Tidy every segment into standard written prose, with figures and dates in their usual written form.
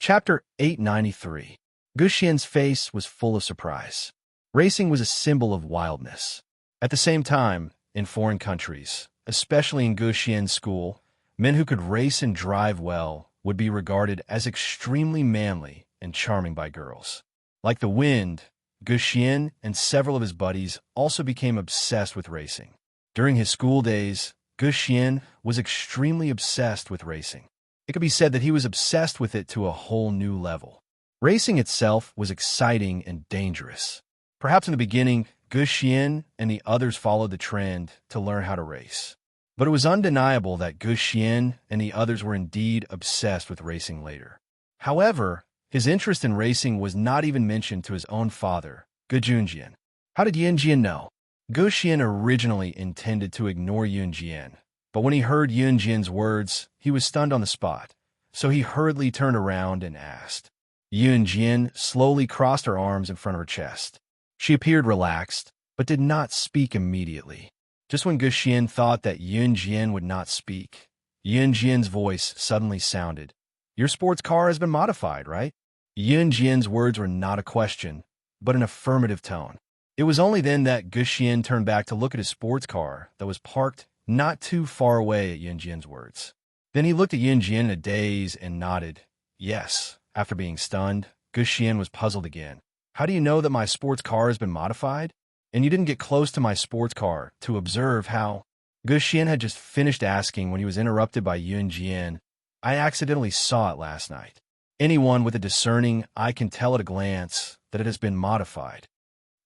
Chapter 893. Guxian's face was full of surprise. Racing was a symbol of wildness. At the same time, in foreign countries, especially in Guxian's school, men who could race and drive well would be regarded as extremely manly and charming by girls. Like the wind, Guxian and several of his buddies also became obsessed with racing. During his school days, Guxian was extremely obsessed with racing. It could be said that he was obsessed with it to a whole new level. Racing itself was exciting and dangerous. Perhaps in the beginning, Guxian and the others followed the trend to learn how to race. But it was undeniable that Guxian and the others were indeed obsessed with racing later. However, his interest in racing was not even mentioned to his own father, Gujunjian. How did Yunjian know? Guxian originally intended to ignore Yunjian, but when he heard Yunjian's words, he was stunned on the spot, so he hurriedly turned around and asked. Yunjian slowly crossed her arms in front of her chest. She appeared relaxed, but did not speak immediately. Just when Guxian thought that Yunjian would not speak, Yunjian's voice suddenly sounded. Your sports car has been modified, right? Yunjian's words were not a question, but an affirmative tone. It was only then that Guxian turned back to look at his sports car that was parked not too far away at Yunjian's words. Then he looked at Yunjian in a daze and nodded. Yes. After being stunned, Guxian was puzzled again. How do you know that my sports car has been modified? And you didn't get close to my sports car to observe how... Guxian had just finished asking when he was interrupted by Yunjian. I accidentally saw it last night. Anyone with a discerning eye can tell at a glance that it has been modified.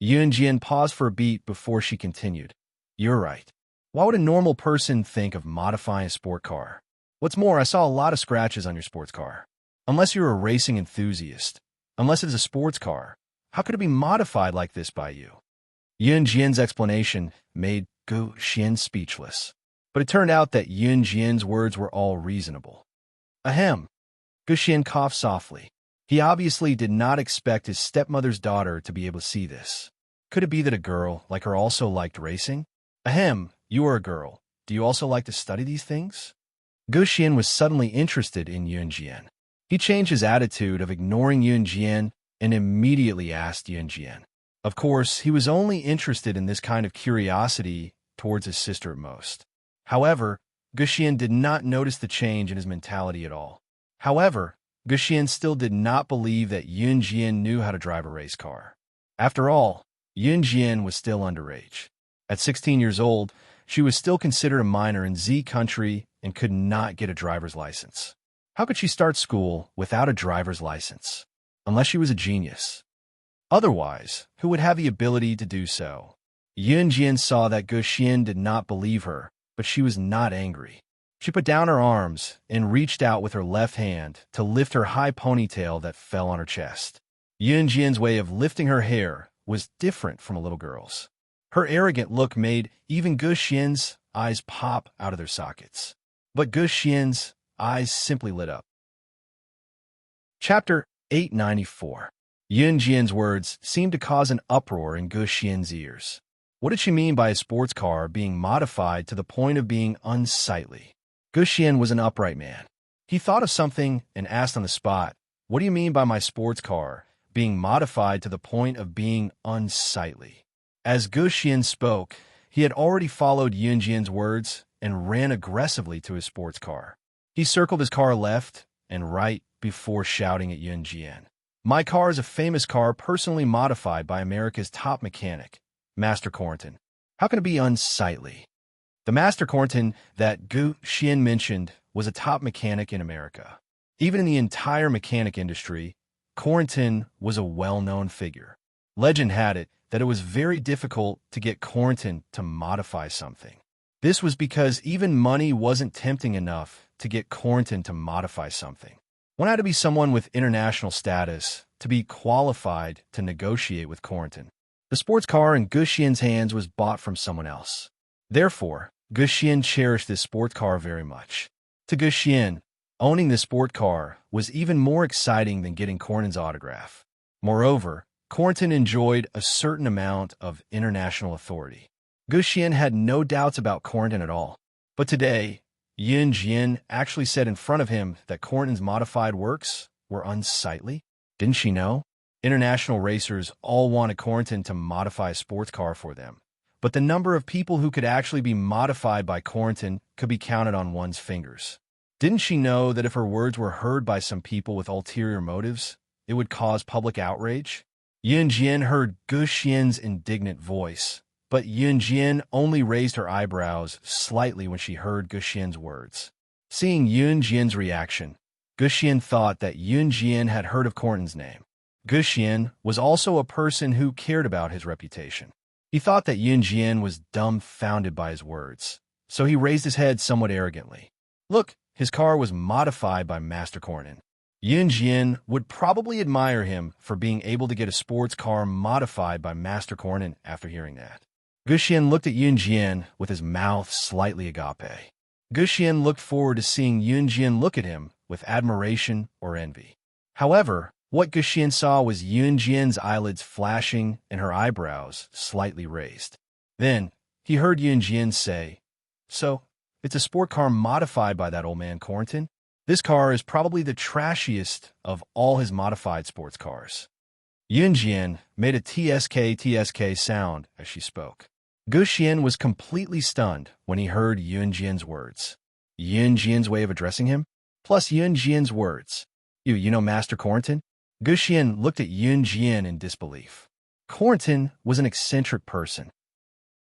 Yunjian paused for a beat before she continued. You're right. Why would a normal person think of modifying a sport car? What's more, I saw a lot of scratches on your sports car. Unless you're a racing enthusiast, unless it is a sports car, how could it be modified like this by you? Yunjian's explanation made Guxian speechless. But it turned out that Yunjian's words were all reasonable. Ahem. Guxian coughed softly. He obviously did not expect his stepmother's daughter to be able to see this. Could it be that a girl like her also liked racing? Ahem, you are a girl. Do you also like to study these things? Guxian was suddenly interested in Yunjian. He changed his attitude of ignoring Yunjian and immediately asked Yunjian. Of course, he was only interested in this kind of curiosity towards his sister at most. However, Guxian did not notice the change in his mentality at all. However, Guxian still did not believe that Yunjian knew how to drive a race car. After all, Yunjian was still underage. At 16 years old, she was still considered a minor in Z country and could not get a driver's license. How could she start school without a driver's license? Unless she was a genius. Otherwise, who would have the ability to do so? Yunjian saw that Guxian did not believe her, but she was not angry. She put down her arms and reached out with her left hand to lift her high ponytail that fell on her chest. Yunjian's way of lifting her hair was different from a little girl's. Her arrogant look made even Guxian's eyes pop out of their sockets. But Guxian's eyes simply lit up. Chapter 894. Yunjian's words seemed to cause an uproar in Guxian's ears. What did she mean by a sports car being modified to the point of being unsightly? Guxian was an upright man. He thought of something and asked on the spot, what do you mean by my sports car being modified to the point of being unsightly? As Guxian spoke, he had already followed Yunjian's words and ran aggressively to his sports car. He circled his car left and right before shouting at Yunjian. My car is a famous car personally modified by America's top mechanic, Master Cornton. How can it be unsightly? The Master Cornton that Guxian mentioned was a top mechanic in America. Even in the entire mechanic industry, Cornton was a well-known figure. Legend had it that it was very difficult to get Cornton to modify something. This was because even money wasn't tempting enough to get Cornton to modify something. One had to be someone with international status to be qualified to negotiate with Cornton. The sports car in Guxian's hands was bought from someone else. Therefore, Guxian cherished this sports car very much. To Guxian, owning this sport car was even more exciting than getting Cornton's autograph. Moreover, Cornton enjoyed a certain amount of international authority. Guxian had no doubts about Cornton at all. But today, Yunjian actually said in front of him that Cornton's modified works were unsightly? Didn't she know? International racers all wanted Cornton to modify a sports car for them, but the number of people who could actually be modified by Cornton could be counted on one's fingers. Didn't she know that if her words were heard by some people with ulterior motives, it would cause public outrage? Yun Jian heard Gu Xian's indignant voice, but Yun Jian only raised her eyebrows slightly when she heard Gu Xian's words. Seeing Yun Jian's reaction, Gu Xian thought that Yun Jian had heard of Cornton's name. Gu Xian was also a person who cared about his reputation. He thought that Yun Jian was dumbfounded by his words, so he raised his head somewhat arrogantly. Look, his car was modified by Master Cornton. Yun Jian would probably admire him for being able to get a sports car modified by Master Cornton after hearing that. Gu Xian looked at Yun Jian with his mouth slightly agape. Gu Xian looked forward to seeing Yun Jian look at him with admiration or envy. However, what Gu Xian saw was Yun Jian's eyelids flashing and her eyebrows slightly raised. Then, he heard Yun Jian say, "So, it's a sport car modified by that old man Cornton? This car is probably the trashiest of all his modified sports cars." Yun Jian made a TSK sound as she spoke. Gu Xian was completely stunned when he heard Yun Jian's words. Yun Jian's way of addressing him, plus Yun Jian's words. You know Master Cornton? Gu Xian looked at Yun Jian in disbelief. Cornton was an eccentric person.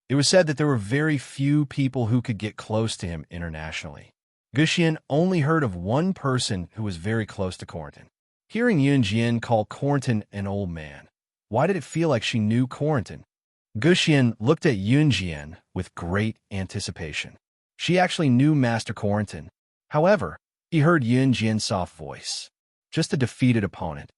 It was said that there were very few people who could get close to him internationally. Gu Xian only heard of one person who was very close to Cornton. Hearing Yun Jian call Cornton an old man, why did it feel like she knew Cornton? Gu Xian looked at Yun Jian with great anticipation. She actually knew Master Cornton. However, he heard Yun Jian's soft voice. Just a defeated opponent.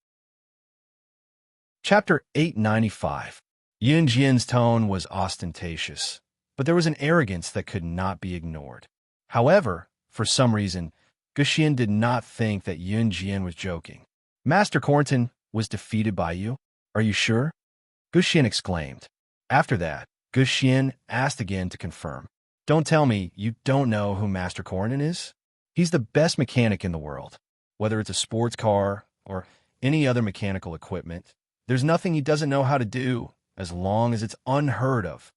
Chapter 895. Yun Jian's tone was ostentatious, but there was an arrogance that could not be ignored. However, for some reason, Gu Xian did not think that Yun Jian was joking. Master Cornton was defeated by you? Are you sure? Gu Xian exclaimed. After that, Gu Xian asked again to confirm. Don't tell me you don't know who Master Cornton is? He's the best mechanic in the world. Whether it's a sports car or any other mechanical equipment, there's nothing he doesn't know how to do, as long as it's unheard of.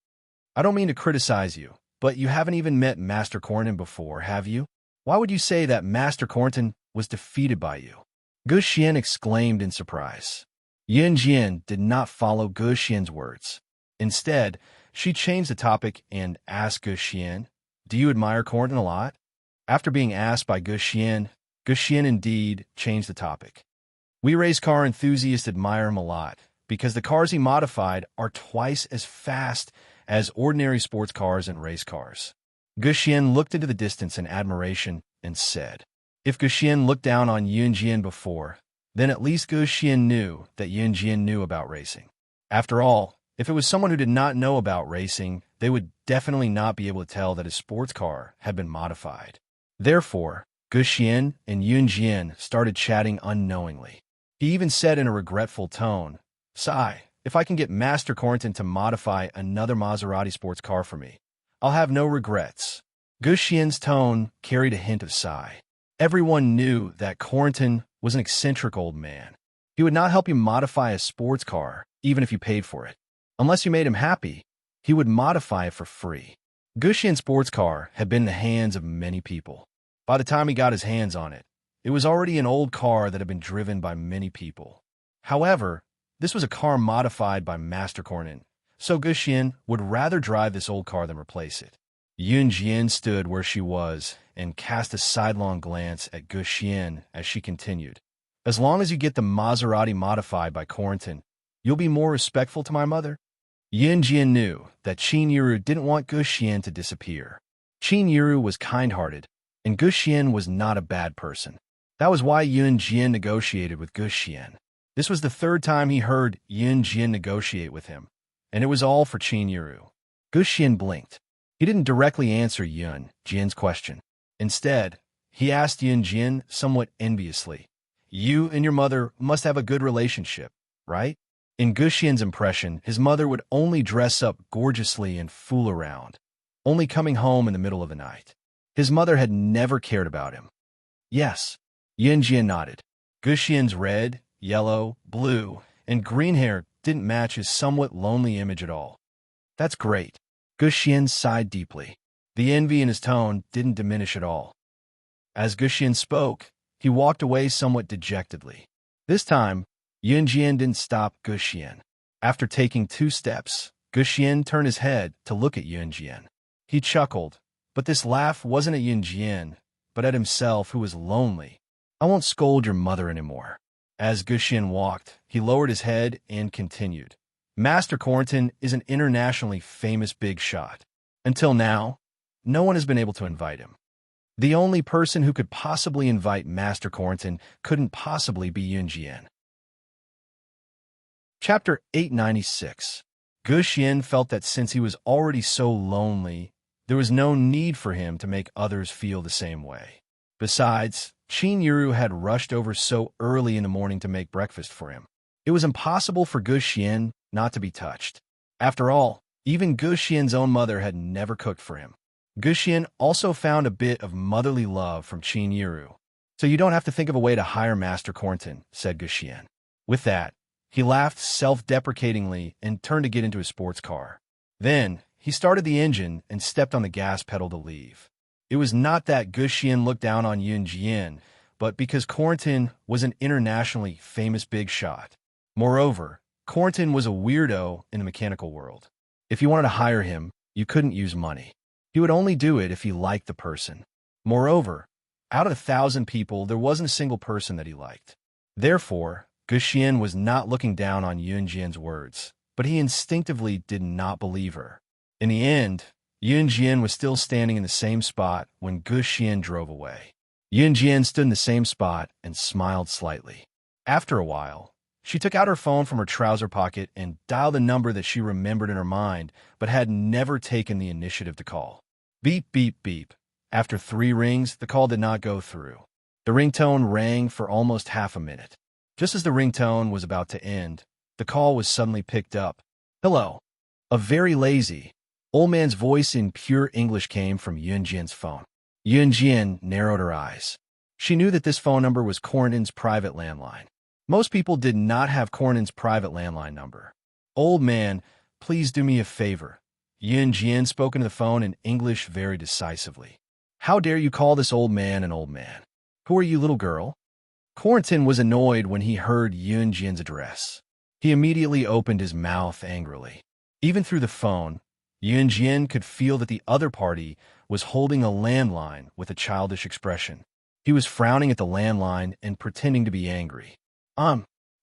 I don't mean to criticize you, but you haven't even met Master Cornton before, have you? Why would you say that Master Cornton was defeated by you? Gu Xian exclaimed in surprise. Yun Jian did not follow Gu Xian's words. Instead, she changed the topic and asked Gu Xian, "Do you admire Cornton a lot?" After being asked by Gu Xian indeed changed the topic. We race car enthusiasts admire him a lot, because the cars he modified are twice as fast as ordinary sports cars and race cars. Gu Xian looked into the distance in admiration and said, if Gu Xian looked down on Yun Jian before, then at least Gu Xian knew that Yun Jian knew about racing. After all, if it was someone who did not know about racing, they would definitely not be able to tell that his sports car had been modified. Therefore, Gu Xian and Yun Jian started chatting unknowingly. He even said in a regretful tone, "Sai, if I can get Master Cornton to modify another Maserati sports car for me, I'll have no regrets." Gu Xian's tone carried a hint of sigh. Everyone knew that Cornton was an eccentric old man. He would not help you modify a sports car, even if you paid for it. Unless you made him happy, he would modify it for free. Gu Xian's sports car had been in the hands of many people. By the time he got his hands on it, it was already an old car that had been driven by many people. However, this was a car modified by Master Cornton, so Gu Xian would rather drive this old car than replace it. Yun Jian stood where she was and cast a sidelong glance at Gu Xian as she continued. "As long as you get the Maserati modified by Cornton, you'll be more respectful to my mother?" Yun Jian knew that Qin Yiru didn't want Gu Xian to disappear. Qin Yiru was kind-hearted, and Gu Xian was not a bad person. That was why Yun Jian negotiated with Gu Xian. This was the third time he heard Yun Jian negotiate with him, and it was all for Qin Yiru. Gu Xian blinked. He didn't directly answer Yun Jian's question. Instead, he asked Yun Jian somewhat enviously, "You and your mother must have a good relationship, right?" In Gu Xian's impression, his mother would only dress up gorgeously and fool around, only coming home in the middle of the night. His mother had never cared about him. Yes, Yun Jian nodded. Guxian's red, yellow, blue, and green hair didn't match his somewhat lonely image at all. That's great. Guxian sighed deeply. The envy in his tone didn't diminish at all. As Guxian spoke, he walked away somewhat dejectedly. This time, Yunjian didn't stop Guxian. After taking 2 steps, Guxian turned his head to look at Yunjian. He chuckled, but this laugh wasn't at Yunjian, but at himself, who was lonely. I won't scold your mother anymore. As Guxian walked, he lowered his head and continued. Master Cornton is an internationally famous big shot. Until now, no one has been able to invite him. The only person who could possibly invite Master Cornton couldn't possibly be Yunjian. Chapter 896. Guxian felt that since he was already so lonely, there was no need for him to make others feel the same way. Besides, Qin Yuru had rushed over so early in the morning to make breakfast for him. It was impossible for Guxian not to be touched. After all, even Guxian's own mother had never cooked for him. Guxian also found a bit of motherly love from Qin Yuru. So you don't have to think of a way to hire Master Cornton, said Guxian. With that, he laughed self-deprecatingly and turned to get into his sports car. Then, he started the engine and stepped on the gas pedal to leave. It was not that Guxian looked down on Yunjian, but because Cornton was an internationally famous big shot. Moreover, Cornton was a weirdo in the mechanical world. If you wanted to hire him, you couldn't use money. He would only do it if he liked the person. Moreover, out of 1,000 people, there wasn't a single person that he liked. Therefore, Guxian was not looking down on Yunjian's words, but he instinctively did not believe her. In the end, Yunjian was still standing in the same spot when Guxian drove away. Yunjian stood in the same spot and smiled slightly. After a while, she took out her phone from her trouser pocket and dialed a number that she remembered in her mind but had never taken the initiative to call. Beep, beep, beep. After 3 rings, the call did not go through. The ringtone rang for almost half a minute. Just as the ringtone was about to end, the call was suddenly picked up. Hello. A very lazy, old man's voice in pure English came from Yunjian's phone. Yunjian narrowed her eyes. She knew that this phone number was Cornton's private landline. Most people did not have Cornton's private landline number. Old man, please do me a favor. Yunjian spoke into the phone in English very decisively. How dare you call this old man an old man? Who are you, little girl? Cornton was annoyed when he heard Yunjian's address. He immediately opened his mouth angrily. Even through the phone, Yunjian could feel that the other party was holding a landline with a childish expression. He was frowning at the landline and pretending to be angry.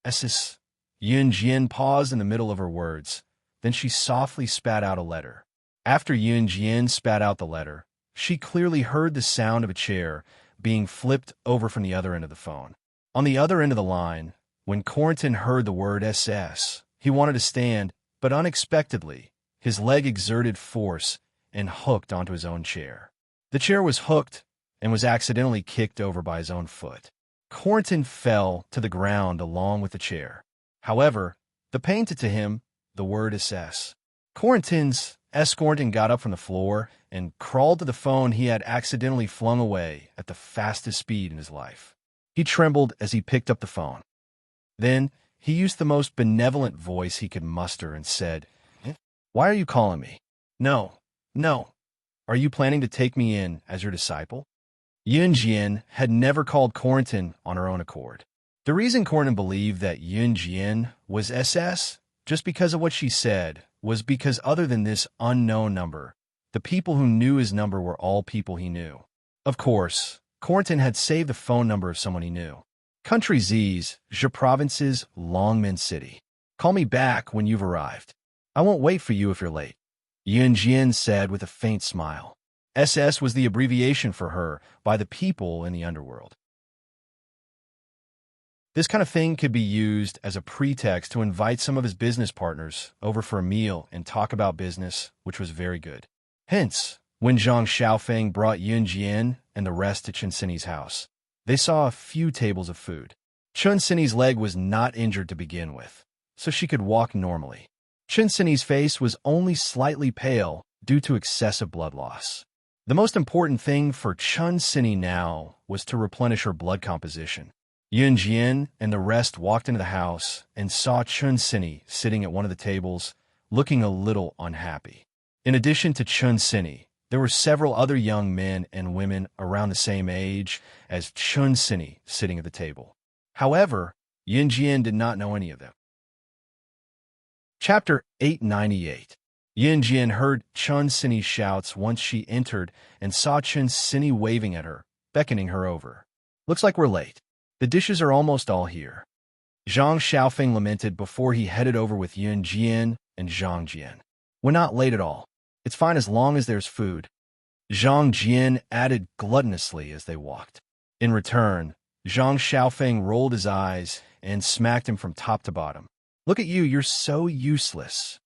Sis. Yunjian paused in the middle of her words. Then she softly spat out a letter. After Yunjian spat out the letter, she clearly heard the sound of a chair being flipped over from the other end of the phone. On the other end of the line, when Cornton heard the word SS, he wanted to stand, but unexpectedly, his leg exerted force and hooked onto his own chair. The chair was hooked and was accidentally kicked over by his own foot. Cornton fell to the ground along with the chair. However, the pain did to him the word SS. Cornton got up from the floor and crawled to the phone he had accidentally flung away at the fastest speed in his life. He trembled as he picked up the phone. Then, he used the most benevolent voice he could muster and said, Why are you calling me? No. Are you planning to take me in as your disciple? Yunjian had never called Cornton on her own accord. The reason Cornton believed that Yunjian was SS, just because of what she said, was because other than this unknown number, the people who knew his number were all people he knew. Of course, Cornton had saved the phone number of someone he knew. Country Z's, Je Province's, Longmen City. Call me back when you've arrived. I won't wait for you if you're late. Yunjian said with a faint smile. SS was the abbreviation for her by the people in the underworld. This kind of thing could be used as a pretext to invite some of his business partners over for a meal and talk about business, which was very good. Hence, when Zhang Xiaofeng brought Yunjian and the rest to Chen Sini's house, they saw a few tables of food. Chen Sini's leg was not injured to begin with, so she could walk normally. Chen Sini's face was only slightly pale due to excessive blood loss. The most important thing for Chen Sini now was to replenish her blood composition. Yun Jian and the rest walked into the house and saw Chun Sini sitting at one of the tables, looking a little unhappy. In addition to Chun Sini, there were several other young men and women around the same age as Chun Sini sitting at the table. However, Yun Jian did not know any of them. Chapter 898. Yun Jian heard Chun Sini's shouts once she entered and saw Chun Sini waving at her, beckoning her over. Looks like we're late. The dishes are almost all here. Zhang Xiaofeng lamented before he headed over with Yun Jian and Zhang Jian. We're not late at all. It's fine as long as there's food. Zhang Jian added gluttonously as they walked. In return, Zhang Xiaofeng rolled his eyes and smacked him from top to bottom. Look at you, you're so useless.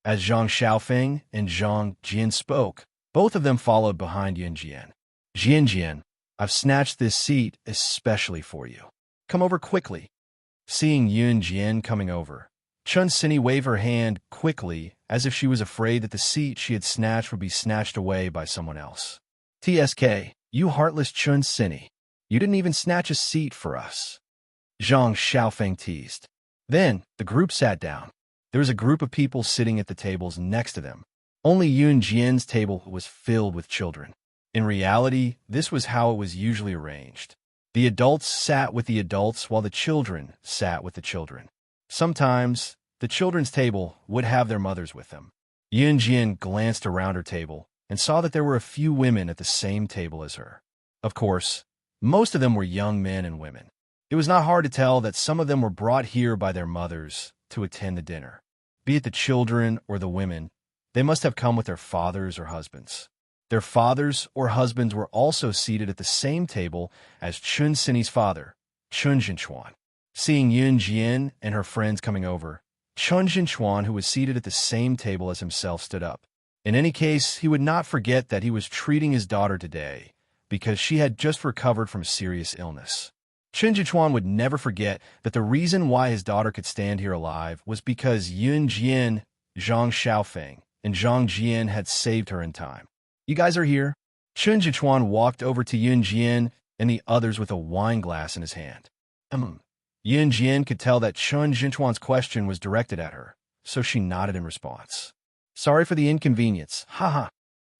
As Zhang Xiaofeng and Zhang Jian spoke, both of them followed behind Yun Jian. Jian, I've snatched this seat especially for you. Come over quickly. Seeing Yun Jian coming over, Chun Sini waved her hand quickly as if she was afraid that the seat she had snatched would be snatched away by someone else. TSK, you heartless Chun Sini. You didn't even snatch a seat for us. Zhang Xiaofeng teased. Then, the group sat down. There was a group of people sitting at the tables next to them. Only Yun Jian's table was filled with children. In reality, this was how it was usually arranged. The adults sat with the adults while the children sat with the children. Sometimes, the children's table would have their mothers with them. Yun Jian glanced around her table and saw that there were a few women at the same table as her. Of course, most of them were young men and women. It was not hard to tell that some of them were brought here by their mothers to attend the dinner. Be it the children or the women, they must have come with their fathers or husbands. Their fathers or husbands were also seated at the same table as Chun Sini's father, Chun Jinchuan. Seeing Yun Jian and her friends coming over, Chun Jinchuan, who was seated at the same table as himself, stood up. In any case, he would not forget that he was treating his daughter today because she had just recovered from serious illness. Chun Jinchuan would never forget that the reason why his daughter could stand here alive was because Yun Jian, Zhang Xiaofeng, and Zhang Jian had saved her in time. You guys are here? Chun Jinchuan walked over to Yun Jian and the others with a wine glass in his hand. Yun Jian could tell that Chun Jinchuan's question was directed at her, so she nodded in response. Sorry for the inconvenience, haha.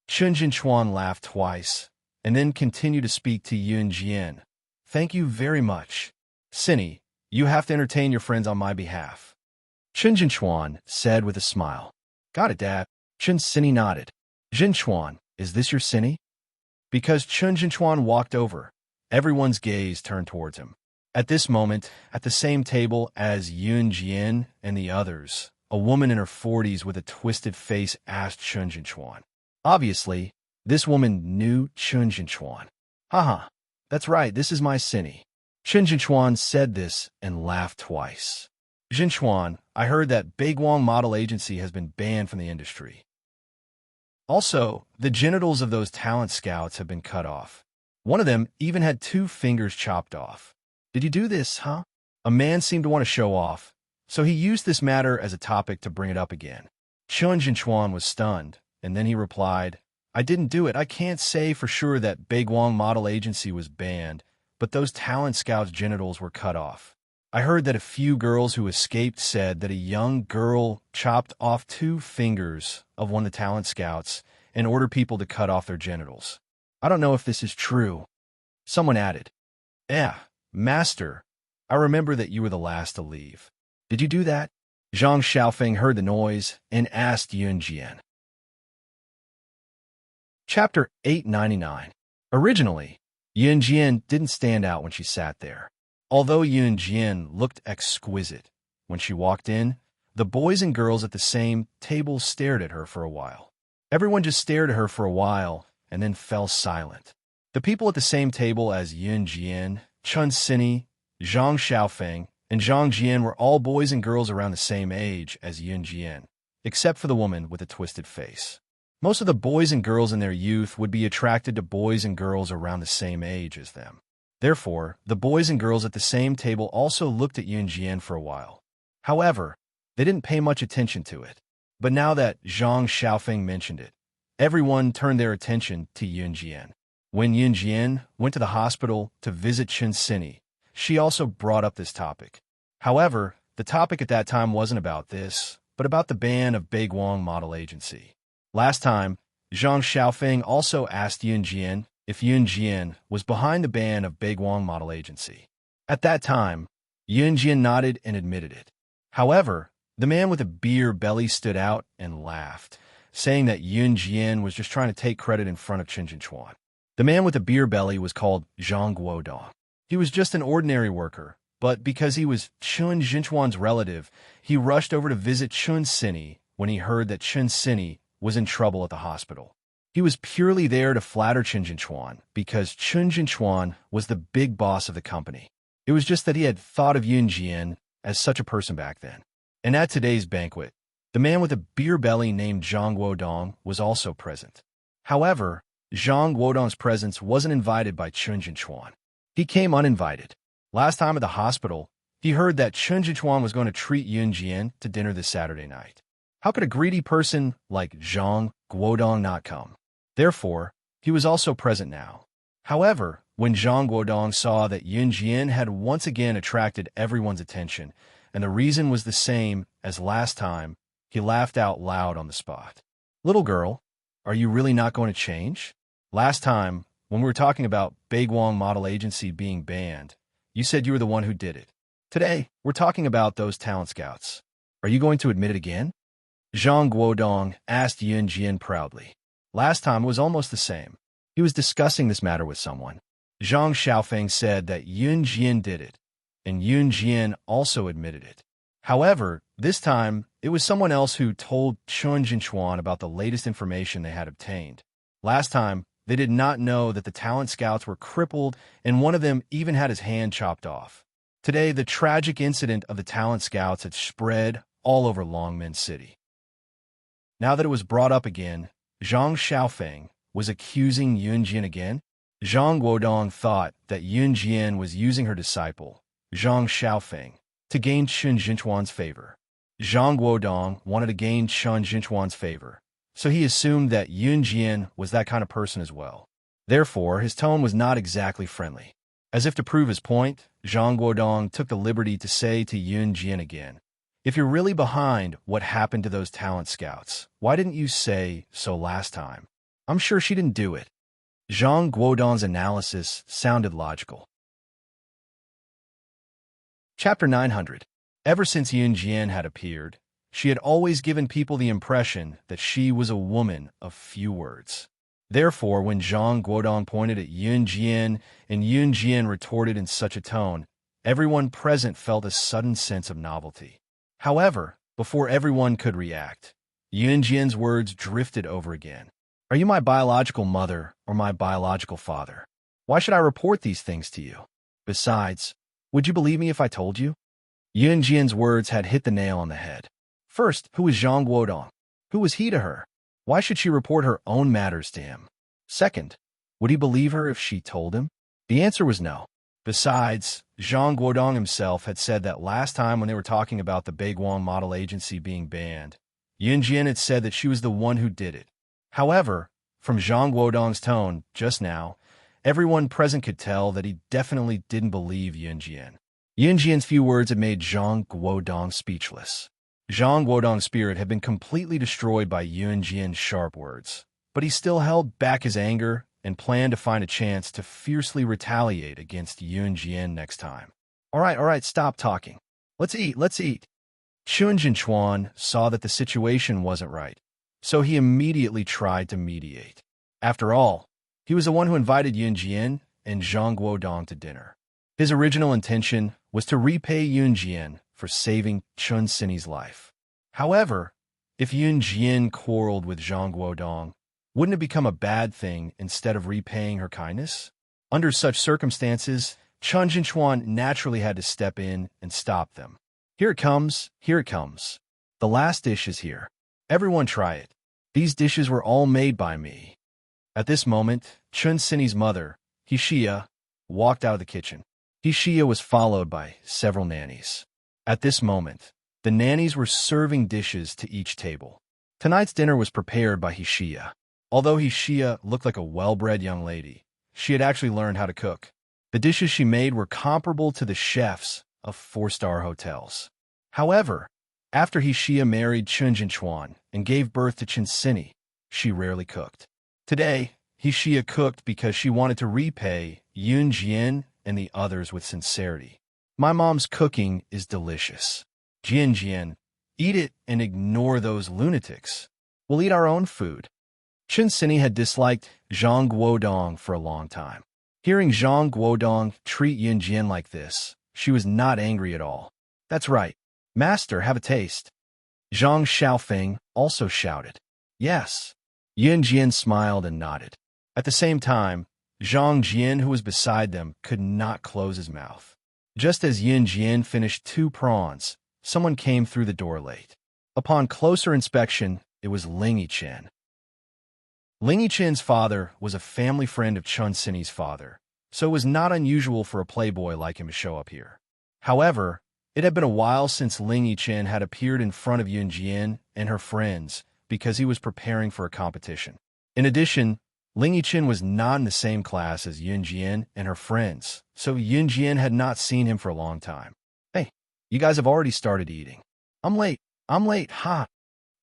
Chun Jinchuan laughed twice, and then continued to speak to Yun Jian. Thank you very much. Sini, you have to entertain your friends on my behalf. Chun Jinchuan said with a smile. Got it, Dad. Chun Sini nodded. Jinchuan, is this your Sini? Because Chun Jinchuan walked over, everyone's gaze turned towards him. At this moment, at the same table as Yun Jian and the others, a woman in her 40s with a twisted face asked Chun Jinchuan. Obviously, this woman knew Chun Jinchuan. Haha, that's right, this is my Sini. Chun Jinchuan said this and laughed twice. Jinchuan, I heard that Baiguang Model Agency has been banned from the industry. Also, the genitals of those talent scouts have been cut off. One of them even had 2 fingers chopped off. Did you do this, huh? A man seemed to want to show off, so he used this matter as a topic to bring it up again. Chun Jinchuan was stunned, and then he replied, I didn't do it. I can't say for sure that Baiguang Model Agency was banned, but those talent scouts' genitals were cut off. I heard that a few girls who escaped said that a young girl chopped off 2 fingers of one of the talent scouts and ordered people to cut off their genitals. I don't know if this is true. Someone added, Master, I remember that you were the last to leave. Did you do that? Zhang Xiaofeng heard the noise and asked Yun Jian. Chapter 899. Originally, Yun Jian didn't stand out when she sat there. Although Yun Jian looked exquisite, when she walked in, the boys and girls at the same table stared at her for a while. Everyone just stared at her for a while and then fell silent. The people at the same table as Yun Jian, Chun Sini, Zhang Xiaofeng, and Zhang Jian were all boys and girls around the same age as Yun Jian, except for the woman with a twisted face. Most of the boys and girls in their youth would be attracted to boys and girls around the same age as them. Therefore, the boys and girls at the same table also looked at Yun Jian for a while. However, they didn't pay much attention to it. But now that Zhang Xiaofeng mentioned it, everyone turned their attention to Yun Jian. When Yun Jian went to the hospital to visit Chun Sini, she also brought up this topic. However, the topic at that time wasn't about this, but about the ban of Beiguang Model Agency. Last time, Zhang Xiaofeng also asked Yun Jian if Yun Jian was behind the ban of Beiguang Model Agency. At that time, Yun Jian nodded and admitted it. However, the man with a beer belly stood out and laughed, saying that Yun Jian was just trying to take credit in front of Chen Jinchuan. The man with a beer belly was called Zhang Guodong. He was just an ordinary worker, but because he was Chen Jinchuan's relative, he rushed over to visit Chen Sini when he heard that Chen Sini was in trouble at the hospital. He was purely there to flatter Chen Jinchuan because Chen Jinchuan was the big boss of the company. It was just that he had thought of Yun Jian as such a person back then. And at today's banquet, the man with a beer belly named Zhang Guodong was also present. However, Zhang Guodong's presence wasn't invited by Chen Jinchuan. He came uninvited. Last time at the hospital, he heard that Chen Jinchuan was going to treat Yun Jian to dinner this Saturday night. How could a greedy person like Zhang Guodong not come? Therefore, he was also present now. However, when Zhang Guodong saw that Yun Jian had once again attracted everyone's attention, and the reason was the same as last time, he laughed out loud on the spot. "Little girl, are you really not going to change? Last time, when we were talking about Beiguang Model Agency being banned, you said you were the one who did it. Today, we're talking about those talent scouts. Are you going to admit it again?" Zhang Guodong asked Yun Jian proudly. Last time was almost the same. He was discussing this matter with someone. Zhang Xiaofeng said that Yun Jian did it, and Yun Jian also admitted it. However, this time, it was someone else who told Chen Jinchuan about the latest information they had obtained. Last time, they did not know that the talent scouts were crippled, and one of them even had his hand chopped off. Today, the tragic incident of the talent scouts had spread all over Longmen City. Now that it was brought up again, Zhang Xiaofeng was accusing Yun Jian again. Zhang Guodong thought that Yun Jian was using her disciple, Zhang Xiaofeng, to gain Chen Jinchuan's favor. Zhang Guodong wanted to gain Chen Jinchuan's favor, so he assumed that Yun Jian was that kind of person as well. Therefore, his tone was not exactly friendly. As if to prove his point, Zhang Guodong took the liberty to say to Yun Jian again, "If you're really behind what happened to those talent scouts, why didn't you say so last time? I'm sure she didn't do it." Zhang Guodong's analysis sounded logical. Chapter 900. Ever since Yun Jian had appeared, she had always given people the impression that she was a woman of few words. Therefore, when Zhang Guodong pointed at Yun Jian and Yun Jian retorted in such a tone, everyone present felt a sudden sense of novelty. However, before everyone could react, Yun Jian's words drifted over again. "Are you my biological mother or my biological father? Why should I report these things to you? Besides, would you believe me if I told you?" Yun Jian's words had hit the nail on the head. First, who was Zhang Guodong? Who was he to her? Why should she report her own matters to him? Second, would he believe her if she told him? The answer was no. Besides, Zhang Guodong himself had said that last time when they were talking about the Beiguang Model Agency being banned, Yun Jian had said that she was the one who did it. However, from Zhang Guodong's tone just now, everyone present could tell that he definitely didn't believe Yun Jian. Yun Jian's few words had made Zhang Guodong speechless. Zhang Guodong's spirit had been completely destroyed by Yun Jian's sharp words, but he still held back his anger and planned to find a chance to fiercely retaliate against Yun Jian next time. All right, stop talking. Let's eat. Chen Jinchuan saw that the situation wasn't right, so he immediately tried to mediate. After all, he was the one who invited Yun Jian and Zhang Guodong to dinner. His original intention was to repay Yun Jian for saving Chen Sini's life. However, if Yun Jian quarreled with Zhang Guodong, wouldn't it become a bad thing instead of repaying her kindness? Under such circumstances, Chen Jinchuan naturally had to step in and stop them. Here it comes. The last dish is here. Everyone try it. These dishes were all made by me. At this moment, Chen Sini's mother, Hixia, walked out of the kitchen. Hixia was followed by several nannies. At this moment, the nannies were serving dishes to each table. Tonight's dinner was prepared by Hixia. Although Hixia looked like a well-bred young lady, she had actually learned how to cook. The dishes she made were comparable to the chefs of four-star hotels. However, after Xia married Chun Jinchuan and gave birth to Sini, she rarely cooked. Today, Xia cooked because she wanted to repay Yun Jian and the others with sincerity. My mom's cooking is delicious. Jian, eat it and ignore those lunatics. We'll eat our own food. Sini had disliked Zhang Guodong for a long time. Hearing Zhang Guodong treat Yun Jian like this, she was not angry at all. That's right. Master, have a taste. Zhang Xiaofeng also shouted. Yes. Yun Jian smiled and nodded. At the same time, Zhang Jian, who was beside them, could not close his mouth. Just as Yun Jian finished 2 prawns, someone came through the door late. Upon closer inspection, it was Ling Yichen. Ling Yichen's father was a family friend of Chun Sini's father, so it was not unusual for a playboy like him to show up here. However, it had been a while since Ling Yichen had appeared in front of Yun Jian and her friends because he was preparing for a competition. In addition, Ling Yichen was not in the same class as Yun Jian and her friends, so Yun Jian had not seen him for a long time. Hey, you guys have already started eating. I'm late, ha!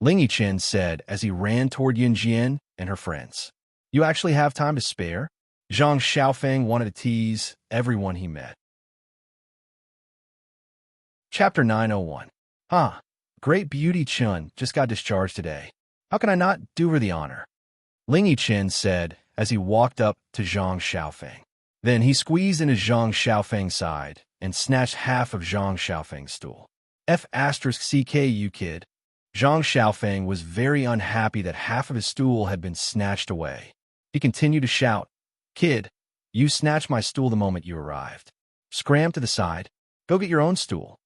Ling Yichen said as he ran toward Yun Jian and her friends. You actually have time to spare? Zhang Xiaofeng wanted to tease everyone he met. Chapter 901. Great beauty Chun just got discharged today. How can I not do her the honor? Ling Yichen said as he walked up to Zhang Xiaofeng. Then he squeezed into Zhang Xiaofeng's side and snatched half of Zhang Xiaofeng's stool. CKU kid. Zhang Xiaofeng was very unhappy that half of his stool had been snatched away. He continued to shout, Kid, you snatched my stool the moment you arrived. Scram to the side. Go get your own stool.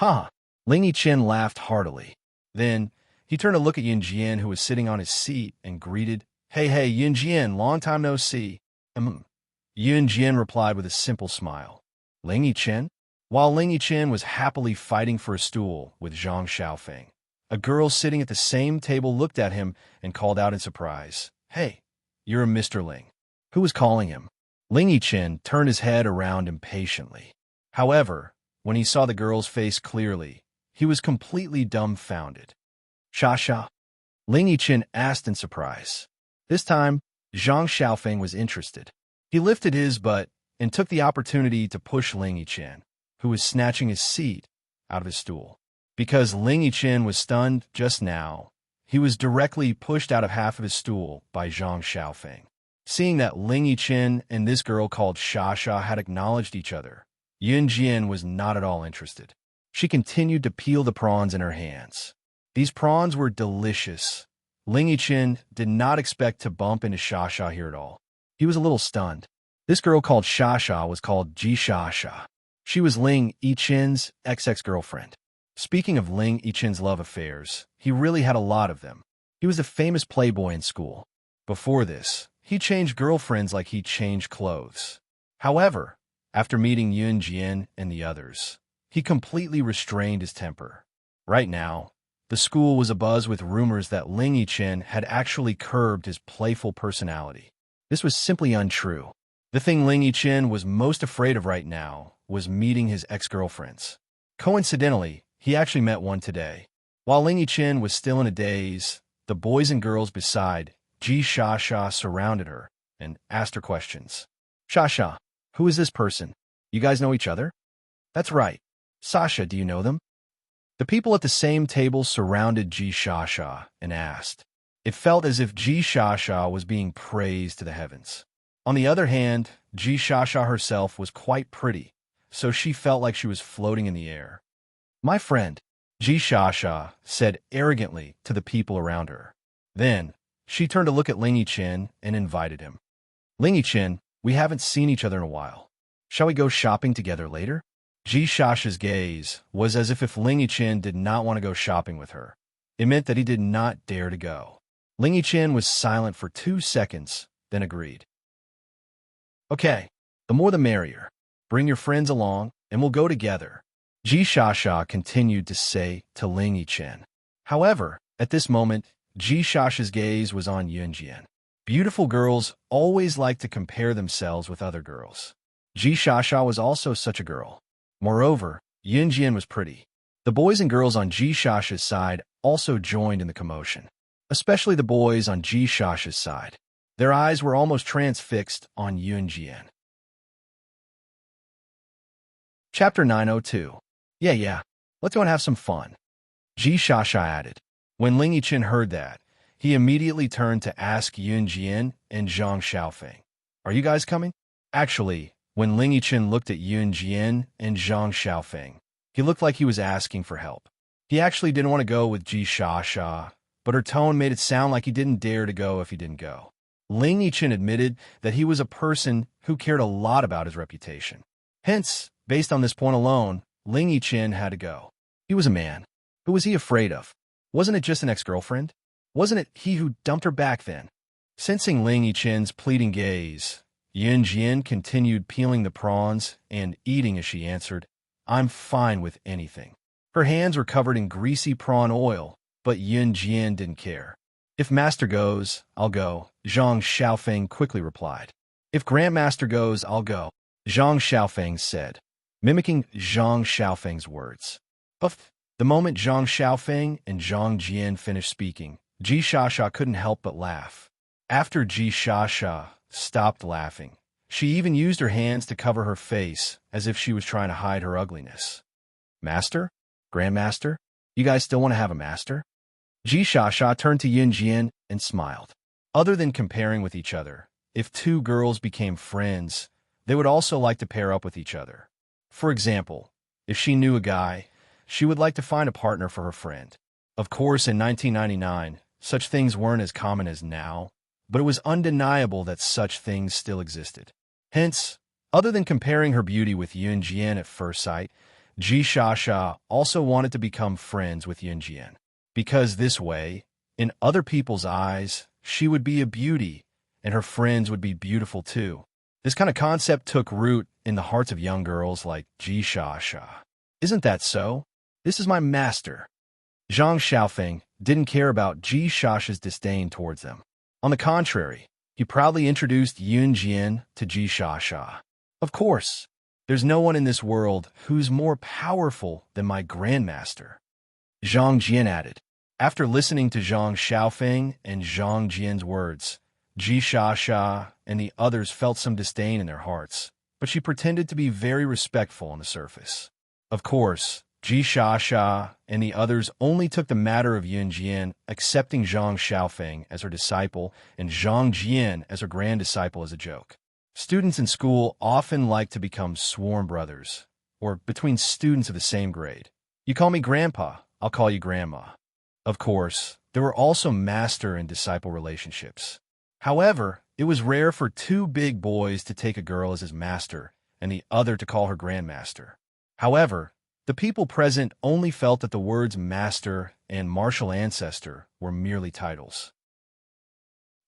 Ling Yichen laughed heartily. Then he turned to look at Yun Jian, who was sitting on his seat, and greeted, Hey, Yun Jian, long time no see. Yun Jian replied with a simple smile. Ling Yichen? While Ling Yichen was happily fighting for a stool with Zhang Xiaofeng, a girl sitting at the same table looked at him and called out in surprise, Hey, you're a Mr. Ling. Who was calling him? Ling Yichen turned his head around impatiently. However, when he saw the girl's face clearly, he was completely dumbfounded. Sha? Ling Yichen asked in surprise. This time, Zhang Xiaofeng was interested. He lifted his butt and took the opportunity to push Ling Yichen, who was snatching his seat, out of his stool. Because Ling Yichen was stunned just now, he was directly pushed out of half of his stool by Zhang Xiaofeng. Seeing that Ling Yichen and this girl called Sha had acknowledged each other, Yun Jian was not at all interested. She continued to peel the prawns in her hands. These prawns were delicious. Ling Yichen did not expect to bump into Sha here at all. He was a little stunned. This girl called Sha was called Ji Sha. She was Ling Yichen's ex-girlfriend. Speaking of Ling Yichen's love affairs, he really had a lot of them. He was a famous playboy in school. Before this, he changed girlfriends like he changed clothes. However, after meeting Yun Jian and the others, he completely restrained his temper. Right now, the school was abuzz with rumors that Ling Yichen had actually curbed his playful personality. This was simply untrue. The thing Ling Yichen was most afraid of right now was meeting his ex-girlfriends. Coincidentally, he actually met one today. While Ling Yichen was still in a daze, the boys and girls beside Ji Sha surrounded her and asked her questions. Sha, who is this person? You guys know each other? That's right. Sasha, do you know them? The people at the same table surrounded Ji Sha and asked. It felt as if Ji Sha was being praised to the heavens. On the other hand, Ji Sha herself was quite pretty, so she felt like she was floating in the air. My friend, Ji Sha said arrogantly to the people around her. Then, she turned to look at Ling Yichen and invited him. Ling Yichen, we haven't seen each other in a while. Shall we go shopping together later? Ji Sha's gaze was as if Ling Yichen did not want to go shopping with her. It meant that he did not dare to go. Ling Yichen was silent for 2 seconds, then agreed. Okay, the more the merrier. Bring your friends along, and we'll go together. Ji Sha continued to say to Ling Yichen. However, at this moment, Ji Sha's gaze was on Yun Jian. Beautiful girls always like to compare themselves with other girls. Ji Shasha was also such a girl. Moreover, Yun Jian was pretty. The boys and girls on Ji Shasha's side also joined in the commotion, especially the boys on Ji Shasha's side. Their eyes were almost transfixed on Yun Jian. Chapter 902. Yeah, let's go and have some fun, Ji Shasha added. When Ling Yichen heard that, he immediately turned to ask Yun Jian and Zhang Xiaofeng, "Are you guys coming?" Actually, when Ling Yichen looked at Yun Jian and Zhang Xiaofeng, he looked like he was asking for help. He actually didn't want to go with Ji Shasha, but her tone made it sound like he didn't dare to go if he didn't go. Ling Yichen admitted that he was a person who cared a lot about his reputation. Hence, based on this point alone, Ling Yichen had to go. He was a man. Who was he afraid of? Wasn't it just an ex-girlfriend? Wasn't it he who dumped her back then? Sensing Ling Yichen's pleading gaze, Yun Jian continued peeling the prawns and eating as she answered, "I'm fine with anything." Her hands were covered in greasy prawn oil, but Yun Jian didn't care. "If Master goes, I'll go," Zhang Xiaofeng quickly replied. "If Grandmaster goes, I'll go," Zhang Xiaofeng said, mimicking Zhang Xiaofeng's words. But the moment Zhang Xiaofeng and Zhang Jian finished speaking, Ji Shasha couldn't help but laugh. After Ji Shasha stopped laughing, she even used her hands to cover her face as if she was trying to hide her ugliness. "Master? Grandmaster? You guys still want to have a master?" Ji Shasha turned to Yun Jian and smiled. Other than comparing with each other, if two girls became friends, they would also like to pair up with each other. For example, if she knew a guy, she would like to find a partner for her friend. Of course, in 1999, such things weren't as common as now, but it was undeniable that such things still existed. Hence, other than comparing her beauty with Yun Jian at first sight, Ji Shasha also wanted to become friends with Yun Jian. Because this way, in other people's eyes, she would be a beauty, and her friends would be beautiful too. This kind of concept took root in the hearts of young girls like Ji Shasha. "Isn't that so? This is my master." Zhang Xiaofeng didn't care about Ji Shasha's disdain towards them. On the contrary, he proudly introduced Yun Jian to Ji Shasha. "Of course, there's no one in this world who's more powerful than my grandmaster," Zhang Jian added. After listening to Zhang Xiaofeng and Zhang Jian's words, Ji Shasha and the others felt some disdain in their hearts, but she pretended to be very respectful on the surface. Of course, Ji Shasha and the others only took the matter of Yun Jian accepting Zhang Xiaofeng as her disciple and Zhang Jian as her grand disciple as a joke. Students in school often like to become sworn brothers, or between students of the same grade. "You call me Grandpa, I'll call you Grandma." Of course, there were also master and disciple relationships. However, it was rare for two big boys to take a girl as his master and the other to call her grandmaster. However, the people present only felt that the words master and martial ancestor were merely titles.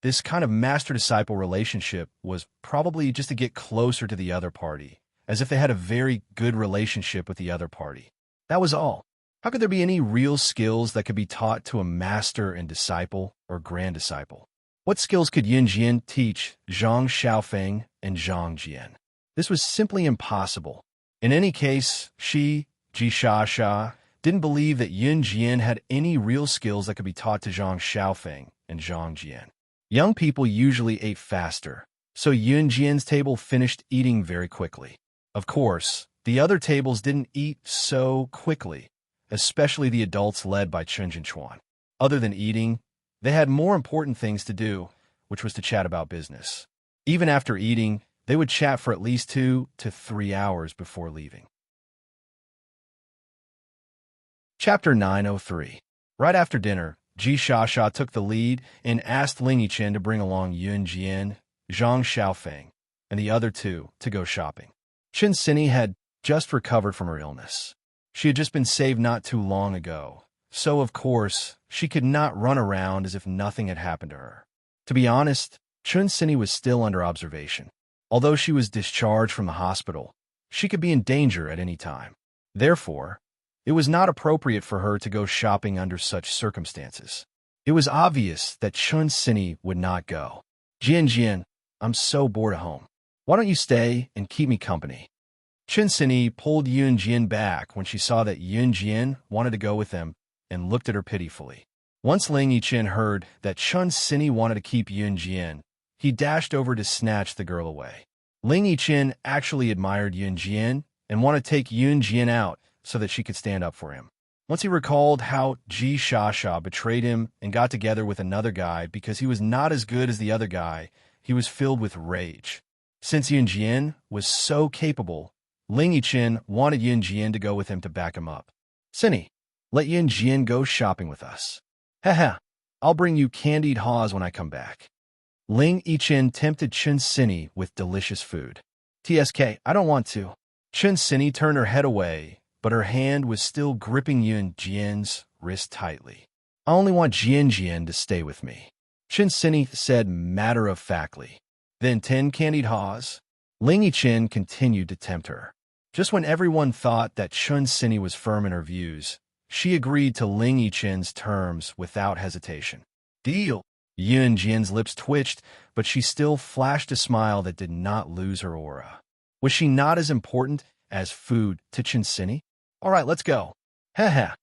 This kind of master-disciple relationship was probably just to get closer to the other party, as if they had a very good relationship with the other party. That was all. How could there be any real skills that could be taught to a master and disciple or grand disciple? What skills could Yun Jian teach Zhang Xiaofeng and Zhang Jian? This was simply impossible. In any case, she, Ji Shasha, didn't believe that Yun Jian had any real skills that could be taught to Zhang Xiaofeng and Zhang Jian. Young people usually ate faster, so Yun Jian's table finished eating very quickly. Of course, the other tables didn't eat so quickly, especially the adults led by Chen Jinchuan. Other than eating, they had more important things to do, which was to chat about business. Even after eating, they would chat for at least 2 to 3 hours before leaving. Chapter 903. Right after dinner, Ji Shasha took the lead and asked Ling Yichen to bring along Yun Jian, Zhang Xiaofeng, and the other two to go shopping. Chen Xini had just recovered from her illness. She had just been saved not too long ago, so of course, she could not run around as if nothing had happened to her. To be honest, Chen Xini was still under observation. Although she was discharged from the hospital, she could be in danger at any time. Therefore, it was not appropriate for her to go shopping under such circumstances. It was obvious that Chen Xini would not go. "Jian Jian, I'm so bored at home. Why don't you stay and keep me company? Chen Sini pulled Yun Jian back when she saw that Yun Jian wanted to go with them and looked at her pitifully. Once Ling Yichen heard that Chen Sini wanted to keep Yun Jian, he dashed over to snatch the girl away. Ling Yichen actually admired Yun Jian and wanted to take Yun Jian out so that she could stand up for him. Once he recalled how Ji Shasha betrayed him and got together with another guy because he was not as good as the other guy, he was filled with rage. Since Yun Jian was so capable, Ling Yichen wanted Yun Jian to go with him to back him up. Sini, let Yun Jian go shopping with us. Haha, I'll bring you candied haws when I come back. Ling Yichen tempted Chen Sini with delicious food. TSK, I don't want to. Chen Sini turned her head away, but her hand was still gripping Yun Jian's wrist tightly. I only want Yun Jian to stay with me, Chen Sini said matter-of-factly. Then 10 candied haws. Ling Yichen continued to tempt her. Just when everyone thought that Chen Sini was firm in her views, she agreed to Ling Yichen's terms without hesitation. Deal! Yun Jian's lips twitched, but she still flashed a smile that did not lose her aura. Was she not as important as food to Chen Sini? All right, let's go. Haha.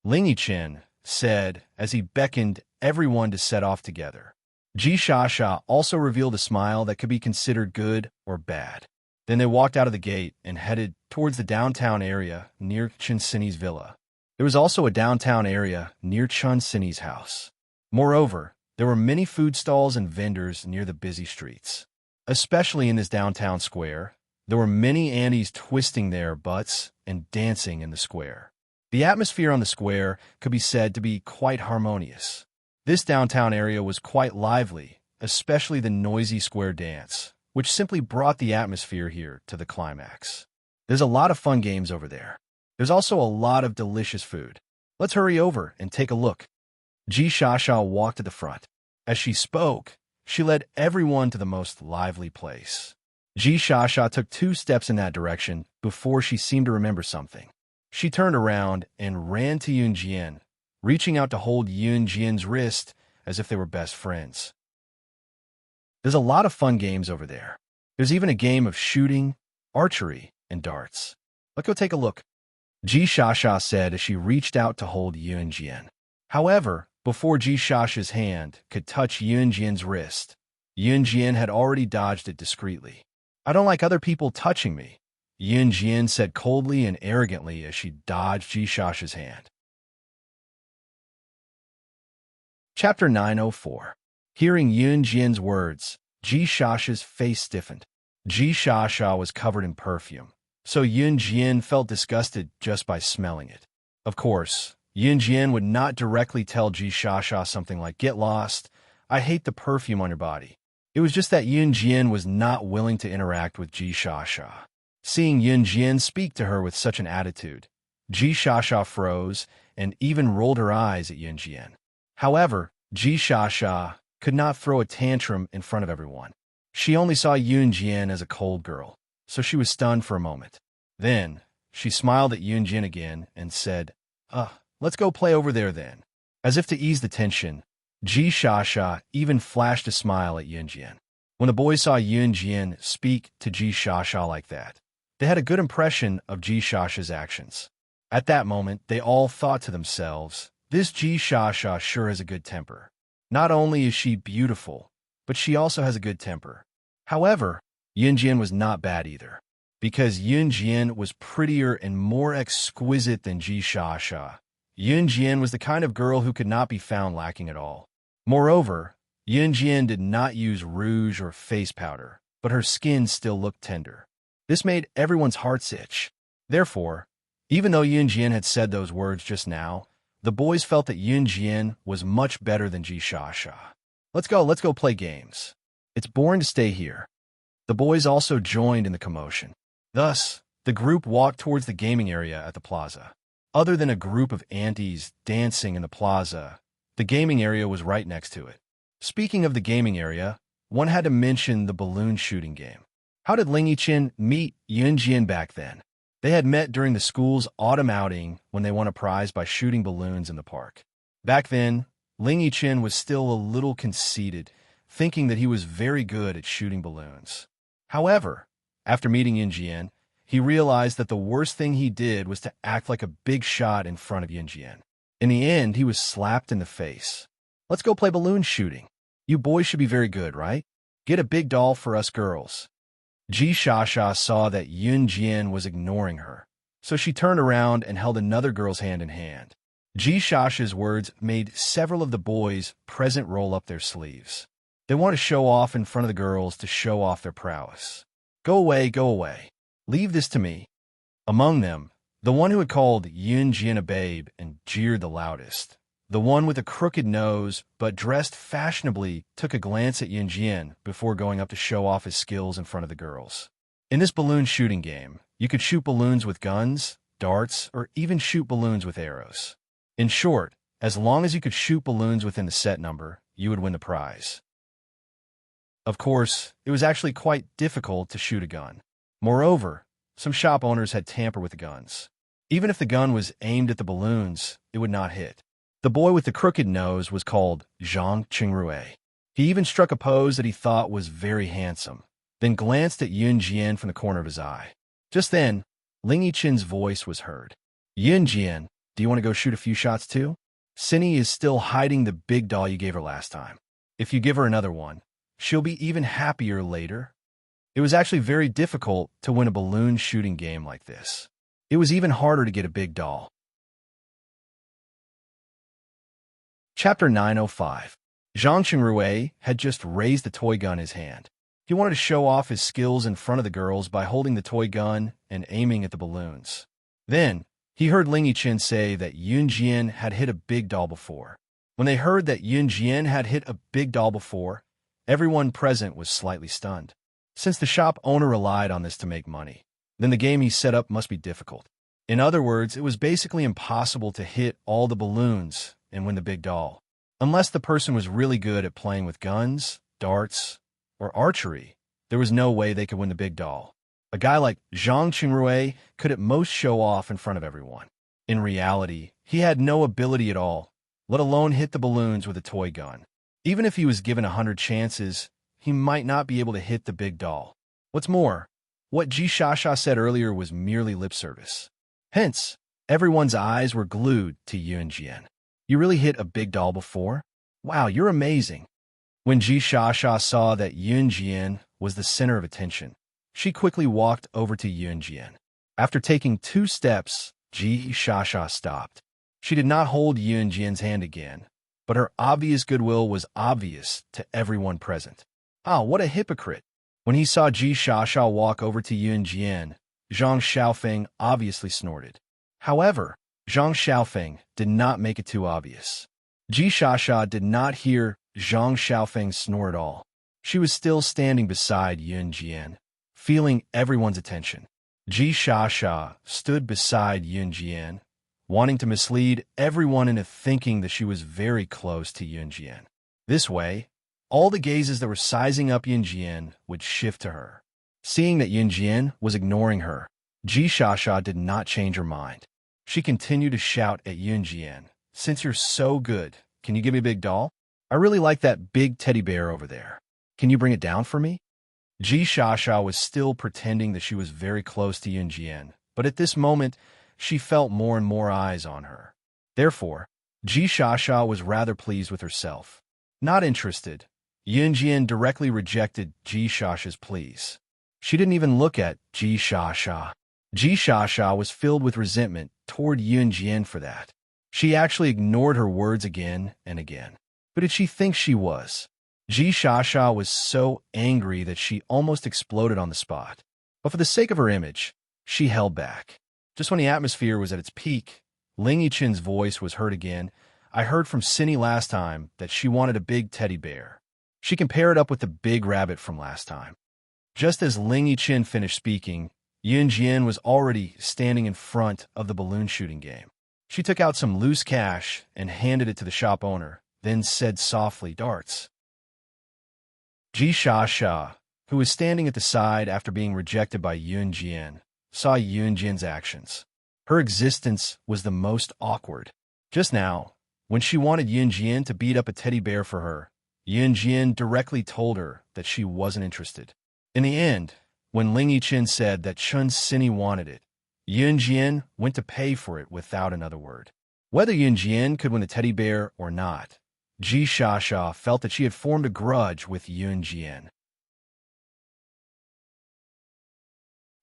Ling Yichen said as he beckoned everyone to set off together. Ji Shasha also revealed a smile that could be considered good or bad. Then they walked out of the gate and headed towards the downtown area near Chen Sini's villa. There was also a downtown area near Chen Sini's house. Moreover, there were many food stalls and vendors near the busy streets. Especially in this downtown square, there were many aunties twisting their butts and dancing in the square. The atmosphere on the square could be said to be quite harmonious. This downtown area was quite lively, especially the noisy square dance, which simply brought the atmosphere here to the climax. There's a lot of fun games over there. There's also a lot of delicious food. Let's hurry over and take a look. Ji Shasha walked to the front. As she spoke, she led everyone to the most lively place. Ji Shasha took 2 steps in that direction before she seemed to remember something. She turned around and ran to Yun Jian, reaching out to hold Yun Jian's wrist as if they were best friends. There's a lot of fun games over there. There's even a game of shooting, archery, and darts. Let's go take a look, Ji Shasha said as she reached out to hold Yun Jian. However, before Ji Shasha's hand could touch Yun Jian's wrist, Yun Jian had already dodged it discreetly. I don't like other people touching me, Yun Jian said coldly and arrogantly as she dodged Ji Shasha's hand. Chapter 904. Hearing Yun Jian's words, Ji Shasha's face stiffened. Ji Shasha was covered in perfume, so Yun Jian felt disgusted just by smelling it. Of course, Yun Jian would not directly tell Ji Shasha something like, "Get lost, I hate the perfume on your body." It was just that Yun Jian was not willing to interact with Ji Shasha. Seeing Yun Jian speak to her with such an attitude, Ji Shasha froze and even rolled her eyes at Yun Jian. However, Ji Shasha could not throw a tantrum in front of everyone. She only saw Yun Jian as a cold girl, so she was stunned for a moment. Then, she smiled at Yun Jian again and said, let's go play over there then." As if to ease the tension, Ji Shasha even flashed a smile at Yun Jian. When the boys saw Yun Jian speak to Ji Shasha like that, they had a good impression of Ji Shasha's actions. At that moment, they all thought to themselves, "This Ji Shasha sure has a good temper. Not only is she beautiful, but she also has a good temper." However, Yun Jian was not bad either, because Yun Jian was prettier and more exquisite than Ji Shasha. Yun Jian was the kind of girl who could not be found lacking at all. Moreover, Yun Jian did not use rouge or face powder, but her skin still looked tender. This made everyone's hearts itch. Therefore, even though Yun Jian had said those words just now, the boys felt that Yun Jian was much better than Ji Shasha. Let's go play games. It's boring to stay here." The boys also joined in the commotion. Thus, the group walked towards the gaming area at the plaza. Other than a group of aunties dancing in the plaza, the gaming area was right next to it. Speaking of the gaming area, one had to mention the balloon shooting game. How did Ling Yichen meet Yun Jian back then? They had met during the school's autumn outing when they won a prize by shooting balloons in the park. Back then, Ling Yichen was still a little conceited, thinking that he was very good at shooting balloons. However, after meeting Yunjian, he realized that the worst thing he did was to act like a big shot in front of Yunjian. In the end, he was slapped in the face. Let's go play balloon shooting. You boys should be very good, right? Get a big doll for us girls. Ji Shasha saw that Yunjian was ignoring her, so she turned around and held another girl's hand in hand. Ji Shasha's words made several of the boys present roll up their sleeves. They wanted to show off in front of the girls to show off their prowess. Go away, go away. Leave this to me. Among them, the one who had called Yunjian a babe and jeered the loudest, the one with a crooked nose but dressed fashionably, took a glance at Yunjian before going up to show off his skills in front of the girls. In this balloon shooting game, you could shoot balloons with guns, darts, or even shoot balloons with arrows. In short, as long as you could shoot balloons within the set number, you would win the prize. Of course, it was actually quite difficult to shoot a gun. Moreover, some shop owners had tampered with the guns. Even if the gun was aimed at the balloons, it would not hit. The boy with the crooked nose was called Zhang Qingrui. He even struck a pose that he thought was very handsome, then glanced at Yunjian from the corner of his eye. Just then, Ling Yichen's voice was heard. Yunjian, do you want to go shoot a few shots too? Cindy is still hiding the big doll you gave her last time. If you give her another one, she'll be even happier later. It was actually very difficult to win a balloon shooting game like this. It was even harder to get a big doll. Chapter 905. Zhang Qingrui had just raised the toy gun in his hand. He wanted to show off his skills in front of the girls by holding the toy gun and aiming at the balloons. Then, he heard Ling Yichen say that Yunjian had hit a big doll before. When they heard that Yunjian had hit a big doll before, everyone present was slightly stunned. Since the shop owner relied on this to make money, then the game he set up must be difficult. In other words, it was basically impossible to hit all the balloons and win the big doll, unless the person was really good at playing with guns, darts, or archery. There was no way they could win the big doll. A guy like Zhang Qingrui could at most show off in front of everyone. In reality, he had no ability at all, let alone hit the balloons with a toy gun. Even if he was given 100 chances, he might not be able to hit the big doll. What's more, what Ji Shasha said earlier was merely lip service. Hence, everyone's eyes were glued to Yunjian. You really hit a big doll before? Wow, you're amazing. When Ji Shasha saw that Yunjian was the center of attention, she quickly walked over to Yunjian. After taking 2 steps, Ji Shasha stopped. She did not hold Yunjian's hand again, but her obvious goodwill was obvious to everyone present. Ah, what a hypocrite. When he saw Ji Shasha walk over to Yunjian, Zhang Xiaofeng obviously snorted. However, Zhang Xiaofeng did not make it too obvious. Ji Shasha did not hear Zhang Xiaofeng snore at all. She was still standing beside Yunjian, feeling everyone's attention. Ji Shasha stood beside Yunjian, wanting to mislead everyone into thinking that she was very close to Yunjian. This way, all the gazes that were sizing up Yunjian would shift to her. Seeing that Yunjian was ignoring her, Ji Shasha did not change her mind. She continued to shout at Yunjian, "Since you're so good, can you give me a big doll? I really like that big teddy bear over there. Can you bring it down for me?" Ji Shasha was still pretending that she was very close to Yunjian, but at this moment, she felt more and more eyes on her. Therefore, Ji Shasha was rather pleased with herself. Not interested, Yunjian directly rejected Ji Shasha's pleas. She didn't even look at Ji Shasha. Ji Shasha was filled with resentment toward Yunjian for that. She actually ignored her words again and again. Who did she think she was? Ji Shasha was so angry that she almost exploded on the spot. But for the sake of her image, she held back. Just when the atmosphere was at its peak, Ling Yichen's voice was heard again. I heard from Cindy last time that she wanted a big teddy bear. She compared it up with the big rabbit from last time. Just as Ling Yichen finished speaking, Yunjian was already standing in front of the balloon shooting game. She took out some loose cash and handed it to the shop owner, then said softly, "Darts." Ji Shasha, who was standing at the side after being rejected by Yunjian, saw Yunjian's actions. Her existence was the most awkward. Just now, when she wanted Yunjian to beat up a teddy bear for her, Yunjian directly told her that she wasn't interested. In the end, When Ling Yichen said that Chun Sini wanted it, Yun Jian went to pay for it without another word. Whether Yun Jian could win the teddy bear or not, Ji Shasha felt that she had formed a grudge with Yun Jian.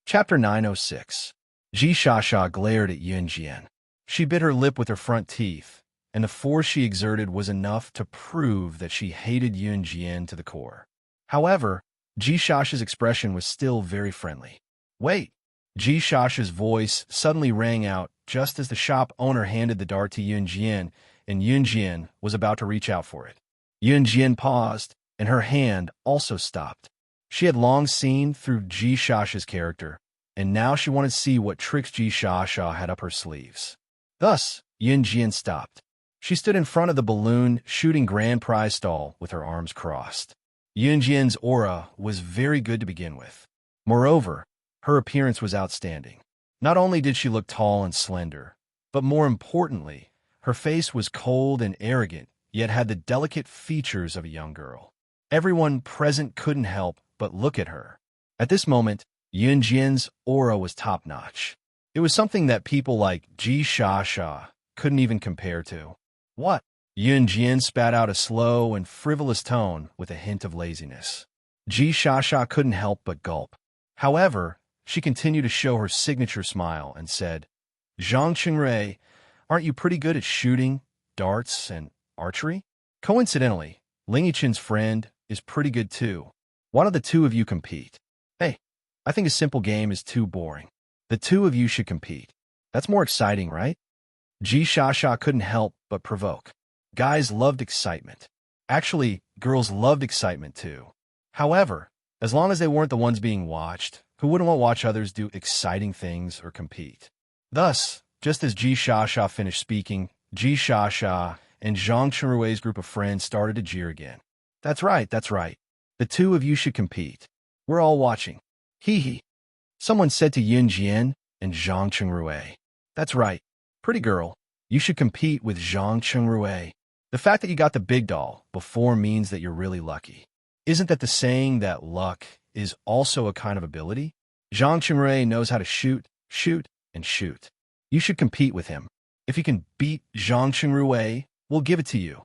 Chapter 906. Ji Shasha glared at Yun Jian. She bit her lip with her front teeth, and the force she exerted was enough to prove that she hated Yun Jian to the core. However, Ji Shasha's expression was still very friendly. Wait! Ji Shasha's voice suddenly rang out just as the shop owner handed the dart to Yun Jian, and Yun Jian was about to reach out for it. Yun Jian paused, and her hand also stopped. She had long seen through Ji Shasha's character, and now she wanted to see what tricks Ji Shasha had up her sleeves. Thus, Yun Jian stopped. She stood in front of the balloon shooting grand prize stall with her arms crossed. Yun Jian's aura was very good to begin with. Moreover, her appearance was outstanding. Not only did she look tall and slender, but more importantly, her face was cold and arrogant, yet had the delicate features of a young girl. Everyone present couldn't help but look at her. At this moment, Yun Jian's aura was top-notch. It was something that people like Ji Shasha couldn't even compare to. What? Yun Jian spat out a slow and frivolous tone with a hint of laziness. Ji Shasha couldn't help but gulp. However, she continued to show her signature smile and said, Zhang Qingrui, aren't you pretty good at shooting, darts, and archery? Coincidentally, Ling Yichen's friend is pretty good too. Why don't the two of you compete? Hey, I think a simple game is too boring. The two of you should compete. That's more exciting, right? Ji Shasha couldn't help but provoke. Guys loved excitement. Actually, girls loved excitement too. However, as long as they weren't the ones being watched, who wouldn't want to watch others do exciting things or compete? Thus, just as Ji Shasha finished speaking, Ji Shasha and Zhang Qinrui's group of friends started to jeer again. That's right, that's right. The two of you should compete. We're all watching. Hee hee. Someone said to Yun Jian and Zhang Qinrui. That's right. Pretty girl, you should compete with Zhang Qinrui. The fact that you got the big doll before means that you're really lucky. Isn't that the saying that luck is also a kind of ability? Zhang Qinrui knows how to shoot, and shoot. You should compete with him. If you can beat Zhang Qinrui, we'll give it to you.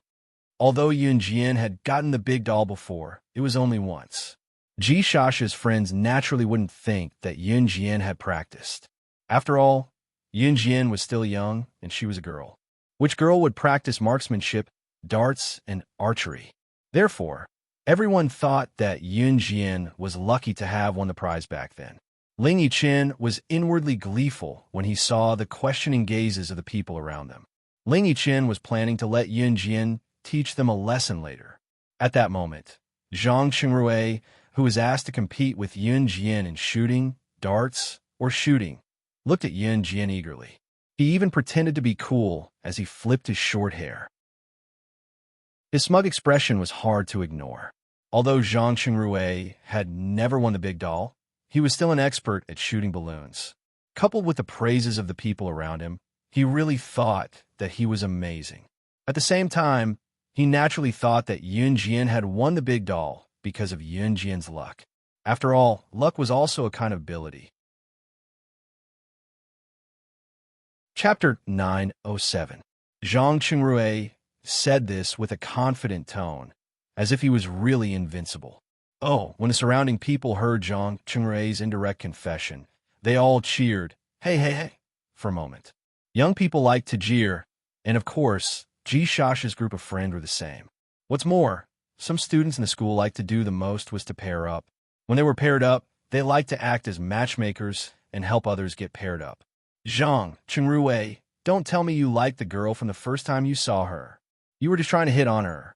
Although Yun Jian had gotten the big doll before, it was only once. Ji Shasha's friends naturally wouldn't think that Yun Jian had practiced. After all, Yun Jian was still young, and she was a girl. Which girl would practice marksmanship, darts, and archery? Therefore, everyone thought that Yun Jian was lucky to have won the prize back then. Ling Yichen was inwardly gleeful when he saw the questioning gazes of the people around them. Ling Yichen was planning to let Yun Jian teach them a lesson later. At that moment, Zhang Qinrui, who was asked to compete with Yun Jian in shooting, darts, or shooting, looked at Yun Jian eagerly. He even pretended to be cool as he flipped his short hair. His smug expression was hard to ignore. Although Zhang Qinrui had never won the big doll, he was still an expert at shooting balloons. Coupled with the praises of the people around him, he really thought that he was amazing. At the same time, he naturally thought that Yun Jian had won the big doll because of Yun Jian's luck. After all, luck was also a kind of ability. Chapter 907. Zhang Qinrui said this with a confident tone, as if he was really invincible. Oh, when the surrounding people heard Zhang Qinrui's indirect confession, they all cheered, hey, hey, hey, for a moment. Young people like to jeer, and of course, Ji Shasha's group of friends were the same. What's more, some students in the school liked to do the most was to pair up. When they were paired up, they liked to act as matchmakers and help others get paired up. Zhang Qinrui, don't tell me you liked the girl from the first time you saw her. You were just trying to hit on her.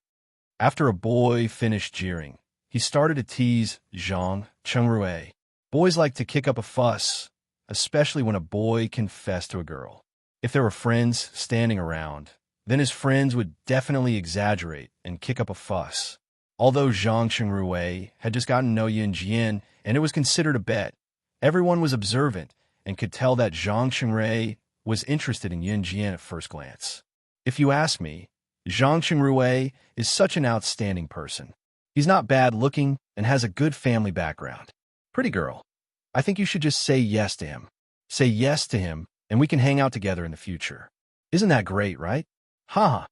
After a boy finished jeering, he started to tease Zhang Qinrui. Boys like to kick up a fuss, especially when a boy confessed to a girl. If there were friends standing around, then his friends would definitely exaggerate and kick up a fuss. Although Zhang Qinrui had just gotten to know Yun Jian and it was considered a bet, everyone was observant and could tell that Zhang Qinrui was interested in Yun Jian at first glance. If you ask me, Zhang Qinrui is such an outstanding person. He's not bad looking and has a good family background. Pretty girl, I think you should just say yes to him. Say yes to him, and we can hang out together in the future. Isn't that great, right? Haha.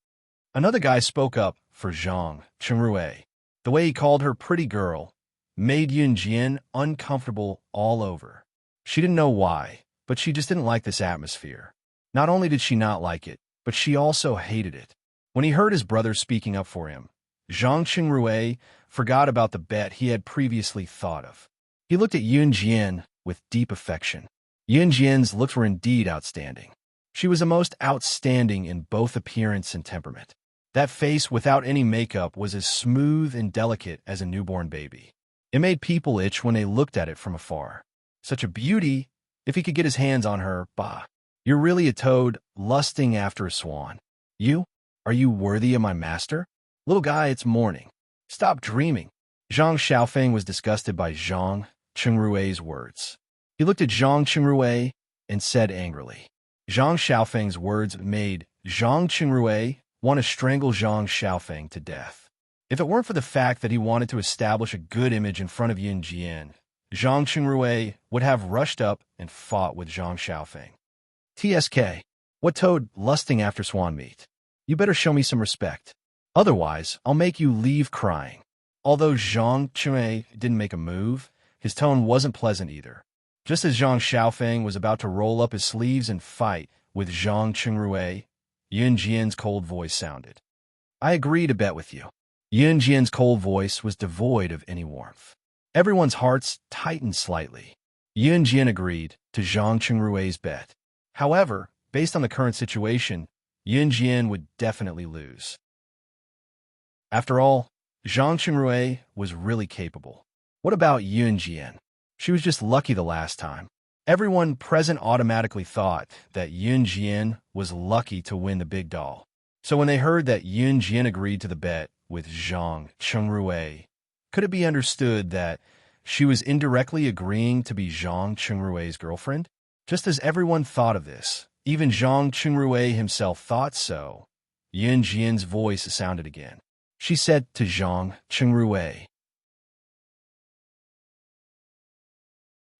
Another guy spoke up for Zhang Chengrue. The way he called her pretty girl made Yunjian uncomfortable all over. She didn't know why, but she just didn't like this atmosphere. Not only did she not like it, but she also hated it. When he heard his brother speaking up for him, Zhang Chengrue forgot about the bet he had previously thought of. He looked at Yunjian with deep affection. Yunjian's looks were indeed outstanding. She was the most outstanding in both appearance and temperament. That face without any makeup was as smooth and delicate as a newborn baby. It made people itch when they looked at it from afar. Such a beauty, if he could get his hands on her, bah. You're really a toad lusting after a swan. You? Are you worthy of my master? Little guy, it's morning. Stop dreaming. Zhang Xiaofeng was disgusted by Zhang Chengrue's words. He looked at Zhang Chengrue and said angrily. Zhang Xiaofeng's words made Zhang Chengrue want to strangle Zhang Xiaofeng to death. If it weren't for the fact that he wanted to establish a good image in front of Yunjian, Zhang Chengrue would have rushed up and fought with Zhang Xiaofeng. TSK, what toad lusting after swan meat? You better show me some respect. Otherwise, I'll make you leave crying. Although Zhang Chengrue didn't make a move, his tone wasn't pleasant either. Just as Zhang Xiaofeng was about to roll up his sleeves and fight with Zhang Chengrue, Yunjian's cold voice sounded. I agree to bet with you. Yunjian's cold voice was devoid of any warmth. Everyone's hearts tightened slightly. Yunjian agreed to Zhang Chengrue's bet. However, based on the current situation, Yunjian would definitely lose. After all, Zhang Chengrue was really capable. What about Yunjian? She was just lucky the last time. Everyone present automatically thought that Yunjian was lucky to win the big doll. So when they heard that Yunjian agreed to the bet with Zhang Chengrue, could it be understood that she was indirectly agreeing to be Zhang Chengrue's girlfriend? Just as everyone thought of this, even Zhang Chengrue himself thought so, Yunjian's voice sounded again. She said to Zhang Chengrue.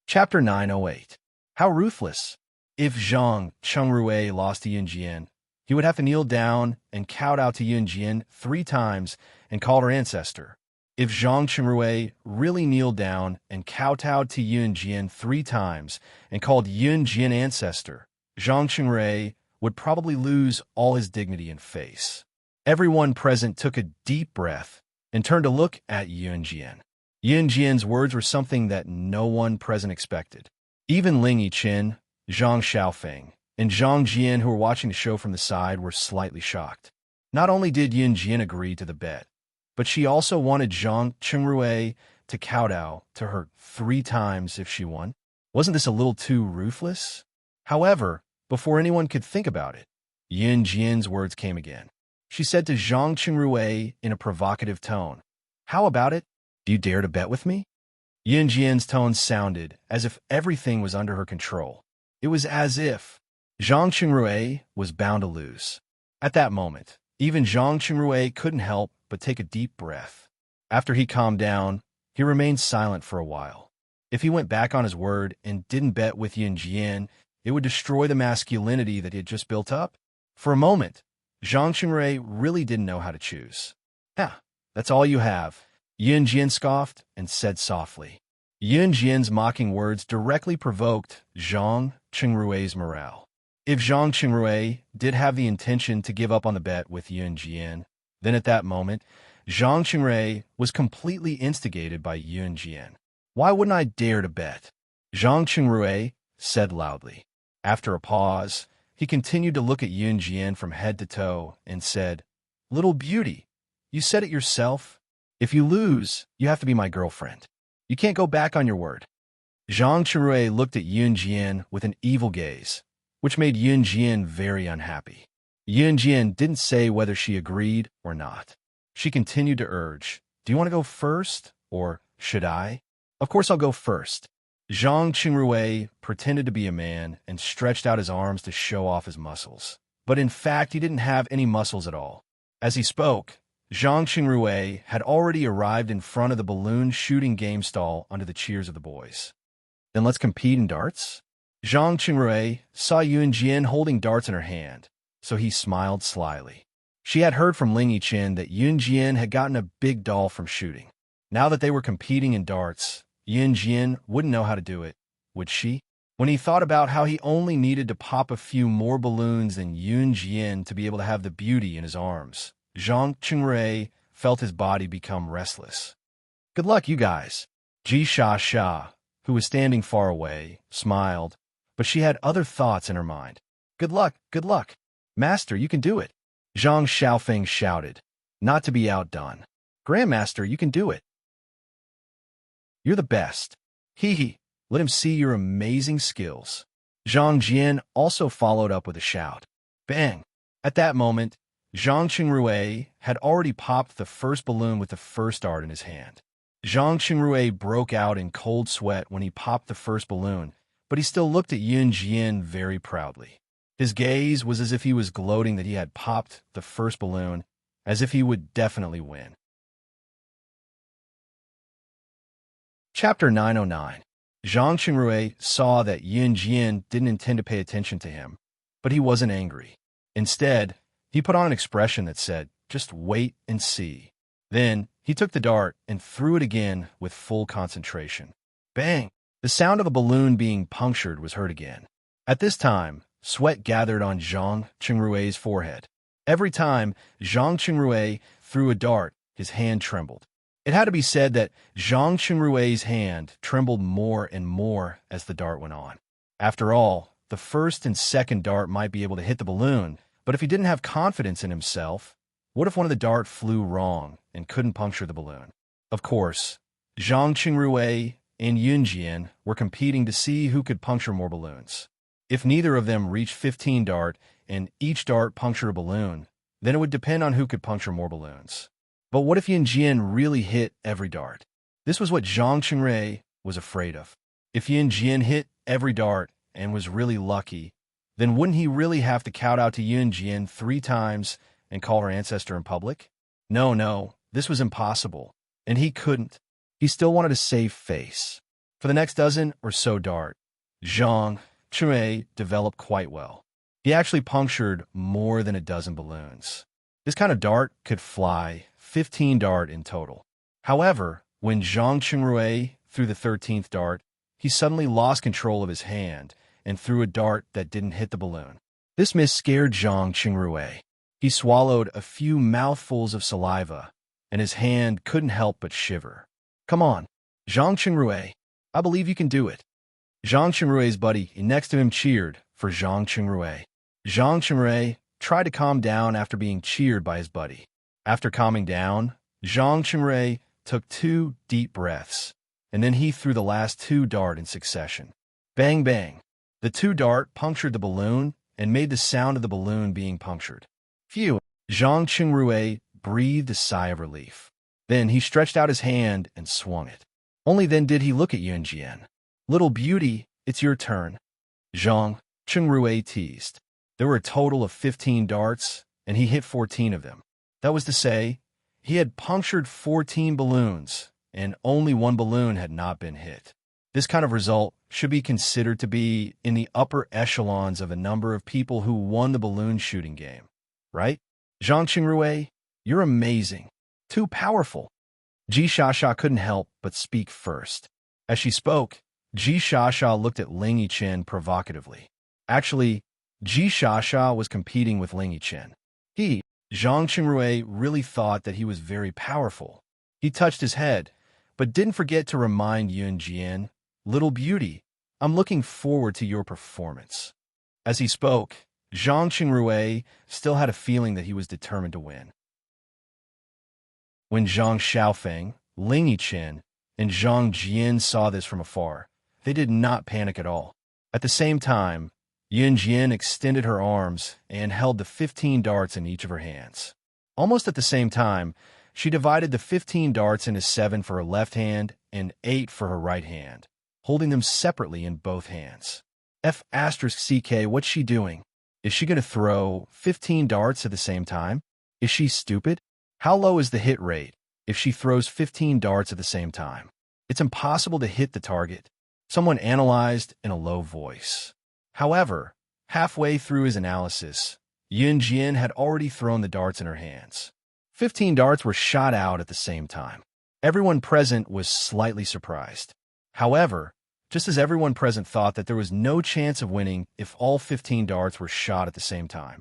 Chapter 908. How ruthless. If Zhang Chengrue lost to Yunjian, he would have to kneel down and kowtow to Yunjian 3 times and call her ancestor. If Zhang Chengrue really kneeled down and kowtowed to Yunjian 3 times and called Yunjian ancestor, Zhang Chengrue would probably lose all his dignity and face. Everyone present took a deep breath and turned to look at Yunjian. Yunjian's words were something that no one present expected. Even Ling Yiqin, Zhang Xiaofeng, and Zhang Jian, who were watching the show from the side, were slightly shocked. Not only did Yunjian agree to the bet, but she also wanted Zhang Chengrue to kowtow to her 3 times if she won. Wasn't this a little too ruthless? However, before anyone could think about it, Yunjian's words came again. She said to Zhang Chengrue in a provocative tone, "How about it? Do you dare to bet with me?" Yunjian's tone sounded as if everything was under her control. It was as if Zhang Chengrue was bound to lose. At that moment, even Zhang Chengrue couldn't help but take a deep breath. After he calmed down, he remained silent for a while. If he went back on his word and didn't bet with Yunjian, it would destroy the masculinity that he had just built up. For a moment, Zhang Chengrue really didn't know how to choose. That's all you have," Yunjian scoffed and said softly. Yunjian's mocking words directly provoked Zhang Chengrue's morale. If Zhang Chengrue did have the intention to give up on the bet with Yunjian, then at that moment, Zhang Chengrue was completely instigated by Yunjian. "Why wouldn't I dare to bet?" Zhang Chengrue said loudly. After a pause, he continued to look at Yunjian from head to toe and said, "Little beauty, you said it yourself. If you lose, you have to be my girlfriend. You can't go back on your word." Zhang Chengrue looked at Yunjian with an evil gaze, which made Yunjian very unhappy. Yunjian didn't say whether she agreed or not. She continued to urge, "Do you want to go first, or should I?" "Of course I'll go first." Zhang Chengrue pretended to be a man and stretched out his arms to show off his muscles. But in fact, he didn't have any muscles at all. As he spoke, Zhang Chengrue had already arrived in front of the balloon shooting game stall under the cheers of the boys. Then let's compete in darts? Zhang Qingrui saw Yun Jian holding darts in her hand, so he smiled slyly. She had heard from Ling Yiqian that Yun Jian had gotten a big doll from shooting. Now that they were competing in darts, Yun Jian wouldn't know how to do it, would she? When he thought about how he only needed to pop a few more balloons than Yun Jian to be able to have the beauty in his arms, Zhang Qingrui felt his body become restless. Good luck, you guys. Ji Sha, who was standing far away, smiled, but she had other thoughts in her mind. Good luck, good luck. Master, you can do it. Zhang Xiaofeng shouted, not to be outdone. Grandmaster, you can do it. You're the best. Hee, let him see your amazing skills. Zhang Jian also followed up with a shout. Bang! At that moment, Zhang Qingrui had already popped the first balloon with the first dart in his hand. Zhang Qingrui broke out in cold sweat when he popped the first balloon, but he still looked at Yun Jian very proudly. His gaze was as if he was gloating that he had popped the first balloon, as if he would definitely win. Chapter 909. Zhang Qingrui saw that Yun Jian didn't intend to pay attention to him, but he wasn't angry. Instead, he put on an expression that said, just wait and see. Then, he took the dart and threw it again with full concentration. Bang! The sound of a balloon being punctured was heard again. At this time, sweat gathered on Zhang Qingrui's forehead. Every time Zhang Qingrui threw a dart, his hand trembled. It had to be said that Zhang Qingrui's hand trembled more and more as the dart went on. After all, the first and second dart might be able to hit the balloon, but if he didn't have confidence in himself, what if one of the darts flew wrong and couldn't puncture the balloon? Of course, Zhang Qingrui and Yun Jian were competing to see who could puncture more balloons. If neither of them reached 15 dart and each dart punctured a balloon, then it would depend on who could puncture more balloons. But what if Yun Jian really hit every dart? This was what Zhang Qingrui was afraid of. If Yun Jian hit every dart and was really lucky, then wouldn't he really have to kowtow out to Yun Jian 3 times and call her ancestor in public? No, this was impossible, and he couldn't. He still wanted to save face. For the next dozen or so dart, Zhang Qingrui developed quite well. He actually punctured more than a dozen balloons. This kind of dart could fly 15 dart in total. However, when Zhang Qingrui threw the 13th dart, he suddenly lost control of his hand and threw a dart that didn't hit the balloon. This miss scared Zhang Qingrui. He swallowed a few mouthfuls of saliva, and his hand couldn't help but shiver. Come on, Zhang Qingrui, I believe you can do it. Zhang Qingrui's buddy next to him cheered for Zhang Qingrui. Zhang Qingrui tried to calm down after being cheered by his buddy. After calming down, Zhang Qingrui took 2 deep breaths, and then he threw the last 2 dart in succession. Bang, bang. The 2 dart punctured the balloon and made the sound of the balloon being punctured. Phew! Zhang Qingrui breathed a sigh of relief. Then he stretched out his hand and swung it. Only then did he look at Yun Jian. Little beauty, it's your turn. Zhang Qingrui teased. There were a total of 15 darts, and he hit 14 of them. That was to say, he had punctured 14 balloons, and only 1 balloon had not been hit. This kind of result should be considered to be in the upper echelons of a number of people who won the balloon shooting game, right? Zhang Qingrui, you're amazing. Too powerful. Ji Sha couldn't help but speak first. As she spoke, Ji Sha looked at Ling Yiqian provocatively. Actually, Ji Sha was competing with Ling Yiqian. Zhang Qingrui, really thought that he was very powerful. He touched his head, but didn't forget to remind Yun Jian, little beauty, I'm looking forward to your performance. As he spoke, Zhang Qingrui still had a feeling that he was determined to win. When Zhang Xiaofeng, Ling Yiqian, and Zhang Jian saw this from afar, they did not panic at all. At the same time, Yun Jian extended her arms and held the 15 darts in each of her hands. Almost at the same time, she divided the 15 darts into 7 for her left hand and 8 for her right hand, holding them separately in both hands. F***CK, what's she doing? Is she going to throw 15 darts at the same time? Is she stupid? How low is the hit rate if she throws 15 darts at the same time? It's impossible to hit the target. someone analyzed in a low voice. However, halfway through his analysis, Yun Jian had already thrown the darts in her hands. 15 darts were shot out at the same time. Everyone present was slightly surprised. However, just as everyone present thought that there was no chance of winning if all 15 darts were shot at the same time.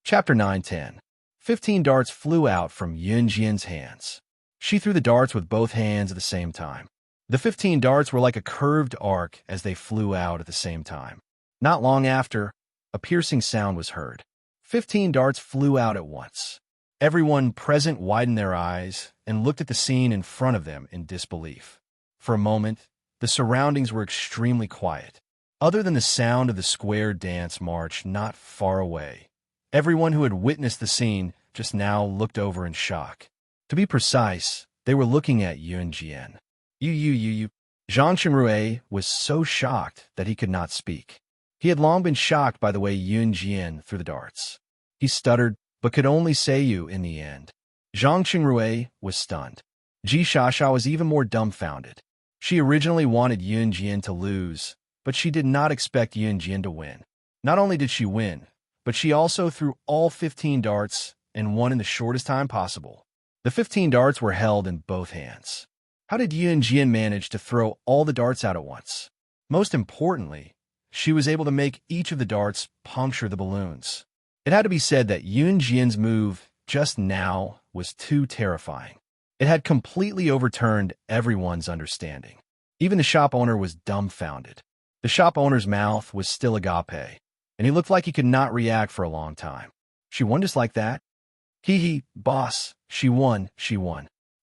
Chapter 9:10. 15 darts flew out from Yun Jian's hands. She threw the darts with both hands at the same time. The 15 darts were like a curved arc as they flew out at the same time. Not long after, a piercing sound was heard. 15 darts flew out at once. Everyone present widened their eyes and looked at the scene in front of them in disbelief. For a moment, the surroundings were extremely quiet. Other than the sound of the square dance march not far away, everyone who had witnessed the scene just now looked over in shock. To be precise, they were looking at Yun Jian. Zhang Qingrui was so shocked that he could not speak. He had long been shocked by the way Yun Jian threw the darts. He stuttered, but could only say you in the end. Zhang Qingrui was stunned. Ji Shasha was even more dumbfounded. She originally wanted Yun Jian to lose, but she did not expect Yun Jian to win. Not only did she win, but she also threw all 15 darts and won in the shortest time possible. The 15 darts were held in both hands. How did Yun Jian manage to throw all the darts out at once? Most importantly, she was able to make each of the darts puncture the balloons. It had to be said that Yun Jian's move just now was too terrifying. It had completely overturned everyone's understanding. Even the shop owner was dumbfounded. The shop owner's mouth was still agape, and he looked like he could not react for a long time. She won just like that? Boss, she won.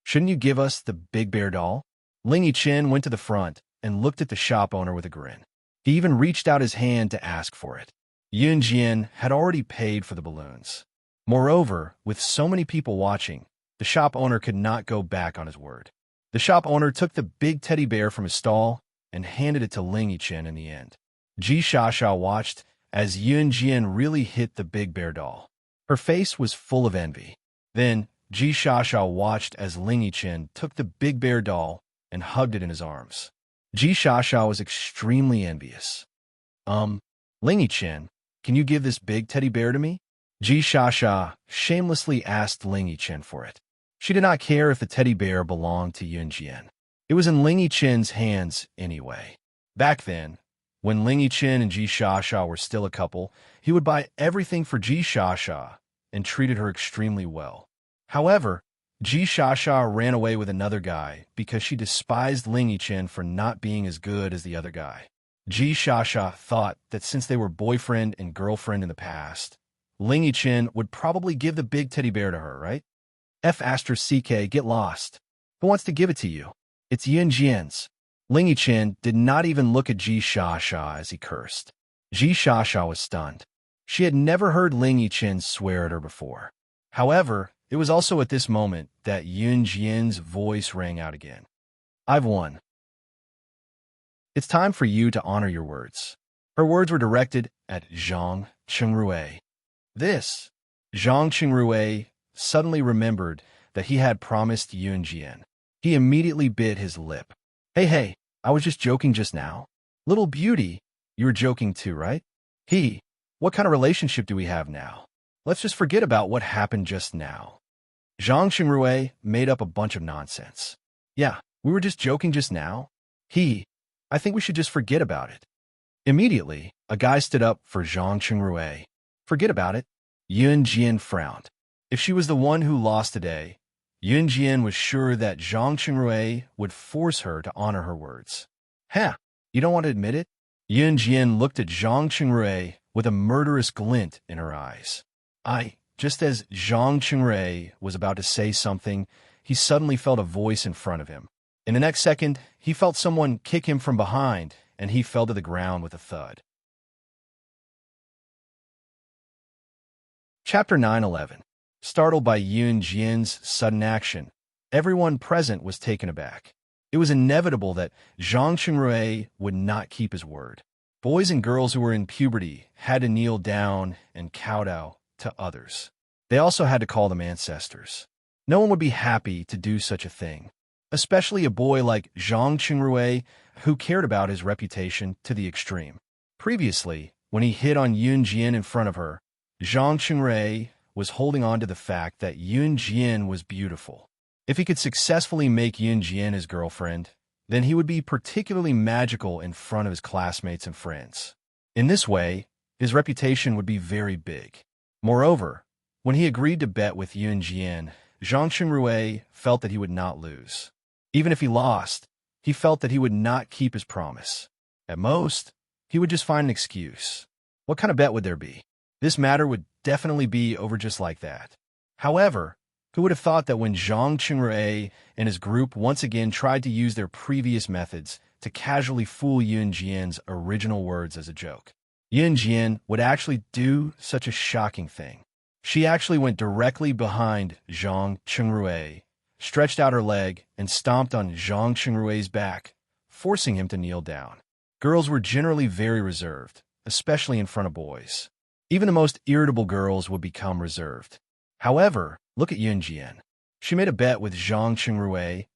Shouldn't you give us the big bear doll? Ling Yichen went to the front and looked at the shop owner with a grin. He even reached out his hand to ask for it. Yun Jian had already paid for the balloons. Moreover, with so many people watching, the shop owner could not go back on his word. The shop owner took the big teddy bear from his stall and handed it to Ling Yichen in the end. Ji Shasha watched as Yun Jian really hit the big bear doll. Her face was full of envy. Then, Ji Shasha watched as Ling Yichen took the big bear doll and hugged it in his arms. Ji Shasha was extremely envious. Ling Yichen, can you give this big teddy bear to me? Ji Shasha shamelessly asked Ling Yichen for it. She did not care if the teddy bear belonged to Yun Jian. It was in Ling Yichen's hands anyway. Back then, when Ling Yichen and Ji Shasha were still a couple, he would buy everything for Ji Shasha and treated her extremely well. However, Ji Shasha ran away with another guy because she despised Ling Yichen for not being as good as the other guy. Ji Shasha thought that since they were boyfriend and girlfriend in the past, Ling Yichen would probably give the big teddy bear to her, right? CK, get lost. Who wants to give it to you? It's Yun Jian's. Ling Yichen did not even look at Ji Shasha as he cursed. Ji Shasha was stunned. She had never heard Ling Yichen swear at her before. However, it was also at this moment that Yun Jian's voice rang out again. I've won. It's time for you to honor your words. Her words were directed at Zhang Qingrui. Zhang Qingrui suddenly remembered that he had promised Yun Jian. He immediately bit his lip. Hey, I was just joking just now. Little beauty, you were joking too, right? What kind of relationship do we have now? Let's just forget about what happened just now. Zhang Qingrui made up a bunch of nonsense. Yeah, we were just joking just now. I think we should just forget about it. Immediately, a guy stood up for Zhang Qingrui. Forget about it. Yun Jian frowned. If she was the one who lost today, Yun Jian was sure that Zhang Qingrui would force her to honor her words. You don't want to admit it? Yun Jian looked at Zhang Qingrui with a murderous glint in her eyes. Just as Zhang Qingrui was about to say something, he suddenly felt a voice in front of him. In the next second, he felt someone kick him from behind, and he fell to the ground with a thud. Chapter 9:11. Startled by Yun Jian's sudden action, everyone present was taken aback. It was inevitable that Zhang Qingrui would not keep his word. Boys and girls who were in puberty had to kneel down and kowtow to others. They also had to call them ancestors. No one would be happy to do such a thing. especially a boy like Zhang Qingrui, who cared about his reputation to the extreme. Previously, when he hit on Yun Jian in front of her, Zhang Qingrui was holding on to the fact that Yun Jian was beautiful. If he could successfully make Yun Jian his girlfriend, then he would be particularly magical in front of his classmates and friends. In this way, his reputation would be very big. Moreover, when he agreed to bet with Yun Jian, Zhang Qingrui felt that he would not lose. Even if he lost, he felt that he would not keep his promise. At most, he would just find an excuse. What kind of bet would there be? This matter would definitely be over just like that. However, who would have thought that when Zhang Qingrui and his group once again tried to use their previous methods to casually fool Yun Jian's original words as a joke, Yun Jian would actually do such a shocking thing. She actually went directly behind Zhang Qingrui, stretched out her leg, and stomped on Zhang Qingrui's back, forcing him to kneel down. Girls were generally very reserved, especially in front of boys. Even the most irritable girls would become reserved. However, look at Yun Jian. She made a bet with Zhang Qingrui,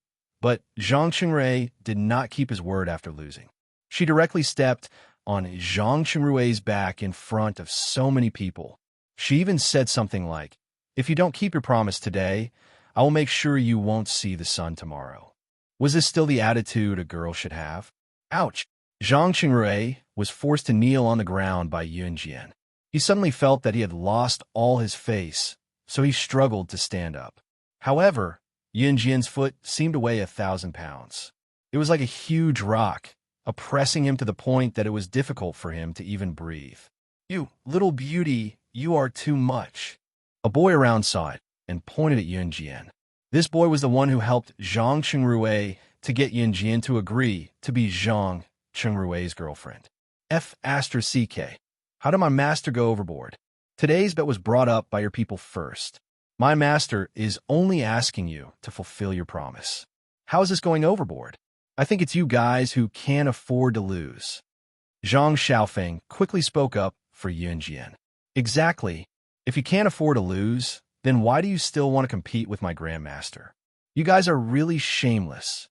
but Zhang Qingrui did not keep his word after losing. She directly stepped on Zhang Qingrui's back in front of so many people. She even said something like, "If you don't keep your promise today, I will make sure you won't see the sun tomorrow." Was this still the attitude a girl should have? Ouch! Zhang Qingrui was forced to kneel on the ground by Yun Jian. He suddenly felt that he had lost all his face, so he struggled to stand up. However, Yun Jian's foot seemed to weigh 1,000 pounds. It was like a huge rock, oppressing him to the point that it was difficult for him to even breathe. "You little beauty, you are too much." A boy around saw it and pointed at Yun Jian. This boy was the one who helped Zhang Qingrui to get Yun Jian to agree to be Zhang Qingrui's girlfriend. F***CK. How did my master go overboard? Today's bet was brought up by your people first. My master is only asking you to fulfill your promise. How is this going overboard? I think it's you guys who can't afford to lose. Zhang Xiaofeng quickly spoke up for Yun Jian. Exactly. If you can't afford to lose, then why do you still want to compete with my grandmaster? You guys are really shameless.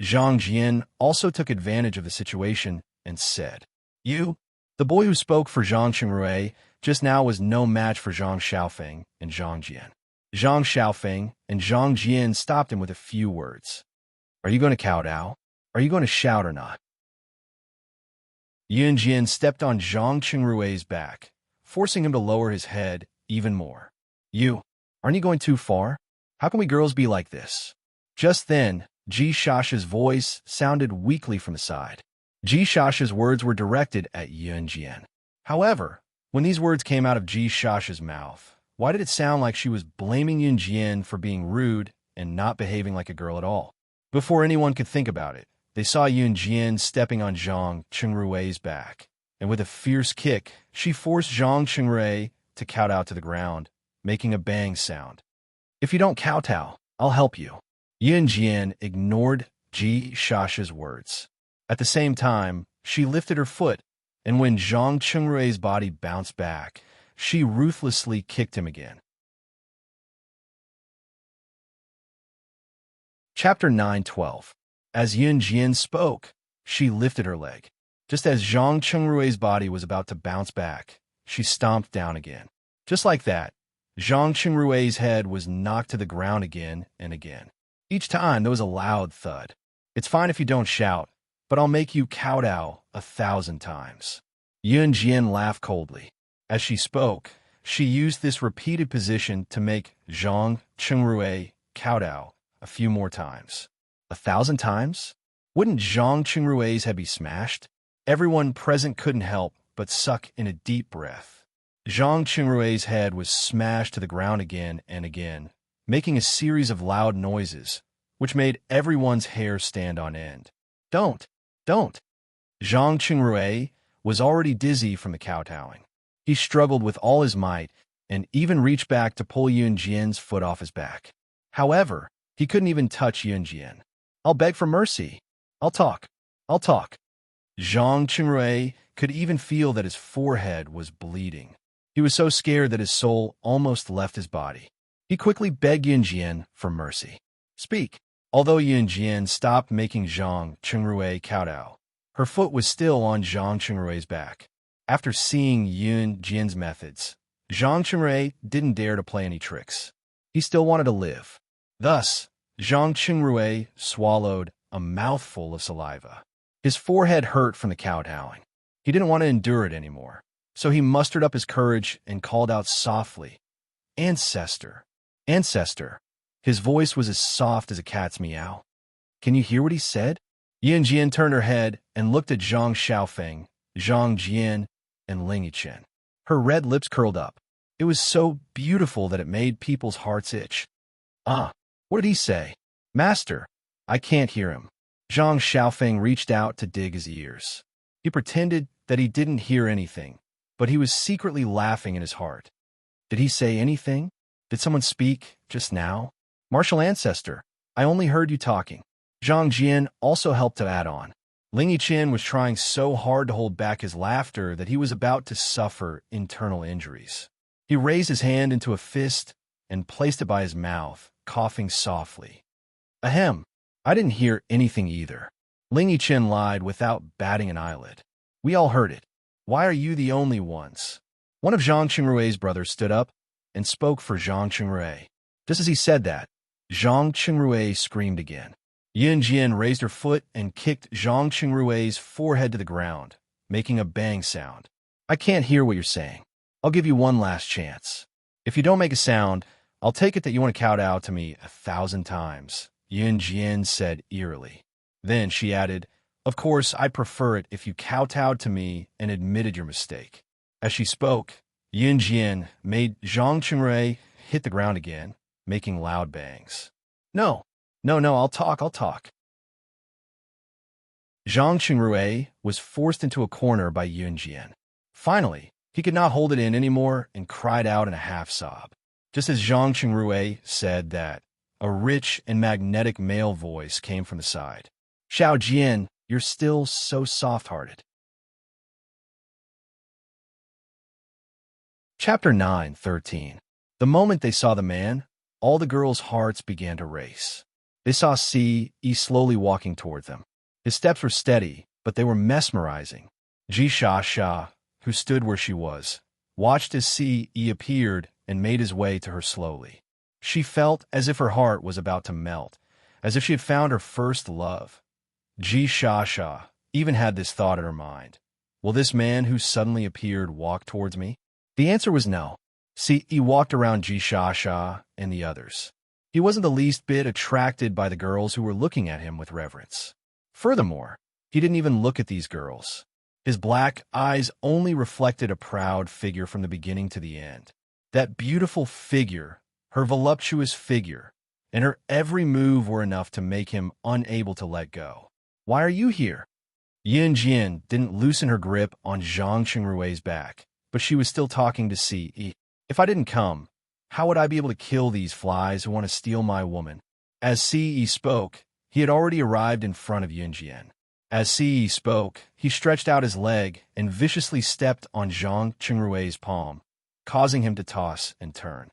Zhang Jian also took advantage of the situation and said, "You?" The boy who spoke for Zhang Qingrui just now was no match for Zhang Xiaofeng and Zhang Jian. Zhang Xiaofeng and Zhang Jian stopped him with a few words. "Are you going to kowtow? Are you going to shout or not?" Yun Jian stepped on Zhang Qingrui's back, forcing him to lower his head even more. "You, aren't you going too far? How can we girls be like this?" Just then, Ji Shasha's voice sounded weakly from the side. Ji Shasha's words were directed at Yun Jian. However, when these words came out of Ji Shasha's mouth, why did it sound like she was blaming Yun Jian for being rude and not behaving like a girl at all? Before anyone could think about it, they saw Yun Jian stepping on Zhang Qingrui's back, and with a fierce kick, she forced Zhang Qingrui to kowtow to the ground, making a bang sound. "If you don't kowtow, I'll help you." Yun Jian ignored Ji Shasha's words. At the same time, she lifted her foot, and when Zhang Qingrui's body bounced back, she ruthlessly kicked him again. Chapter 9:12. As Yun Jian spoke, she lifted her leg. Just as Zhang Qingrui's body was about to bounce back, she stomped down again. Just like that, Zhang Qingrui's head was knocked to the ground again and again. Each time, there was a loud thud. "It's fine if you don't shout, but I'll make you kowtow 1,000 times." Yun Jian laughed coldly. As she spoke, she used this repeated position to make Zhang Qingrui kowtow a few more times. 1,000 times? Wouldn't Zhang Qingrui's head be smashed? Everyone present couldn't help but suck in a deep breath. Zhang Qingrui's head was smashed to the ground again and again, making a series of loud noises, which made everyone's hair stand on end. Don't! Zhang Qingrui was already dizzy from the kowtowing. He struggled with all his might and even reached back to pull Yun Jian's foot off his back. However, he couldn't even touch Yun Jian. "I'll beg for mercy. I'll talk. Zhang Qingrui could even feel that his forehead was bleeding. He was so scared that his soul almost left his body. He quickly begged Yun Jian for mercy. "Speak. Although Yun Jian stopped making Zhang Qingrui kowtow, her foot was still on Zhang Qingrui's back. After seeing Yun Jian's methods, Zhang Qingrui didn't dare to play any tricks. He still wanted to live. Thus, Zhang Qingrui swallowed a mouthful of saliva. His forehead hurt from the kowtowing. He didn't want to endure it anymore, so he mustered up his courage and called out softly, "Ancestor! Ancestor!" His voice was as soft as a cat's meow. Can you hear what he said? Yin Jian turned her head and looked at Zhang Xiaofeng, Zhang Jian, and Ling Yichen. Her red lips curled up. It was so beautiful that it made people's hearts itch. Ah, what did he say? Master, I can't hear him. Zhang Xiaofeng reached out to dig his ears. He pretended that he didn't hear anything, but he was secretly laughing in his heart. Did he say anything? Did someone speak just now? Martial Ancestor, I only heard you talking. Zhang Jian also helped to add on. Ling Yichen was trying so hard to hold back his laughter that he was about to suffer internal injuries. He raised his hand into a fist and placed it by his mouth, coughing softly. Ahem, I didn't hear anything either. Ling Yichen lied without batting an eyelid. We all heard it. Why are you the only ones? One of Zhang Qingrui's brothers stood up and spoke for Zhang Qingrui. Just as he said that, Zhang Qingrui screamed again. Yun Jian raised her foot and kicked Zhang Qingrui's forehead to the ground, making a bang sound. I can't hear what you're saying. I'll give you one last chance. If you don't make a sound, I'll take it that you want to kowtow to me 1,000 times, Yun Jian said eerily. Then she added, Of course, I'd prefer it if you kowtowed to me and admitted your mistake. As she spoke, Yun Jian made Zhang Qingrui hit the ground again, making loud bangs. No, I'll talk. Zhang Qingrui was forced into a corner by Yun Jian. Finally, he could not hold it in anymore and cried out in a half-sob. Just as Zhang Qingrui said that, a rich and magnetic male voice came from the side. Xiao Jian, you're still so soft-hearted. Chapter 9:13. The moment they saw the man, all the girls' hearts began to race. They saw Si Yi slowly walking toward them. His steps were steady, but they were mesmerizing. Ji Sha, who stood where she was, watched as Si Yi appeared and made his way to her slowly. She felt as if her heart was about to melt, as if she had found her first love. Ji Sha even had this thought in her mind. Will this man who suddenly appeared walk towards me? The answer was no. Si Yi walked around Ji Sha and the others. He wasn't the least bit attracted by the girls who were looking at him with reverence. Furthermore, he didn't even look at these girls. His black eyes only reflected a proud figure from the beginning to the end. That beautiful figure, her voluptuous figure, and her every move were enough to make him unable to let go. Why are you here? Yun Jian didn't loosen her grip on Zhang Qingrui's back, but she was still talking to Si Yi. If I didn't come, how would I be able to kill these flies who want to steal my woman? As Si Yi spoke, he had already arrived in front of Yun Jian. As Si Yi spoke, he stretched out his leg and viciously stepped on Zhang Qingrui's palm, causing him to toss and turn.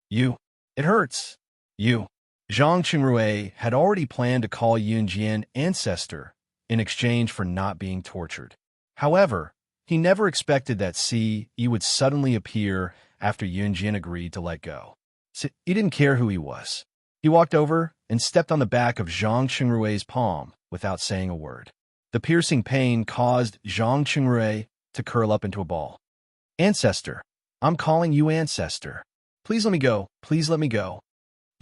You. It hurts. You. Zhang Qingrui had already planned to call Yun Jian ancestor in exchange for not being tortured. However, he never expected that Si Yi would suddenly appear after Yun Jian agreed to let go. He didn't care who he was. He walked over and stepped on the back of Zhang Qingrui's palm without saying a word. The piercing pain caused Zhang Qingrui to curl up into a ball. Ancestor, I'm calling you ancestor. Please let me go. Please let me go.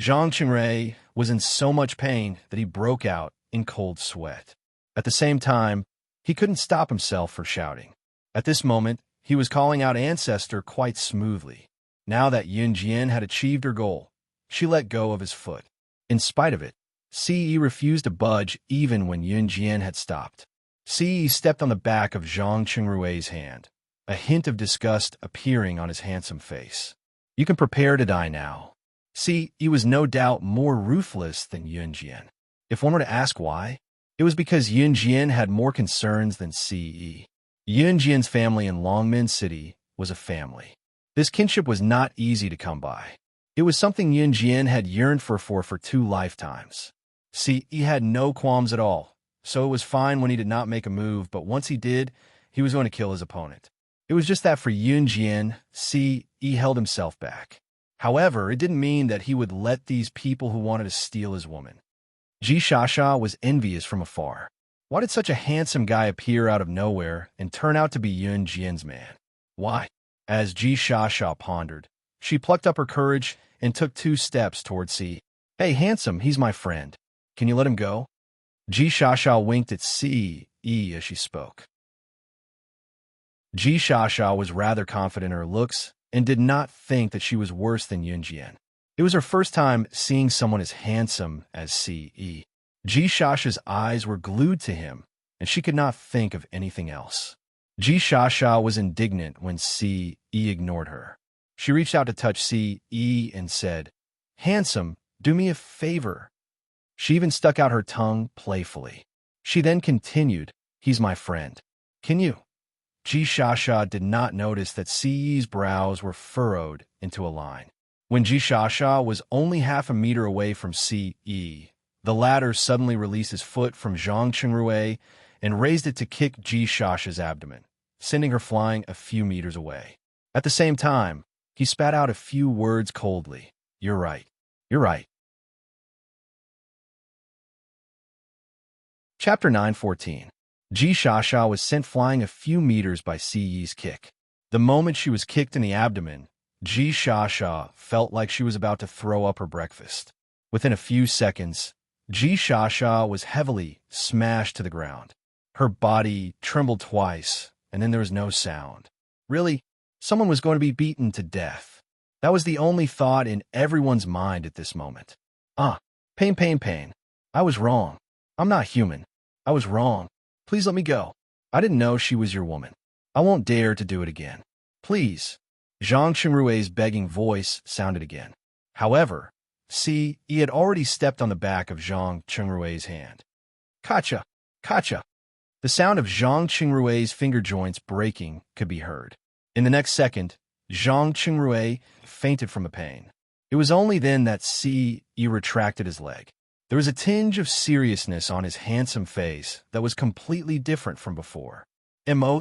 Zhang Qingrui was in so much pain that he broke out in cold sweat. At the same time, he couldn't stop himself from shouting. At this moment, he was calling out ancestor quite smoothly. Now that Yun Jian had achieved her goal, she let go of his foot. In spite of it, Si Yi refused to budge even when Yun Jian had stopped. Si Yi stepped on the back of Zhang Qingrui's hand, a hint of disgust appearing on his handsome face. You can prepare to die now. Si Yi was no doubt more ruthless than Yun Jian. If one were to ask why, it was because Yun Jian had more concerns than Si Yi. Yun Jian's family in Longmen City was a family. This kinship was not easy to come by. It was something Yun Jian had yearned for 2 lifetimes. See, he had no qualms at all, so it was fine when he did not make a move, but once he did, he was going to kill his opponent. It was just that for Yun Jian, he held himself back. However, it didn't mean that he would let these people who wanted to steal his woman. Ji Shasha was envious from afar. Why did such a handsome guy appear out of nowhere and turn out to be Yun Jian's man? Why? As Ji Shasha pondered, she plucked up her courage and took 2 steps towards C. Hey, handsome, he's my friend. Can you let him go? Ji Shasha winked at C as she spoke. Ji Shasha was rather confident in her looks and did not think that she was worse than Yun Jian. It was her first time seeing someone as handsome as C. Ji Shasha's eyes were glued to him, and she could not think of anything else. Ji Shasha was indignant when C ignored her. She reached out to touch C and said, "Handsome, do me a favor." She even stuck out her tongue playfully. She then continued, "He's my friend. Can you?" Ji Shasha did not notice that Ci's brows were furrowed into a line. When Ji Shasha was only half a meter away from Ce, the latter suddenly released his foot from Zhang Qingrui and raised it to kick Ji Shasha's abdomen, sending her flying a few meters away. At the same time, he spat out a few words coldly. "You're right. You're right." Chapter 9:14. Ji Shasha was sent flying a few meters by Ci's kick. The moment she was kicked in the abdomen, Ji Shasha felt like she was about to throw up her breakfast. Within a few seconds, Ji Shasha was heavily smashed to the ground. Her body trembled twice, and then there was no sound. Really, someone was going to be beaten to death. That was the only thought in everyone's mind at this moment. Pain, pain, pain. I was wrong. I'm not human. I was wrong. Please let me go. I didn't know she was your woman. I won't dare to do it again. Please." Zhang Qingrui's begging voice sounded again. However, he had already stepped on the back of Zhang Qingrui's hand. "Kacha! Kacha!" The sound of Zhang Qingrui's finger joints breaking could be heard. In the next second, Zhang Qingrui fainted from the pain. It was only then that Ce retracted his leg. There was a tinge of seriousness on his handsome face that was completely different from before.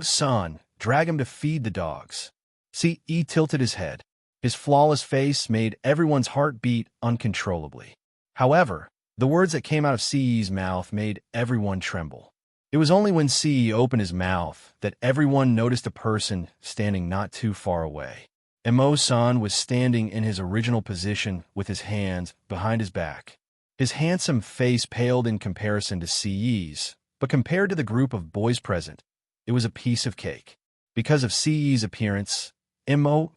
"Son, drag him to feed the dogs." Ce tilted his head. His flawless face made everyone's heart beat uncontrollably. However, the words that came out of Ce's mouth made everyone tremble. It was only when Ce opened his mouth that everyone noticed a person standing not too far away. Son was standing in his original position with his hands behind his back. His handsome face paled in comparison to Ce's, but compared to the group of boys present, it was a piece of cake. Because of Ce's appearance,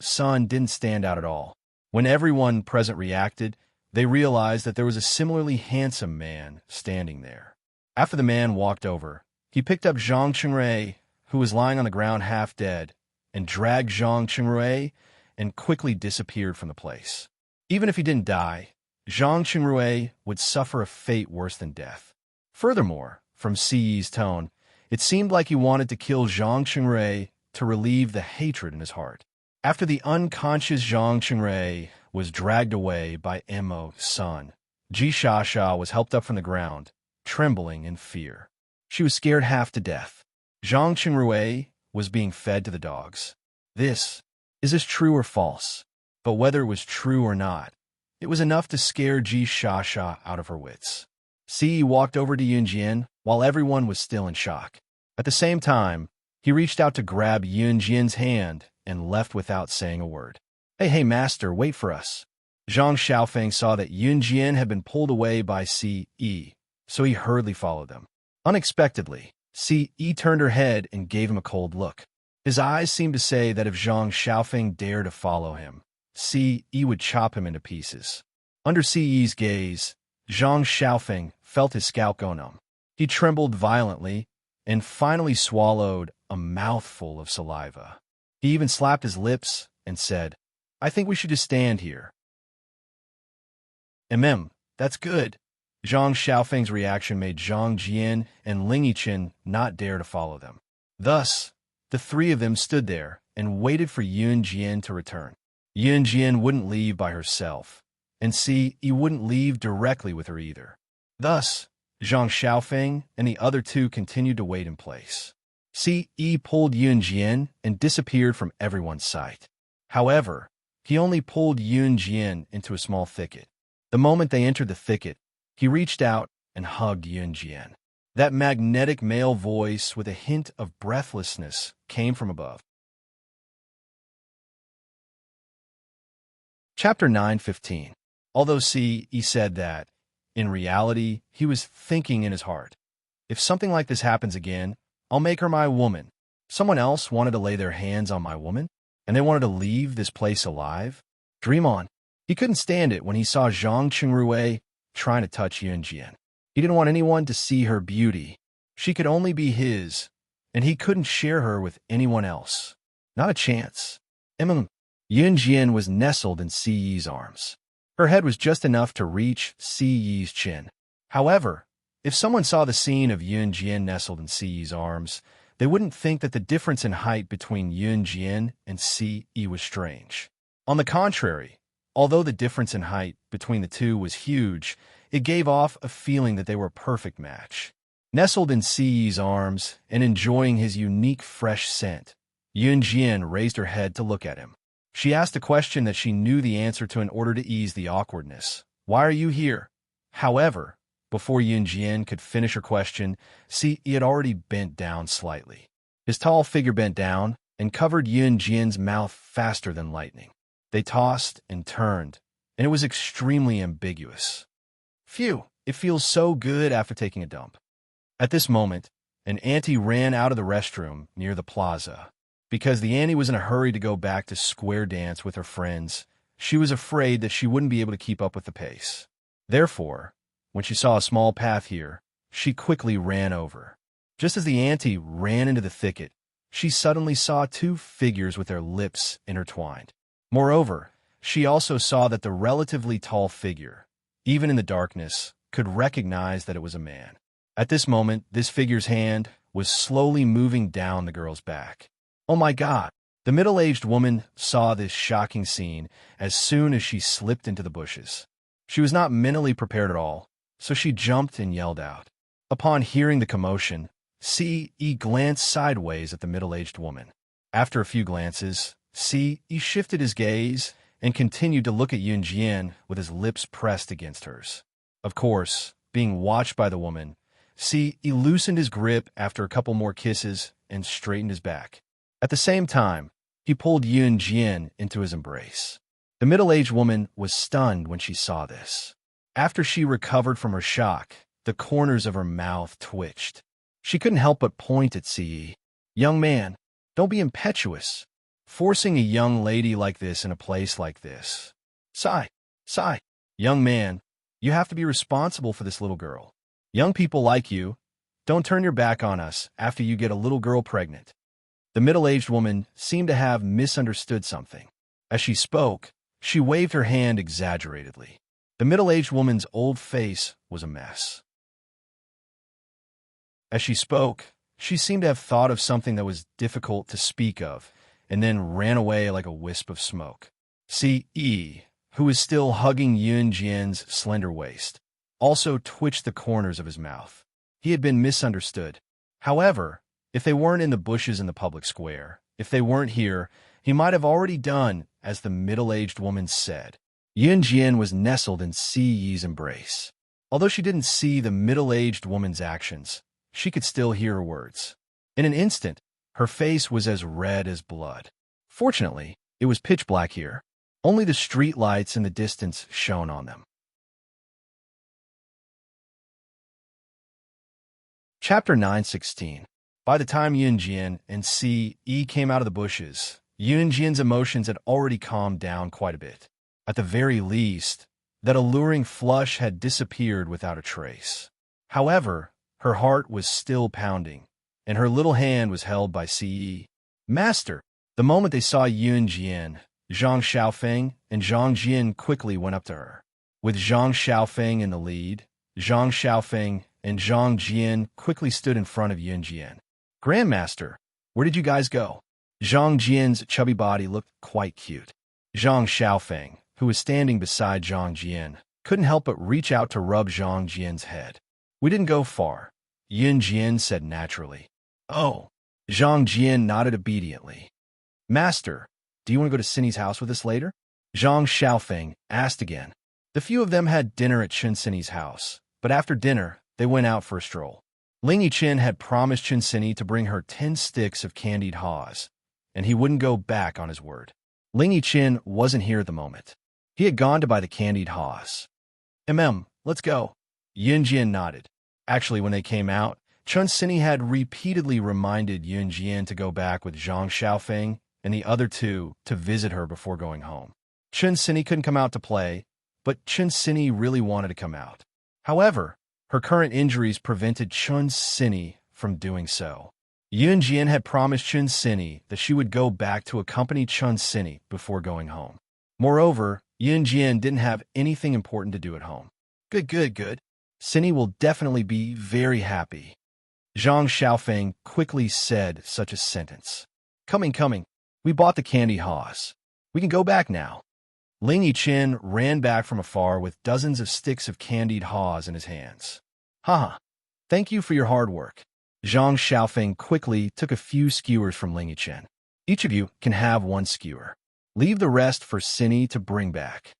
Son didn't stand out at all. When everyone present reacted, they realized that there was a similarly handsome man standing there. After the man walked over, he picked up Zhang Qingrui, who was lying on the ground half dead, and dragged Zhang Qingrui and quickly disappeared from the place. Even if he didn't die, Zhang Qingrui would suffer a fate worse than death. Furthermore, from Ce's tone, it seemed like he wanted to kill Zhang Qingrui to relieve the hatred in his heart. After the unconscious Zhang Qingrui was dragged away by Son, Ji Shasha was helped up from the ground, trembling in fear. She was scared half to death. Zhang Qingrui was being fed to the dogs. Is this true or false? But whether it was true or not, it was enough to scare Ji Shasha out of her wits. Ce walked over to Yun Jian while everyone was still in shock. At the same time, he reached out to grab Yun Jian's hand and left without saying a word. Hey, master, wait for us." Zhang Xiaofeng saw that Yun Jian had been pulled away by Ce, so he hurriedly followed them. Unexpectedly, Ce turned her head and gave him a cold look. His eyes seemed to say that if Zhang Xiaofeng dared to follow him, Ce would chop him into pieces. Under Ce's gaze, Zhang Xiaofeng felt his scalp go numb. He trembled violently and finally swallowed a mouthful of saliva. He even slapped his lips and said, "I think we should just stand here." That's good." Zhang Xiaofeng's reaction made Zhang Jian and Ling Yichen not dare to follow them. Thus, the 3 of them stood there and waited for Yun Jian to return. Yun Jian wouldn't leave by herself, and C Yi wouldn't leave directly with her either. Thus, Zhang Xiaofeng and the other two continued to wait in place. C Yi pulled Yun Jian and disappeared from everyone's sight. However, he only pulled Yun Jian into a small thicket. The moment they entered the thicket, he reached out and hugged Yun Jian. That magnetic male voice with a hint of breathlessness came from above. Chapter 9:15. Although C E said that, in reality, he was thinking in his heart, if something like this happens again, I'll make her my woman. Someone else wanted to lay their hands on my woman, and they wanted to leave this place alive? Dream on. He couldn't stand it when he saw Zhang Qingrui trying to touch Yun Jian. He didn't want anyone to see her beauty. She could only be his, and he couldn't share her with anyone else. Not a chance. Yun Jian was nestled in Si Yi's arms. Her head was just enough to reach Si Yi's chin. However, if someone saw the scene of Yun Jian nestled in Si Yi's arms, they wouldn't think that the difference in height between Yun Jian and Si Yi was strange. On the contrary, although the difference in height between the two was huge, it gave off a feeling that they were a perfect match. Nestled in Si Yi's arms and enjoying his unique fresh scent, Yun Jian raised her head to look at him. She asked a question that she knew the answer to in order to ease the awkwardness. Why are you here? However, before Yun Jian could finish her question, Si Yi had already bent down slightly. His tall figure bent down and covered Yun Jian's mouth faster than lightning. They tossed and turned, and it was extremely ambiguous. Phew, it feels so good after taking a dump. At this moment, an auntie ran out of the restroom near the plaza. Because the auntie was in a hurry to go back to square dance with her friends, she was afraid that she wouldn't be able to keep up with the pace. Therefore, when she saw a small path here, she quickly ran over. Just as the auntie ran into the thicket, she suddenly saw two figures with their lips intertwined. Moreover, she also saw that the relatively tall figure, even in the darkness, could recognize that it was a man. At this moment, this figure's hand was slowly moving down the girl's back. Oh my God! The middle-aged woman saw this shocking scene as soon as she slipped into the bushes. She was not mentally prepared at all, so she jumped and yelled out. Upon hearing the commotion, Si Yi glanced sideways at the middle-aged woman. After a few glances, Si Yi shifted his gaze and continued to look at Yun Jian with his lips pressed against hers. Of course, being watched by the woman, Si Yi loosened his grip after a couple more kisses and straightened his back. At the same time, he pulled Yun Jian into his embrace. The middle-aged woman was stunned when she saw this. After she recovered from her shock, the corners of her mouth twitched. She couldn't help but point at Si Yi. Young man, don't be impetuous. Forcing a young lady like this in a place like this. Sigh. Young man, you have to be responsible for this little girl. Young people like you, don't turn your back on us after you get a little girl pregnant. The middle-aged woman seemed to have misunderstood something. As she spoke, she waved her hand exaggeratedly. The middle-aged woman's old face was a mess. As she spoke, she seemed to have thought of something that was difficult to speak of, and then ran away like a wisp of smoke. Si Yi, who was still hugging Yun Jian's slender waist, also twitched the corners of his mouth. He had been misunderstood. However, if they weren't in the bushes in the public square, if they weren't here, he might have already done as the middle-aged woman said. Yun Jian was nestled in Si Yi's embrace. Although she didn't see the middle-aged woman's actions, she could still hear her words. In an instant, her face was as red as blood. Fortunately, it was pitch black here. Only the street lights in the distance shone on them. Chapter 9:16. By the time Yun Jian and Si Yi came out of the bushes, Yun Jian's emotions had already calmed down quite a bit. At the very least, that alluring flush had disappeared without a trace. However, her heart was still pounding, and her little hand was held by Si Yi. Master! The moment they saw Yun Jian, Zhang Xiaofeng and Zhang Jian quickly went up to her. With Zhang Xiaofeng in the lead, Zhang Xiaofeng and Zhang Jian quickly stood in front of Yun Jian. Grandmaster, where did you guys go? Zhang Jian's chubby body looked quite cute. Zhang Xiaofeng, who was standing beside Zhang Jian, couldn't help but reach out to rub Zhang Jian's head. We didn't go far, Yun Jian said naturally. Oh. Zhang Jian nodded obediently. Master, do you want to go to Cindy's house with us later? Zhang Xiaofeng asked again. The few of them had dinner at Chen Cindy's house, but after dinner, they went out for a stroll. Ling Yichen had promised Chen Cindy to bring her 10 sticks of candied haws, and he wouldn't go back on his word. Ling Yichen wasn't here at the moment. He had gone to buy the candied haws. Let's go. Yun Jian nodded. Actually, when they came out, Chen Cindy had repeatedly reminded Yun Jian to go back with Zhang Xiaofeng and the other two to visit her before going home. Chen Cindy couldn't come out to play, but Chen Cindy really wanted to come out. However, her current injuries prevented Chen Cindy from doing so. Yun Jian had promised Chen Cindy that she would go back to accompany Chen Cindy before going home. Moreover, Yun Jian didn't have anything important to do at home. Good. Cindy will definitely be very happy. Zhang Xiaofeng quickly said such a sentence. Coming. We bought the candy haws. We can go back now. Ling Yichen ran back from afar with dozens of sticks of candied haws in his hands. Thank you for your hard work. Zhang Xiaofeng quickly took a few skewers from Ling Yichen. Each of you can have one skewer. Leave the rest for Cindy to bring back.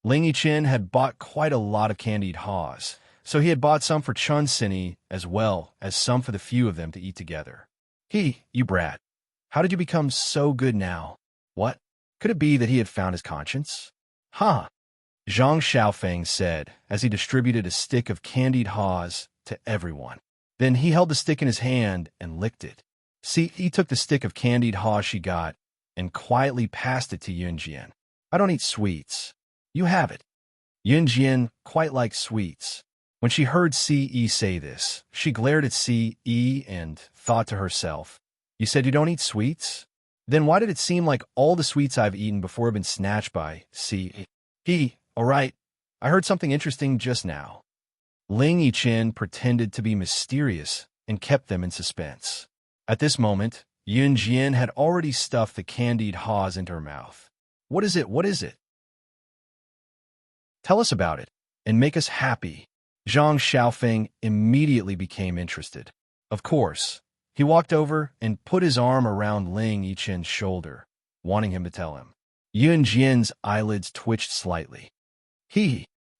Ling Yichen had bought quite a lot of candied haws, so he had bought some for Chen Cindy as well as some for the few of them to eat together. You brat. How did you become so good now? What? Could it be that he had found his conscience? Zhang Xiaofeng said as he distributed a stick of candied haws to everyone. Then he held the stick in his hand and licked it. He took the stick of candied haws she got and quietly passed it to Yun Jian. I don't eat sweets. You have it. Yun Jian quite liked sweets. When she heard Ce say this, she glared at Ce and thought to herself, You said you don't eat sweets? Then why did it seem like all the sweets I've eaten before have been snatched by Ce? All right, I heard something interesting just now. Ling Yichen pretended to be mysterious and kept them in suspense. At this moment, Yun Jian had already stuffed the candied haws into her mouth. What is it? Tell us about it, and make us happy. Zhang Xiaofeng immediately became interested. Of course, he walked over and put his arm around Ling Yichen's shoulder, wanting him to tell him. Yun Jian's eyelids twitched slightly.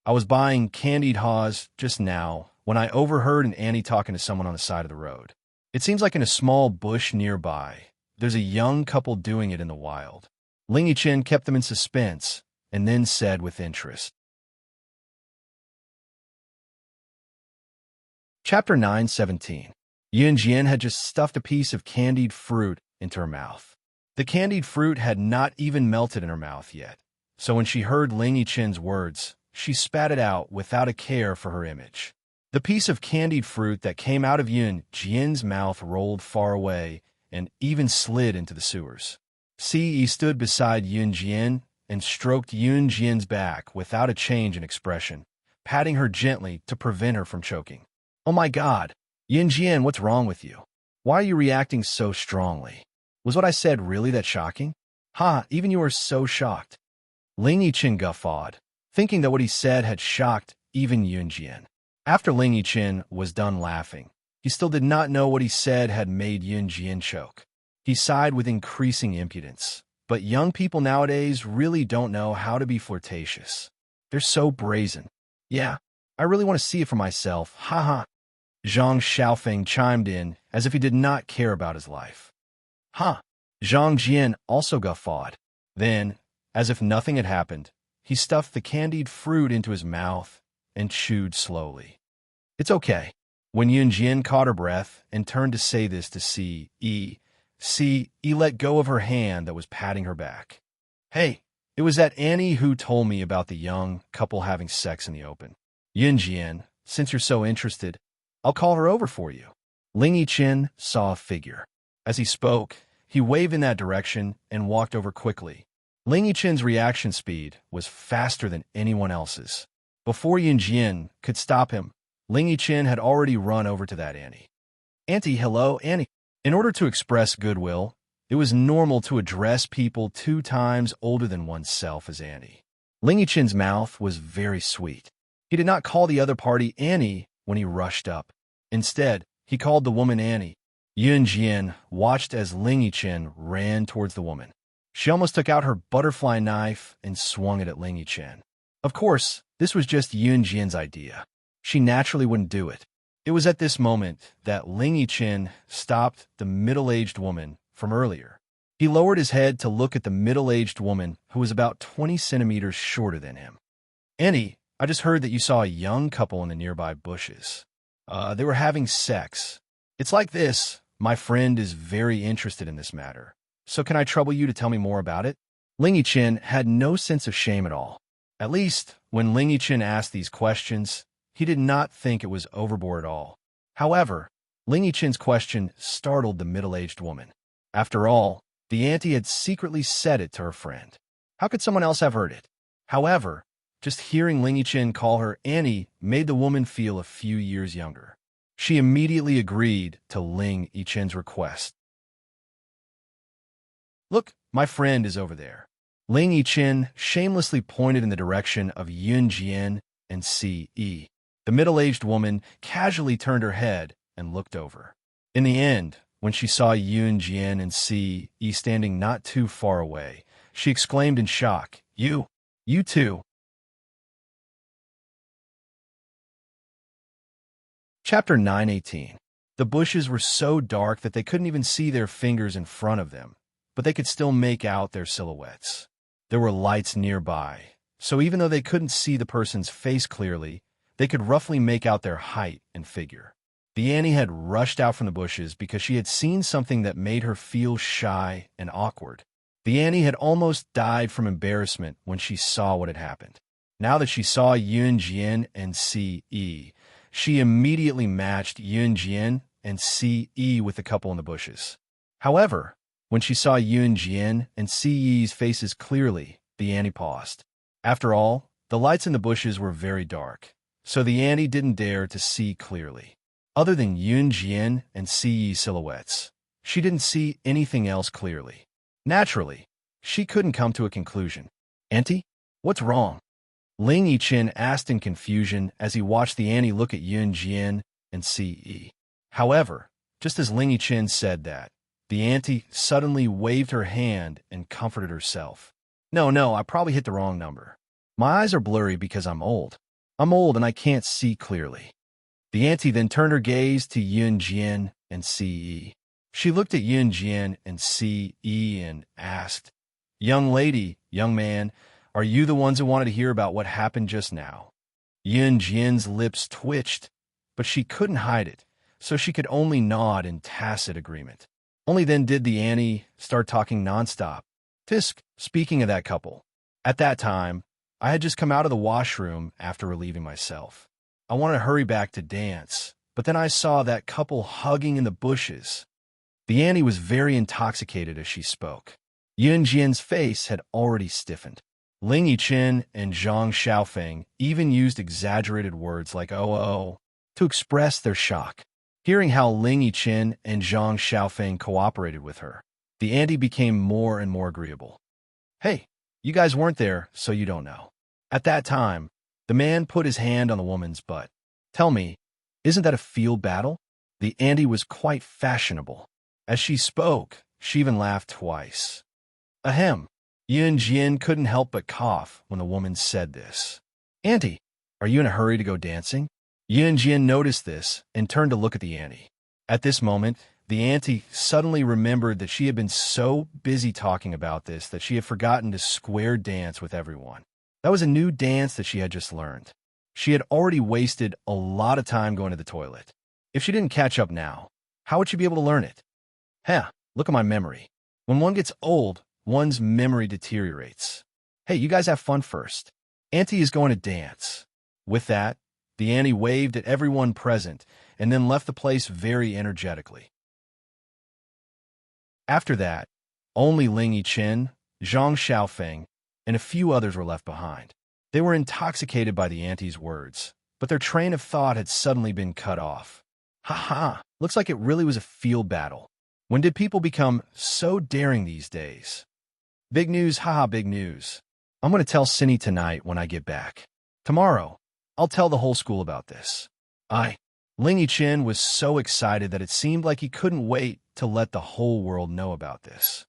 I was buying candied haws just now when I overheard an Annie talking to someone on the side of the road. It seems like in a small bush nearby, there's a young couple doing it in the wild. Ling Yichen kept them in suspense and then said with interest. Chapter 9:17. Yun Jian had just stuffed a piece of candied fruit into her mouth. The candied fruit had not even melted in her mouth yet, so when she heard Ling Yichen's words, she spat it out without a care for her image. The piece of candied fruit that came out of Yun Jian's mouth rolled far away and even slid into the sewers. Ce stood beside Yun Jian and stroked Yun Jian's back without a change in expression, patting her gently to prevent her from choking. Oh my God, Yun Jian, what's wrong with you? Why are you reacting so strongly? Was what I said really that shocking? Even you are so shocked. Ling Yichen guffawed, thinking that what he said had shocked even Yun Jian. After Ling Yichen was done laughing, he still did not know what he said had made Yun Jian choke. He sighed with increasing impudence. But young people nowadays really don't know how to be flirtatious. They're so brazen. Yeah, I really want to see it for myself. Zhang Xiaofeng chimed in as if he did not care about his life. Zhang Jian also guffawed. Then, as if nothing had happened, he stuffed the candied fruit into his mouth and chewed slowly. It's okay. When Yun Jian caught her breath and turned to say this to Ce let go of her hand that was patting her back. Hey, it was that Annie who told me about the young couple having sex in the open. Yun Jian, since you're so interested, I'll call her over for you. Ling Yichen saw a figure. As he spoke, he waved in that direction and walked over quickly. Ling Yichen's reaction speed was faster than anyone else's. Before Yun Jian could stop him, Ling Yichen had already run over to that Annie. Auntie, hello, Annie. In order to express goodwill, It was normal to address people 2 times older than oneself as Annie. Ling Yichen's mouth was very sweet. He did not call the other party Annie when he rushed up. Instead, he called the woman Annie. Yun Jian watched as Ling Yichen ran towards the woman. She almost took out her butterfly knife and swung it at Ling Yichen. Of course, this was just Yun Jian's idea. She naturally wouldn't do it. It was at this moment that Ling Yichen stopped the middle-aged woman from earlier. He lowered his head to look at the middle-aged woman who was about 20 centimeters shorter than him. Annie, I just heard that you saw a young couple in the nearby bushes. They were having sex. It's like this. My friend is very interested in this matter. So can I trouble you to tell me more about it? Ling Yichen had no sense of shame at all. At least, when Ling Yichen asked these questions, he did not think it was overboard at all. However, Ling Yichen's question startled the middle-aged woman. After all, the auntie had secretly said it to her friend. How could someone else have heard it? However, just hearing Ling Yichen call her Annie made the woman feel a few years younger. She immediately agreed to Ling Yichen's request. Look, my friend is over there. Ling Yichen shamelessly pointed in the direction of Yun Jian and Ce. The middle-aged woman casually turned her head and looked over. In the end, when she saw Yun Jian and Ce standing not too far away, she exclaimed in shock, You too. Chapter 9:18. The bushes were so dark that they couldn't even see their fingers in front of them, but they could still make out their silhouettes. There were lights nearby, so even though they couldn't see the person's face clearly, they could roughly make out their height and figure. The Annie had rushed out from the bushes because she had seen something that made her feel shy and awkward. The Annie had almost died from embarrassment when she saw what had happened. Now that she saw Yun Jian and Ce, she immediately matched Yun Jian and Ce with the couple in the bushes. However, when she saw Yun Jian and Ce's faces clearly, the Annie paused. After all, the lights in the bushes were very dark, so the Annie didn't dare to see clearly. Other than Yun Jian and Ce's silhouettes, she didn't see anything else clearly. Naturally, she couldn't come to a conclusion. Auntie, what's wrong? Ling Yichen asked in confusion as he watched the Annie look at Yun Jian and Ce. However, just as Ling Yichen said that, the auntie suddenly waved her hand and comforted herself. No, I probably hit the wrong number. My eyes are blurry because I'm old. I'm old and I can't see clearly. The auntie then turned her gaze to Yun Jian and Ce. She looked at Yun Jian and Ce and asked, Young lady, young man, are you the ones who wanted to hear about what happened just now? Yun Jian's lips twitched, but she couldn't hide it, so she could only nod in tacit agreement. Only then did the Annie start talking nonstop. Tisk, speaking of that couple. At that time, I had just come out of the washroom after relieving myself. I wanted to hurry back to dance, but then I saw that couple hugging in the bushes. The Annie was very intoxicated as she spoke. Yun Jian's face had already stiffened. Ling Yichen and Zhang Xiaofeng even used exaggerated words like oh to express their shock. Hearing how Ling Yichen and Zhang Xiaofeng cooperated with her, the auntie became more and more agreeable. Hey, you guys weren't there, so you don't know. At that time, the man put his hand on the woman's butt. Tell me, isn't that a field battle? The auntie was quite fashionable. As she spoke, she even laughed twice. Ahem. Yun Jian couldn't help but cough when the woman said this. Auntie, are you in a hurry to go dancing? Yun Jian noticed this and turned to look at the auntie. At this moment, the auntie suddenly remembered that she had been so busy talking about this that she had forgotten to square dance with everyone. That was a new dance that she had just learned. She had already wasted a lot of time going to the toilet. If she didn't catch up now, how would she be able to learn it? Look at my memory. When one gets old, one's memory deteriorates. Hey, you guys have fun first. Auntie is going to dance. With that, the auntie waved at everyone present and then left the place very energetically. After that, only Ling Yichen, Zhang Xiaofeng, and a few others were left behind. They were intoxicated by the auntie's words, but their train of thought had suddenly been cut off. Looks like it really was a field battle. When did people become so daring these days? Big news, haha, big news. I'm going to tell Cindy tonight when I get back. Tomorrow, I'll tell the whole school about this. Ling Yichin was so excited that it seemed like he couldn't wait to let the whole world know about this.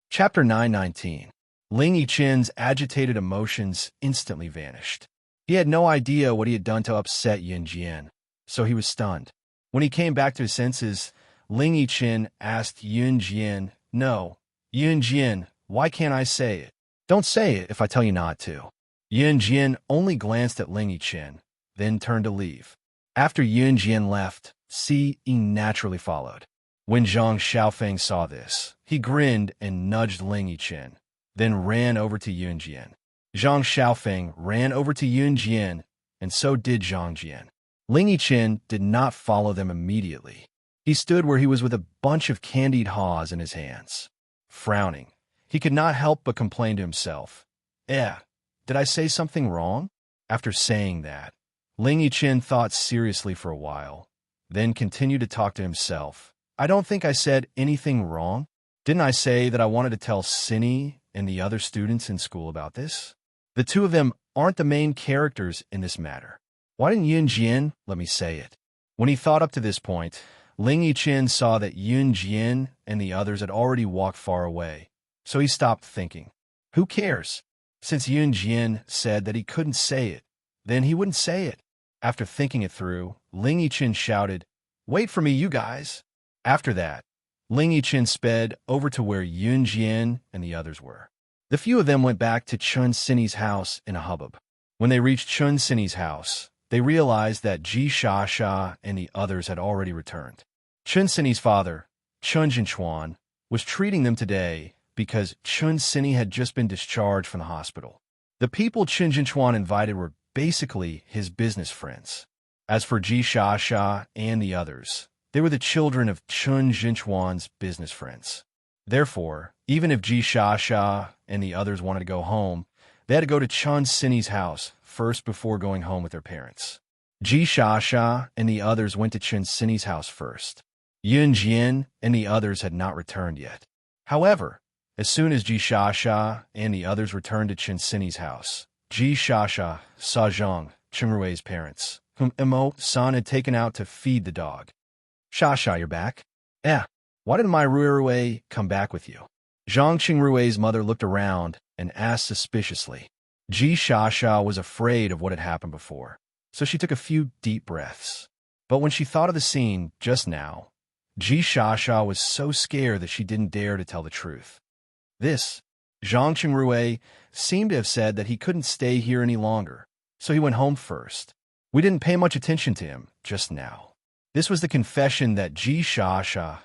Chapter 919. Ling Yichin's agitated emotions instantly vanished. He had no idea what he had done to upset Yin Jian, so he was stunned. When he came back to his senses, Ling Yichin asked Yun Jian, "No, Yun Jian, why can't I say it? Don't say it if I tell you not to." Yun Jian only glanced at Ling Yichin, then turned to leave. After Yun Jian left, Si Yi naturally followed. When Zhang Xiaofeng saw this, he grinned and nudged Ling Yichin, then ran over to Yun Jian. Zhang Xiaofeng ran over to Yun Jian, and so did Zhang Jian. Ling Yichin did not follow them immediately. He stood where he was with a bunch of candied haws in his hands. Frowning, he could not help but complain to himself. Did I say something wrong? After saying that, Ling Yichin thought seriously for a while, then continued to talk to himself. I don't think I said anything wrong. Didn't I say that I wanted to tell Cindy and the other students in school about this? The two of them aren't the main characters in this matter. Why didn't Yun Jian let me say it? When he thought up to this point, Ling Yichin saw that Yun Jian and the others had already walked far away, so he stopped thinking. Who cares? Since Yun Jian said that he couldn't say it, then he wouldn't say it. After thinking it through, Ling Yichin shouted, "Wait for me, you guys!" After that, Ling Yichin sped over to where Yun Jian and the others were. The few of them went back to Chun Sinny's house in a hubbub. When they reached Chun Sinny's house, they realized that Ji Sha and the others had already returned. Chun Sinny's father, Chun Jinchuan, was treating them today because Chun Sinny had just been discharged from the hospital. The people Chun Jinchuan invited were basically his business friends. As for Ji Sha and the others, they were the children of Chun Jinchuan's business friends. Therefore, even if Ji Sha and the others wanted to go home, they had to go to Chun Sinny's house first before going home with their parents. Ji Sha and the others went to Chun Sinny's house first. Yun Jian and the others had not returned yet. However, as soon as Ji Sha and the others returned to Chun Sinny's house, Ji Sha saw Zhang, Chengrui's parents, whom Mo-san had taken out to feed the dog. Sha, you're back? Why didn't my Rui come back with you? Zhang Qingrui's mother looked around and asked suspiciously. Ji Sha was afraid of what had happened before, so she took a few deep breaths. But when she thought of the scene just now, Ji Sha was so scared that she didn't dare to tell the truth. Zhang Qingrui seemed to have said that he couldn't stay here any longer, so he went home first. We didn't pay much attention to him just now. This was the confession that Ji Sha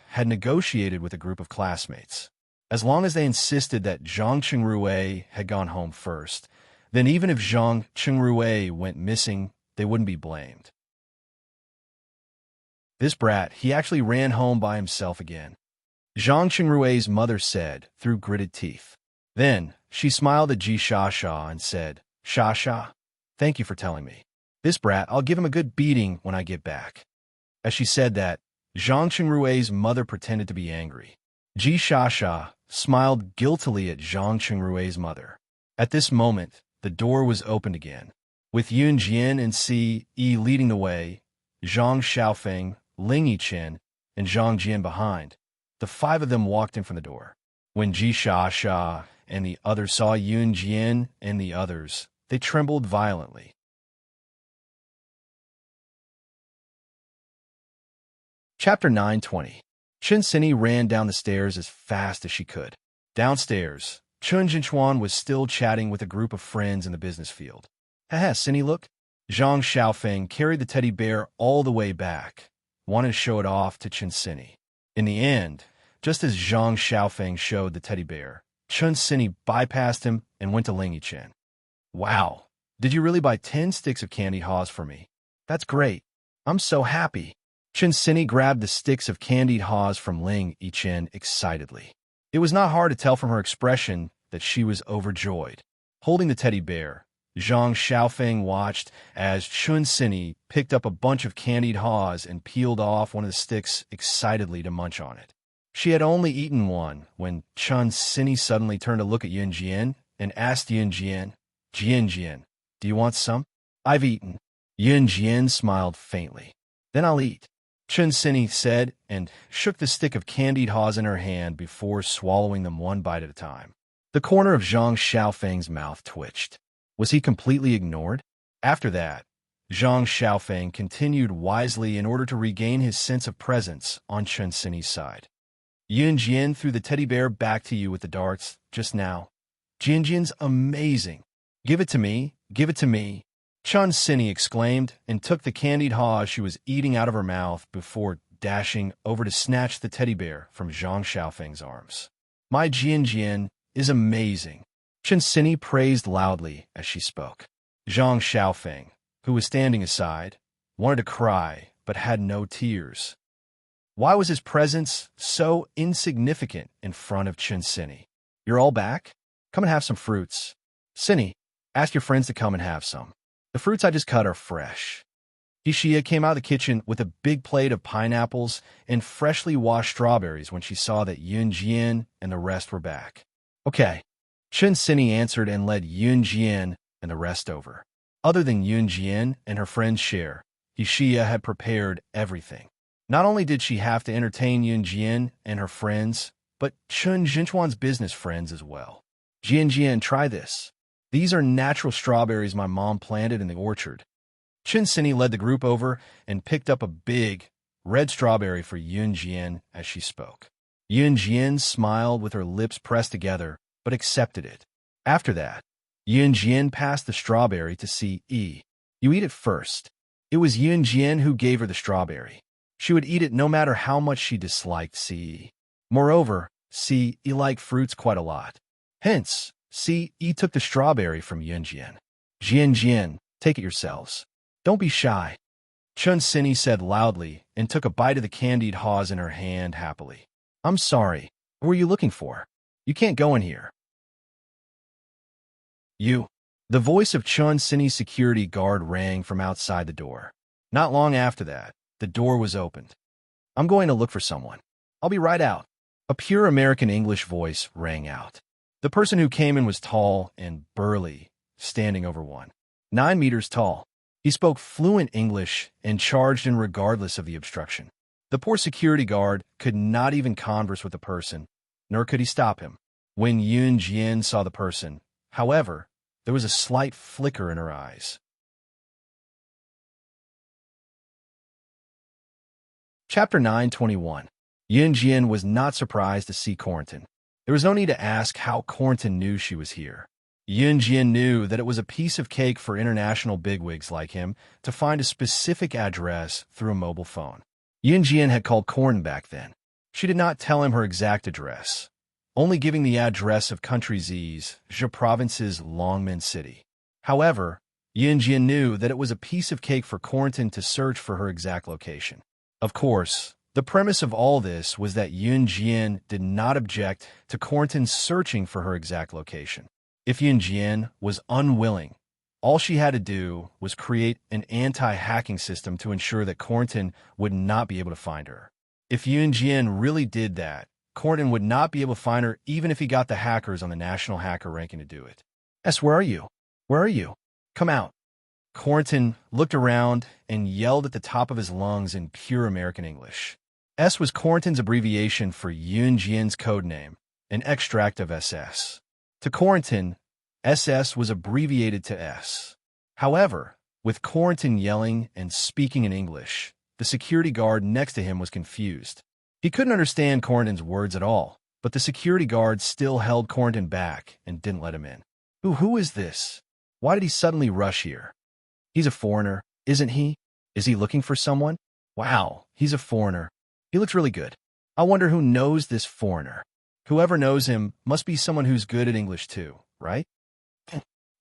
had negotiated with a group of classmates. As long as they insisted that Zhang Qingrui had gone home first, then even if Zhang Qingrui went missing, they wouldn't be blamed. This brat, he actually ran home by himself again. Zhang Qingrui's mother said, through gritted teeth. Then, she smiled at Ji Sha and said, Sha, thank you for telling me. This brat, I'll give him a good beating when I get back. As she said that, Zhang Qingrui's mother pretended to be angry. Ji Sha smiled guiltily at Zhang Qingrui's mother. At this moment, the door was opened again. With Yun Jian and Si Yi leading the way, Zhang Xiaofeng, Ling Yichin, and Zhang Jian behind, the five of them walked in from the door. When Ji Sha and the others saw Yun Jian and the others, they trembled violently. Chapter 920. Chun Sinny ran down the stairs as fast as she could. Downstairs, Chun Jinchuan was still chatting with a group of friends in the business field. Haha, Sinny, look. Zhang Xiaofeng carried the teddy bear all the way back, wanted to show it off to Chun Sinny. In the end, just as Zhang Xiaofeng showed the teddy bear, Chun Sinny bypassed him and went to Ling Yichin. Wow, did you really buy 10 sticks of candy haws for me? That's great. I'm so happy. Chun Sinny grabbed the sticks of candied haws from Ling Yichin excitedly. It was not hard to tell from her expression that she was overjoyed. Holding the teddy bear, Zhang Xiaofeng watched as Chun Sini picked up a bunch of candied haws and peeled off one of the sticks excitedly to munch on it. She had only eaten one when Chun Sini suddenly turned to look at Yun Jian and asked Yun Jian, Jian, do you want some? I've eaten. Yun Jian smiled faintly. Then I'll eat, Chun Sini said, and shook the stick of candied haws in her hand before swallowing them one bite at a time. The corner of Zhang Xiaofeng's mouth twitched. Was he completely ignored? After that, Zhang Xiaofeng continued wisely in order to regain his sense of presence on Chun Sini's side. Yun Jian threw the teddy bear back to you with the darts just now. Jinjin's amazing. Give it to me, give it to me, Chun Sini exclaimed and took the candied haw she was eating out of her mouth before dashing over to snatch the teddy bear from Zhang Xiaofeng's arms. My Jian is amazing, Chun Sini praised loudly as she spoke. Zhang Xiaofeng, who was standing aside, wanted to cry but had no tears. Why was his presence so insignificant in front of Chun Sini? You're all back? Come and have some fruits. Sini, ask your friends to come and have some. The fruits I just cut are fresh. Xia came out of the kitchen with a big plate of pineapples and freshly washed strawberries when she saw that Yun Jian and the rest were back. Okay, Chun Sini answered and led Yun Jian and the rest over. Other than Yun Jian and her friend's share, Xia had prepared everything. Not only did she have to entertain Yun Jian and her friends, but Chun Jinchuan's business friends as well. Jian, try this. These are natural strawberries my mom planted in the orchard. Chun Sini led the group over and picked up a big, red strawberry for Yun Jian as she spoke. Yun Jian smiled with her lips pressed together, but accepted it. After that, Yun Jian passed the strawberry to Ce. You eat it first. It was Yun Jian who gave her the strawberry. She would eat it no matter how much she disliked Ce. Moreover, Ce liked fruits quite a lot. Hence, Ce took the strawberry from Yun Jian. Jian, take it yourselves. Don't be shy, Chun Sini said loudly and took a bite of the candied haws in her hand happily. I'm sorry. What were you looking for? You can't go in here. You. The voice of Chun Sini's security guard rang from outside the door. Not long after that, the door was opened. I'm going to look for someone. I'll be right out. A pure American English voice rang out. The person who came in was tall and burly, standing over 1.9 meters tall. He spoke fluent English and charged in regardless of the obstruction. The poor security guard could not even converse with the person, nor could he stop him. When Yun Jian saw the person, however, there was a slight flicker in her eyes. Chapter 9:21. Yun Jian was not surprised to see Cornton. There was no need to ask how Cornton knew she was here. Yun Jian knew that it was a piece of cake for international bigwigs like him to find a specific address through a mobile phone. Yun Jian had called Cornton back then. She did not tell him her exact address, only giving the address of Country Z's, Zhe Province's Longmen City. However, Yun Jian knew that it was a piece of cake for Cornton to search for her exact location. Of course, the premise of all this was that Yun Jian did not object to Cornton searching for her exact location. If Yun Jian was unwilling, all she had to do was create an anti-hacking system to ensure that Cornton would not be able to find her. If Yun Jian really did that, Cornton would not be able to find her even if he got the hackers on the national hacker ranking to do it. Where are you? Where are you? Come out. Cornton looked around and yelled at the top of his lungs in pure American English. S was Cornton's abbreviation for Yun Jian's code name, an extract of SS. To Cornton, SS was abbreviated to S. However, with Cornton yelling and speaking in English, the security guard next to him was confused. He couldn't understand Cornton's words at all, but the security guard still held Cornton back and didn't let him in. Who is this? Why did he suddenly rush here? He's a foreigner, isn't he? Is he looking for someone? Wow, he's a foreigner. He looks really good. I wonder who knows this foreigner. Whoever knows him must be someone who's good at English too, right?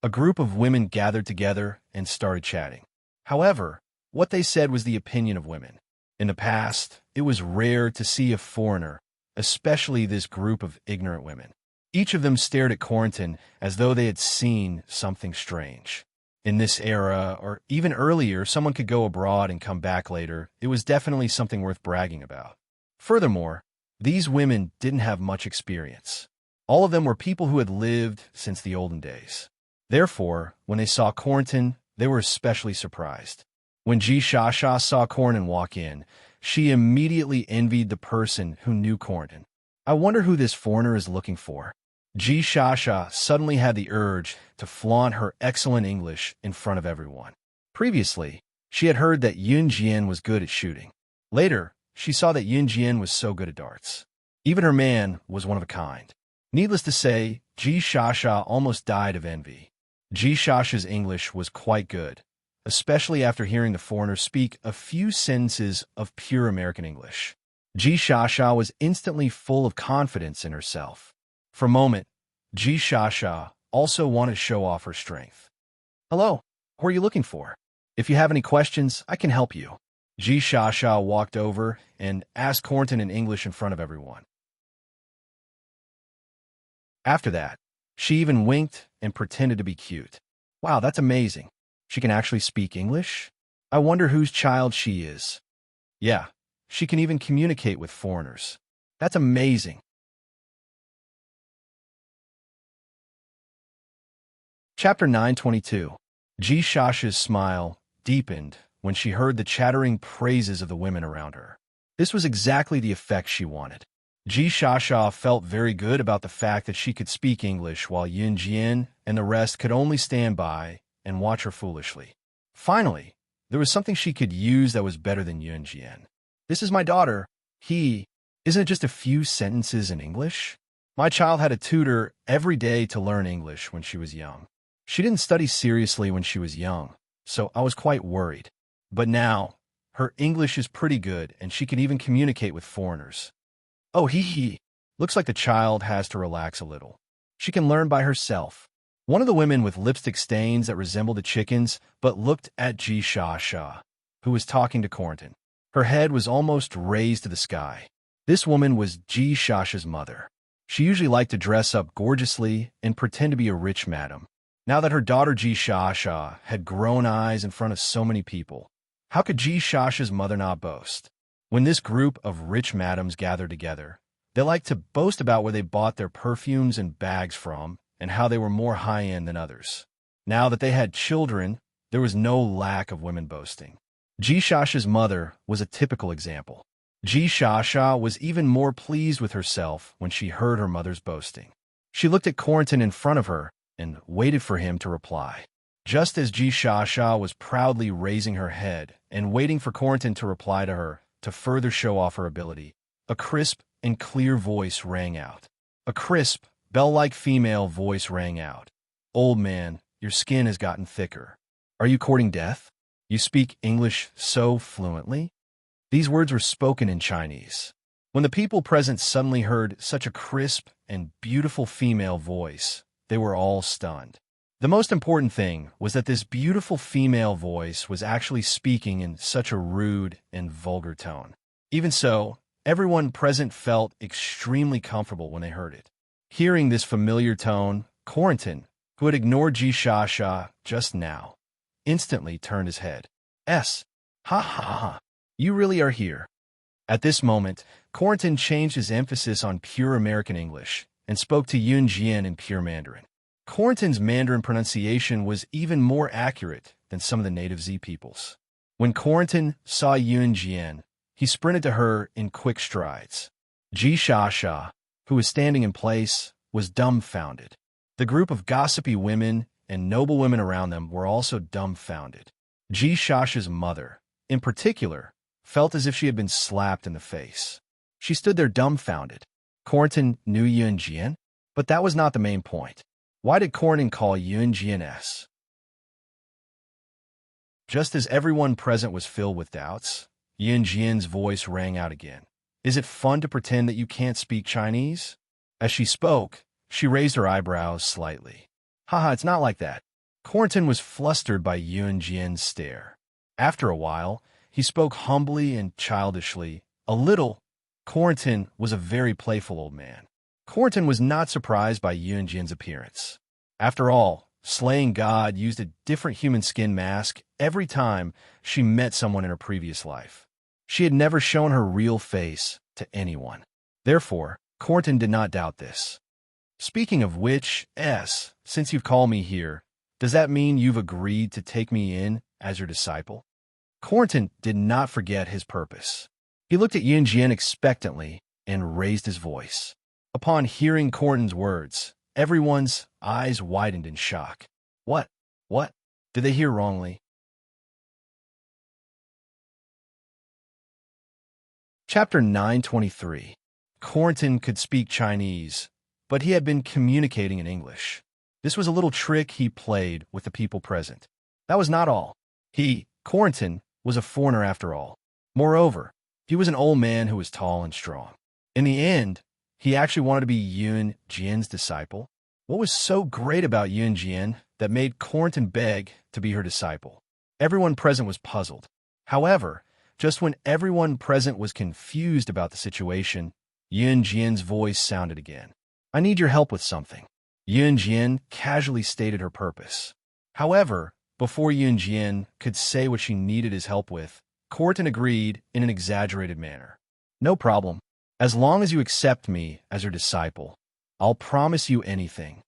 A group of women gathered together and started chatting. However, what they said was the opinion of women. In the past, it was rare to see a foreigner, especially this group of ignorant women. Each of them stared at Cornton as though they had seen something strange. In this era, or even earlier, someone could go abroad and come back later. It was definitely something worth bragging about. Furthermore, these women didn't have much experience. All of them were people who had lived since the olden days. Therefore, when they saw Cornton, they were especially surprised. When Ji Shasha saw Cornton walk in, she immediately envied the person who knew Cornton. I wonder who this foreigner is looking for. Ji Shasha suddenly had the urge to flaunt her excellent English in front of everyone. Previously, she had heard that Yun Jian was good at shooting. Later, she saw that Yun Jian was so good at darts. Even her man was one of a kind. Needless to say, Ji Shasha almost died of envy. Ji Shasha's English was quite good, especially after hearing the foreigner speak a few sentences of pure American English. Ji Shasha was instantly full of confidence in herself. For a moment, Ji Shasha also wanted to show off her strength. "Hello, who are you looking for? If you have any questions, I can help you." Ji Shasha walked over and asked Cornton in English in front of everyone. After that, she even winked and pretended to be cute. Wow, that's amazing. She can actually speak English? I wonder whose child she is. Yeah, she can even communicate with foreigners. That's amazing. Chapter 922. Ji Shasha's smile deepened when she heard the chattering praises of the women around her. This was exactly the effect she wanted. Ji Shasha felt very good about the fact that she could speak English while Yun Jian and the rest could only stand by and watch her foolishly. Finally, there was something she could use that was better than Yun Jian. "This is my daughter. Isn't it just a few sentences in English? My child had a tutor every day to learn English when she was young. She didn't study seriously when she was young, so I was quite worried. But now, her English is pretty good and she can even communicate with foreigners. Oh, looks like the child has to relax a little. She can learn by herself." One of the women with lipstick stains that resembled the chickens but looked at Ji Shasha, who was talking to Cornton. Her head was almost raised to the sky. This woman was Ji Shasha's mother. She usually liked to dress up gorgeously and pretend to be a rich madam. Now that her daughter Ji Shasha had grown eyes in front of so many people, how could Ji Shasha's mother not boast? When this group of rich madams gathered together, they liked to boast about where they bought their perfumes and bags from and how they were more high-end than others. Now that they had children, there was no lack of women boasting. Ji Shasha's mother was a typical example. Ji Shasha was even more pleased with herself when she heard her mother's boasting. She looked at Cornton in front of her and waited for him to reply. Just as Ji Shasha was proudly raising her head and waiting for Cornton to reply to her to further show off her ability, a crisp and clear voice rang out. A crisp, bell-like female voice rang out. "Old man, your skin has gotten thicker. Are you courting death? You speak English so fluently?" These words were spoken in Chinese. When the people present suddenly heard such a crisp and beautiful female voice, they were all stunned. The most important thing was that this beautiful female voice was actually speaking in such a rude and vulgar tone. Even so, everyone present felt extremely comfortable when they heard it. Hearing this familiar tone, Cornton, who had ignored Ji Shasha just now, instantly turned his head. Ha, you really are here." At this moment, Cornton changed his emphasis on pure American English and spoke to Yun Jian in pure Mandarin. Cornton's Mandarin pronunciation was even more accurate than some of the native Z peoples. When Cornton saw Yun Jian, he sprinted to her in quick strides. Ji Shasha, who was standing in place, was dumbfounded. The group of gossipy women and noble women around them were also dumbfounded. Ji Shasha's mother, in particular, felt as if she had been slapped in the face. She stood there dumbfounded. Cornton knew Yun Jian, but that was not the main point. Why did Cornton call Yun Jian S? Just as everyone present was filled with doubts, Yun Jian's voice rang out again. "Is it fun to pretend that you can't speak Chinese?" As she spoke, she raised her eyebrows slightly. "Haha, it's not like that." Cornton was flustered by Yun Jian's stare. After a while, he spoke humbly and childishly. Cornton was a very playful old man. Cornton was not surprised by Yunjin's appearance. After all, slaying God used a different human skin mask every time she met someone in her previous life. She had never shown her real face to anyone. Therefore, Cornton did not doubt this. Speaking of which, since you've called me here, does that mean you've agreed to take me in as your disciple? Cornton did not forget his purpose. He looked at Yunjin expectantly and raised his voice. Upon hearing Cornton's words, everyone's eyes widened in shock. What? Did they hear wrongly? Chapter 923. Cornton could speak Chinese, but he had been communicating in English. This was a little trick he played with the people present. That was not all. Cornton, was a foreigner after all. Moreover, he was an old man who was tall and strong. In the end, he actually wanted to be Yun Jian's disciple. What was so great about Yun Jian that made Cornton beg to be her disciple? Everyone present was puzzled. However, just when everyone present was confused about the situation, Yun Jian's voice sounded again. I need your help with something. Yun Jian casually stated her purpose. However, before Yun Jian could say what she needed his help with, Cornton agreed in an exaggerated manner. No problem. As long as you accept me as your disciple, I'll promise you anything.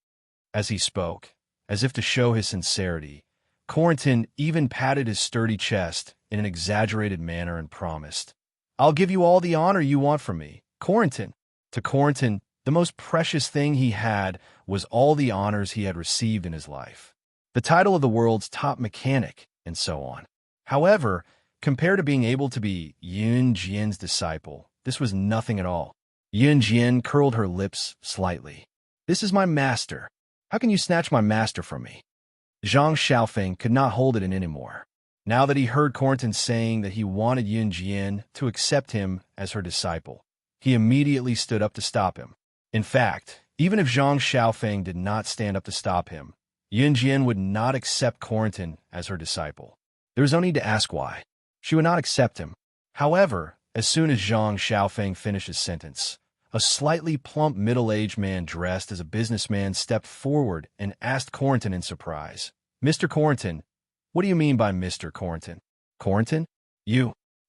As he spoke, as if to show his sincerity, Cornton even patted his sturdy chest in an exaggerated manner and promised, I'll give you all the honor you want from me, Cornton. To Cornton, the most precious thing he had was all the honors he had received in his life. The title of the world's top mechanic, and so on. However, compared to being able to be Yun Jian's disciple, this was nothing at all. Yun Jian curled her lips slightly. This is my master. How can you snatch my master from me? Zhang Xiaofeng could not hold it in anymore. Now that he heard Cornton saying that he wanted Yun Jian to accept him as her disciple, he immediately stood up to stop him. In fact, even if Zhang Xiaofeng did not stand up to stop him, Yun Jian would not accept Cornton as her disciple. There was no need to ask why. She would not accept him. However, as soon as Zhang Xiaofeng finished his sentence, a slightly plump middle-aged man dressed as a businessman stepped forward and asked Cornton in surprise, Mr. Cornton, what do you mean by Mr. Cornton? Cornton?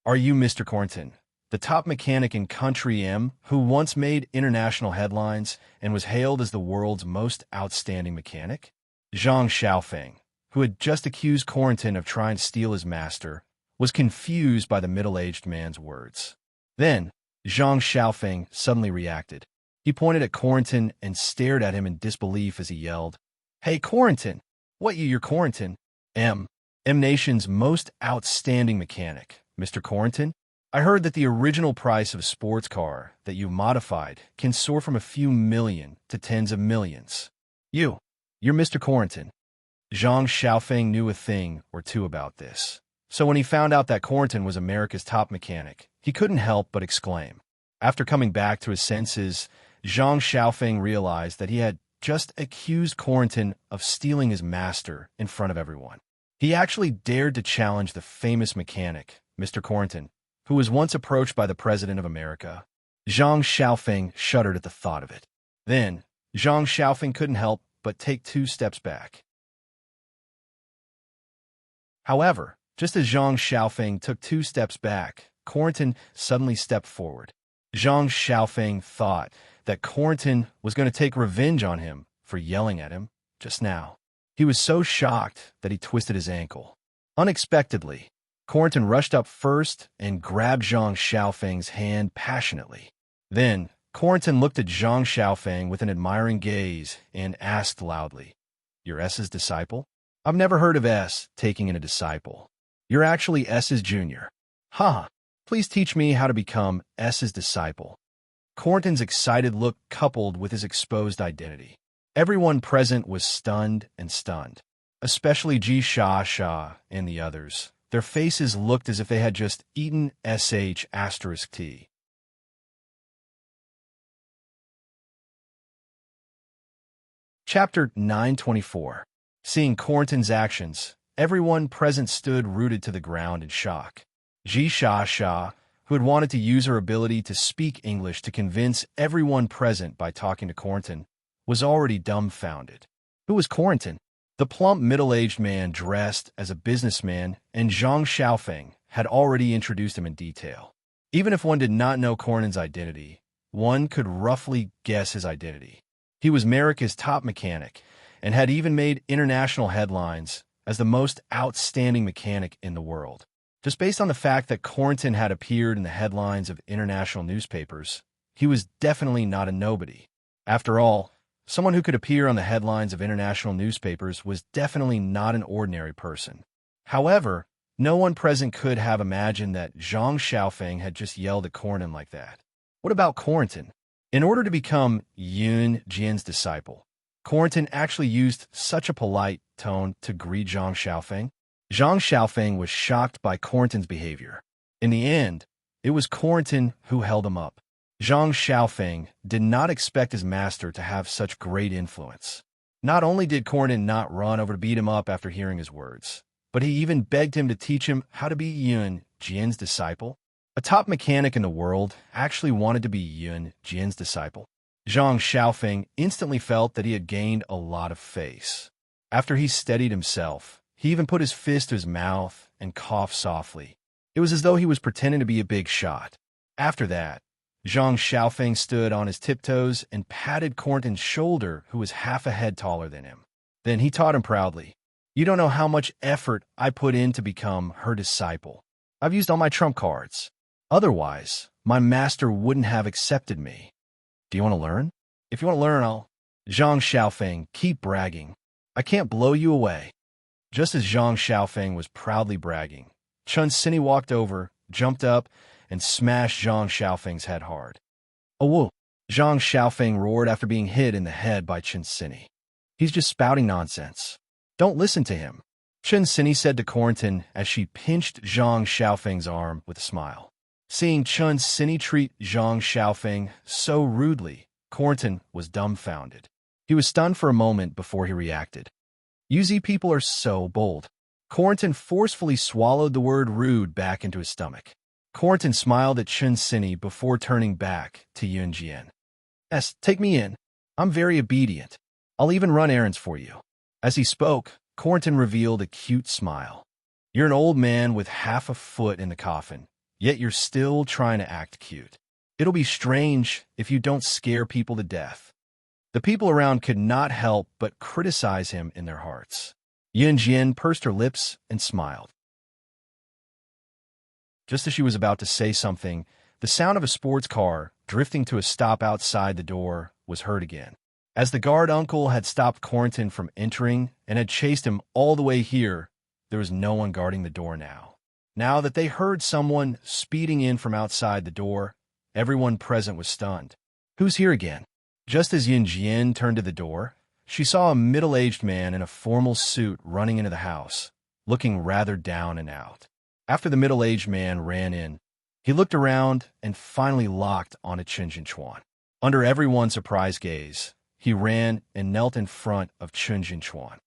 Are you Mr. Cornton, the top mechanic in Country M who once made international headlines and was hailed as the world's most outstanding mechanic? Zhang Xiaofeng, who had just accused Cornton of trying to steal his master, was confused by the middle-aged man's words. Then, Zhang Xiaofeng suddenly reacted. He pointed at Cornton and stared at him in disbelief as he yelled, Hey, Cornton! What you're Cornton? M Nation's most outstanding mechanic, Mr. Cornton? I heard that the original price of a sports car that you modified can soar from a few million to tens of millions. You're Mr. Cornton. Zhang Xiaofeng knew a thing or two about this. So when he found out that Cornton was America's top mechanic, he couldn't help but exclaim. After coming back to his senses, Zhang Xiaofeng realized that he had just accused Cornton of stealing his master in front of everyone. He actually dared to challenge the famous mechanic, Mr. Cornton, who was once approached by the President of America. Zhang Xiaofeng shuddered at the thought of it. Then, Zhang Xiaofeng couldn't help but take 2 steps back. However, just as Zhang Xiaofeng took 2 steps back, Cornton suddenly stepped forward. Zhang Xiaofeng thought that Cornton was going to take revenge on him for yelling at him just now. He was so shocked that he twisted his ankle. Unexpectedly, Cornton rushed up first and grabbed Zhang Xiaofeng's hand passionately. Then, Cornton looked at Zhang Xiaofeng with an admiring gaze and asked loudly, You're S's disciple? I've never heard of S taking in a disciple. You're actually S's junior. Please teach me how to become S's disciple. Cornton's excited look coupled with his exposed identity. Everyone present was stunned, especially Ji Sha and the others. Their faces looked as if they had just eaten **T. Chapter 924. Seeing Cornton's actions, everyone present stood rooted to the ground in shock. Ji Sha, who had wanted to use her ability to speak English to convince everyone present by talking to Corentin, was already dumbfounded. Who was Corentin? The plump middle-aged man dressed as a businessman, and Zhang Xiaofeng had already introduced him in detail. Even if one did not know Corentin's identity, one could roughly guess his identity. He was America's top mechanic, and had even made international headlines as the most outstanding mechanic in the world. Just based on the fact that Corentin had appeared in the headlines of international newspapers, he was definitely not a nobody. After all, someone who could appear on the headlines of international newspapers was definitely not an ordinary person. However, no one present could have imagined that Zhang Xiaofeng had just yelled at Corentin like that. What about Corentin? In order to become Yun Jian's disciple, Corentin actually used such a polite tone to greet Zhang Xiaofeng. Zhang Xiaofeng was shocked by Corentin's behavior. In the end, it was Corentin who held him up. Zhang Xiaofeng did not expect his master to have such great influence. Not only did Corentin not run over to beat him up after hearing his words, but he even begged him to teach him how to be Yun Jian's disciple. A top mechanic in the world actually wanted to be Yun Jian's disciple. Zhang Xiaofeng instantly felt that he had gained a lot of face. After he steadied himself, he even put his fist to his mouth and coughed softly. It was as though he was pretending to be a big shot. After that, Zhang Xiaofeng stood on his tiptoes and patted Corentin's shoulder, who was half a head taller than him. Then he taught him proudly, "You don't know how much effort I put in to become her disciple. I've used all my trump cards. Otherwise, my master wouldn't have accepted me. Do you want to learn? If you want to learn, I'll..." Zhang Xiaofeng, keep bragging. I can't blow you away. Just as Zhang Xiaofeng was proudly bragging, Chun Sini walked over, jumped up, and smashed Zhang Xiaofeng's head hard. "Oh, whoa!" Zhang Xiaofeng roared after being hit in the head by Chun Sini. "He's just spouting nonsense. Don't listen to him," Chun Sini said to Corentin as she pinched Zhang Xiaofeng's arm with a smile. Seeing Chun Sini treat Zhang Xiaofeng so rudely, Corentin was dumbfounded. He was stunned for a moment before he reacted. "You people are so bold." Corentin forcefully swallowed the word rude back into his stomach. Corentin smiled at Chun Sini before turning back to Yun Jian. "Yes, take me in. I'm very obedient. I'll even run errands for you." As he spoke, Corentin revealed a cute smile. "You're an old man with half a foot in the coffin, yet you're still trying to act cute. It'll be strange if you don't scare people to death." The people around could not help but criticize him in their hearts. Yun Jian pursed her lips and smiled. Just as she was about to say something, the sound of a sports car drifting to a stop outside the door was heard again. As the guard uncle had stopped Corentin from entering and had chased him all the way here, there was no one guarding the door now. Now that they heard someone speeding in from outside the door, everyone present was stunned. "Who's here again?" Just as Yun Jian turned to the door, she saw a middle-aged man in a formal suit running into the house, looking rather down and out. After the middle-aged man ran in, he looked around and finally locked onto Chun Jinchuan. Under everyone's surprised gaze, he ran and knelt in front of Chun Jinchuan.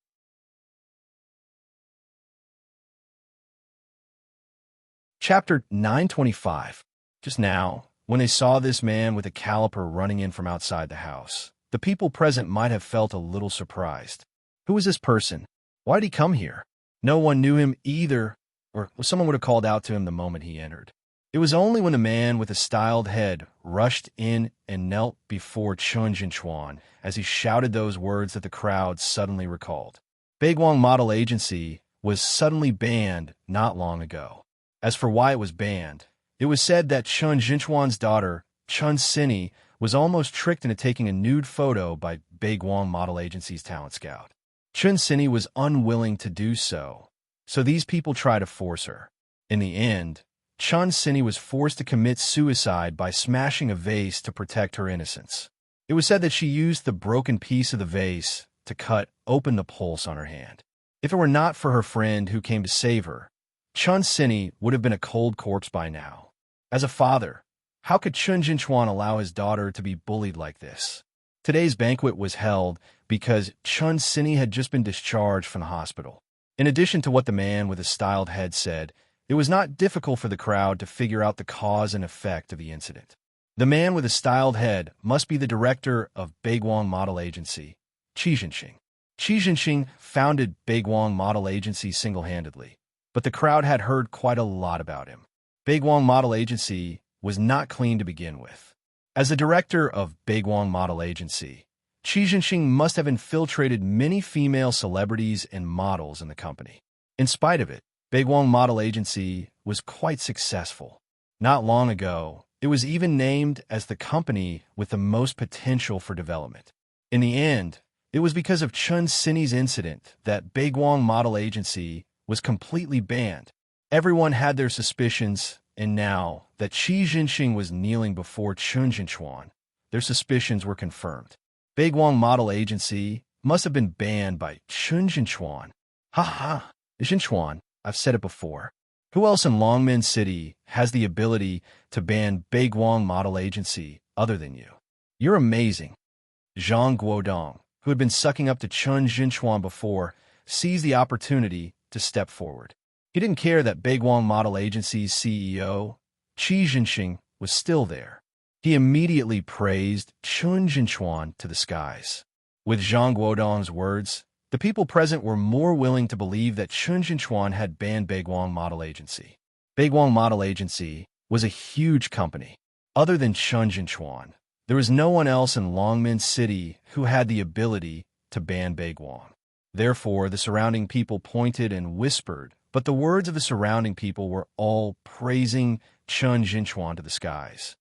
Chapter 925. Just now, when they saw this man with a caliper running in from outside the house, the people present might have felt a little surprised. Who was this person? Why did he come here? No one knew him either, or someone would have called out to him the moment he entered. It was only when the man with a styled head rushed in and knelt before Chun Jinchuan as he shouted those words that the crowd suddenly recalled. Baiguang Model Agency was suddenly banned not long ago. As for why it was banned, it was said that Chun Jinchuan's daughter, Chun Sini, was almost tricked into taking a nude photo by Baiguang Model Agency's talent scout. Chun Sini was unwilling to do so these people tried to force her. In the end, Chun Sini was forced to commit suicide by smashing a vase to protect her innocence. It was said that she used the broken piece of the vase to cut open the pulse on her hand. If it were not for her friend who came to save her, Chun Sini would have been a cold corpse by now. As a father, how could Chun Jinchuan allow his daughter to be bullied like this? Today's banquet was held because Chun Sini had just been discharged from the hospital. In addition to what the man with a styled head said, It was not difficult for the crowd to figure out the cause and effect of the incident. The man with a styled head must be the director of Baiguang Model Agency, Qi Jinxing. Qi Jinxing founded Baiguang Model Agency single-handedly, but the crowd had heard quite a lot about him. Baiguang Model Agency was not clean to begin with. As the director of Baiguang Model Agency, Qi Jinxing must have infiltrated many female celebrities and models in the company. In spite of it, Baiguang Model Agency was quite successful. Not long ago, it was even named as the company with the most potential for development. In the end, it was because of Chun Sinny's incident that Baiguang Model Agency was completely banned. Everyone had their suspicions, and now that Qi Jinxing was kneeling before Chun Jinchuan, their suspicions were confirmed. Baiguang Model Agency must have been banned by Chun Jinchuan. Ha ha, Jinchuan, I've said it before. Who else in Longmen City has the ability to ban Baiguang Model Agency other than you? You're amazing. Zhang Guodong, who had been sucking up to Chun Jinchuan before, seized the opportunity to step forward. He didn't care that Baiguang Model Agency's CEO, Qi Jinxing, was still there. He immediately praised Chun Jinchuan to the skies. With Zhang Guodong's words, the people present were more willing to believe that Chun Jinchuan had banned Baiguang Model Agency. Baiguang Model Agency was a huge company. Other than Chun Jinchuan, there was no one else in Longmen City who had the ability to ban Baiguang. Therefore, the surrounding people pointed and whispered, but the words of the surrounding people were all praising Chun Jinchuan to the skies.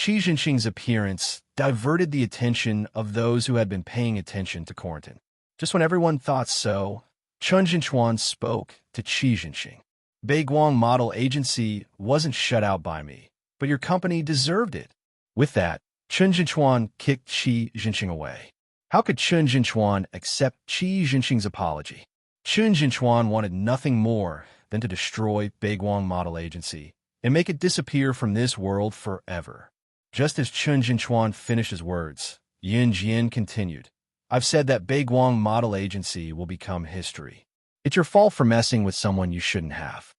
Qi Jinxing's appearance diverted the attention of those who had been paying attention to quarantine. Just when everyone thought so, Chun Jinchuan spoke to Qi Jinxing. Baiguang Model Agency wasn't shut out by me, but your company deserved it. With that, Chun Jinchuan kicked Qi Jinxing away. How could Chun Jinchuan accept Qi Jinxing's apology? Chun Jinchuan wanted nothing more than to destroy Baiguang Model Agency and make it disappear from this world forever. Just as Chun Jinchuan finished his words, Yin Jian continued, I've said that Baiguang Model Agency will become history. It's your fault for messing with someone you shouldn't have.